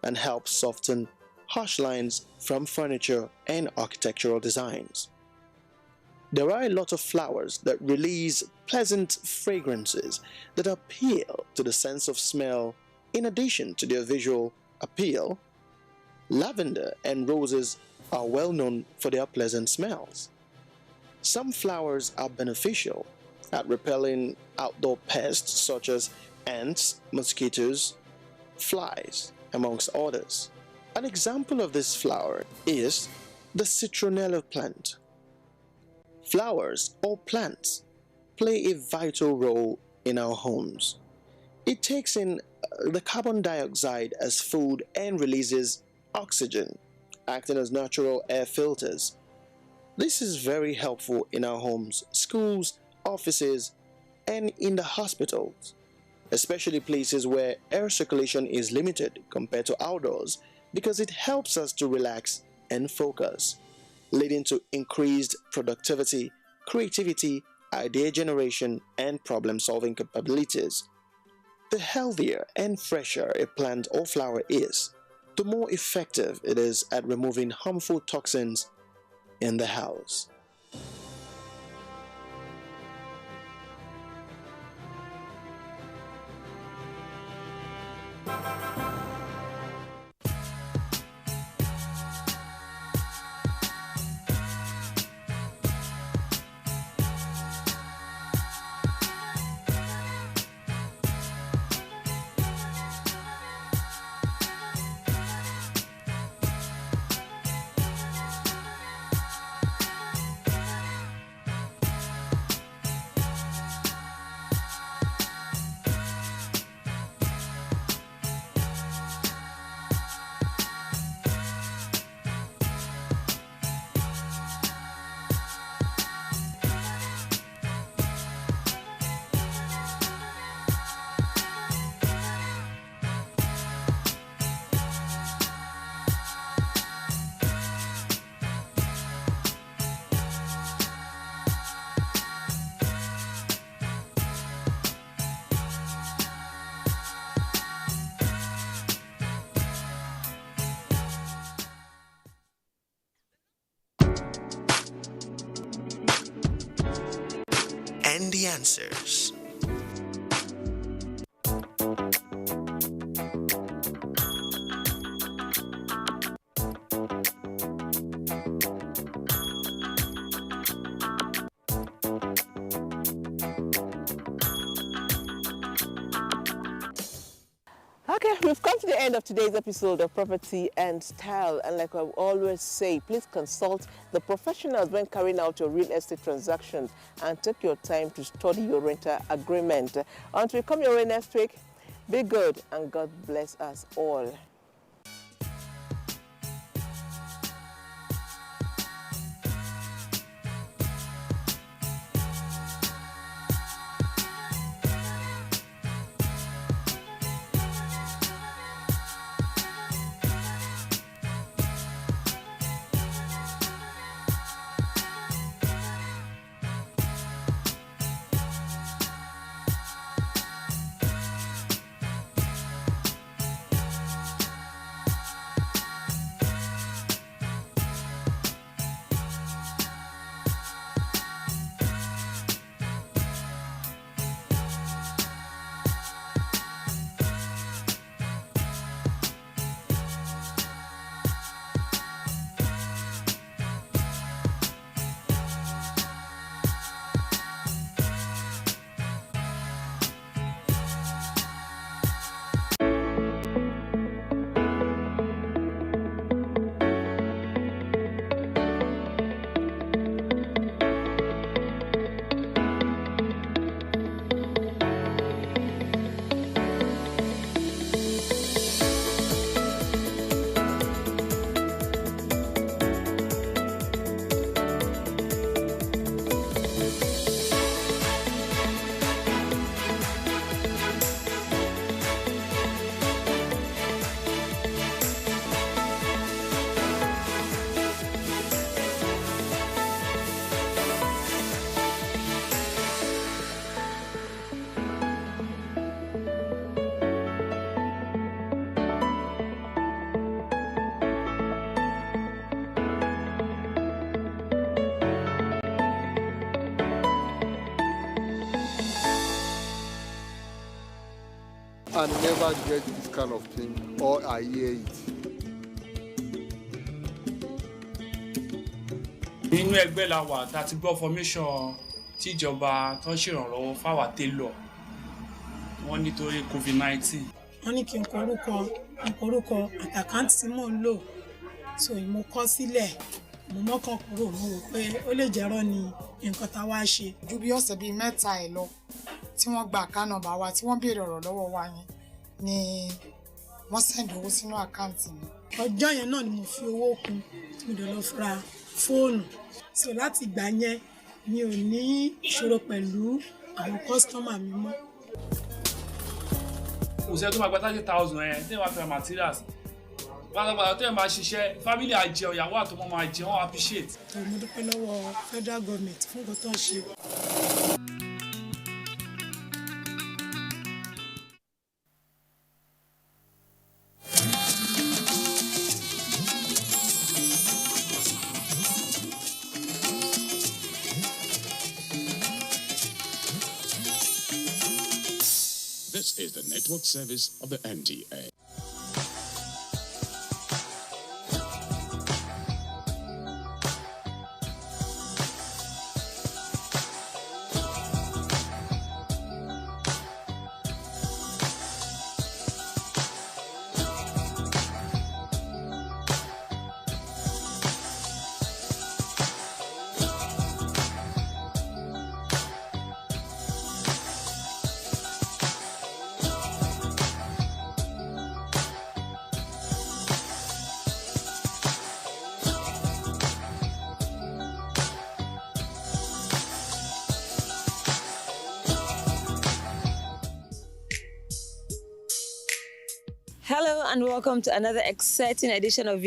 and helps soften harsh lines from furniture and architectural designs. There are a lot of flowers that release pleasant fragrances that appeal to the sense of smell in addition to their visual appeal. Lavender and roses are well known for their pleasant smells. Some flowers are beneficial at repelling outdoor pests such as ants, mosquitoes, flies, amongst others. An example of this flower is the citronella plant. Flowers or plants play a vital role in our homes. It takes in the carbon dioxide as food and releases oxygen, acting as natural air filters. This is very helpful in our homes, schools, offices, and in the hospitals, especially places where air circulation is limited compared to outdoors, because it helps us to relax and focus, leading to increased productivity, creativity, idea generation, and problem-solving capabilities. The healthier and fresher a plant or flower is, the more effective it is at removing harmful toxins in the house. find the answers. Okay, we've come to the end of today's episode of Property and Style, and like I always say, please consult the professionals when carrying out your real estate transactions and take your time to study your rental agreement. Until we come your way next week, be good and God bless us all. I never get this kind of thing, or I hear it. Nínú ẹgbẹ́ la wà tá a ti gbọ́ formation tíjọba tó ń ṣèrànlọ́wọ́ fáwa télọ̀ wọ́n nítorí COVID-19. Wọ́n ní kí n korúkọ àtàkáǹtì tí mò ń lò so mo kọ sílẹ̀ mo mọ́kàn kúrò mo wò pé ó lè jẹ́rọ́ ni nǹkan tá a wá ṣe. Ju bí ọ̀sẹ̀ bíi mẹ́ta ẹ̀ lọ tí wọ́n gba àkáǹtì nọ́mbà wa tí wọ́n béèrè ọ̀rọ̀ lọ́wọ́ wa yẹn ni wọ́n sẹ́ndì owó sínú àkáǹtì mi. Ọjọ́ yẹn náà ni mo fi owó kún tí mo dẹ̀ lọ ra fóònù so láti ìgbà yẹn mi ò ní ìṣòro pẹ̀lú àwọn kọ́sítọ́mà mi mọ́. Òṣèlú tó máa gba 30,000 ẹ̀ tí wọ́n á fẹ́ materials pátápátá tó yẹ máa ṣiṣẹ́ family àjẹun ìyàwó àtọmọ máa jẹun wọ́n appreciate. Mo dúpẹ́ lọ́wọ́ federal government fún nǹkan tó ń ṣe. This is the network service of the NTA. Hello and welcome to another exciting edition of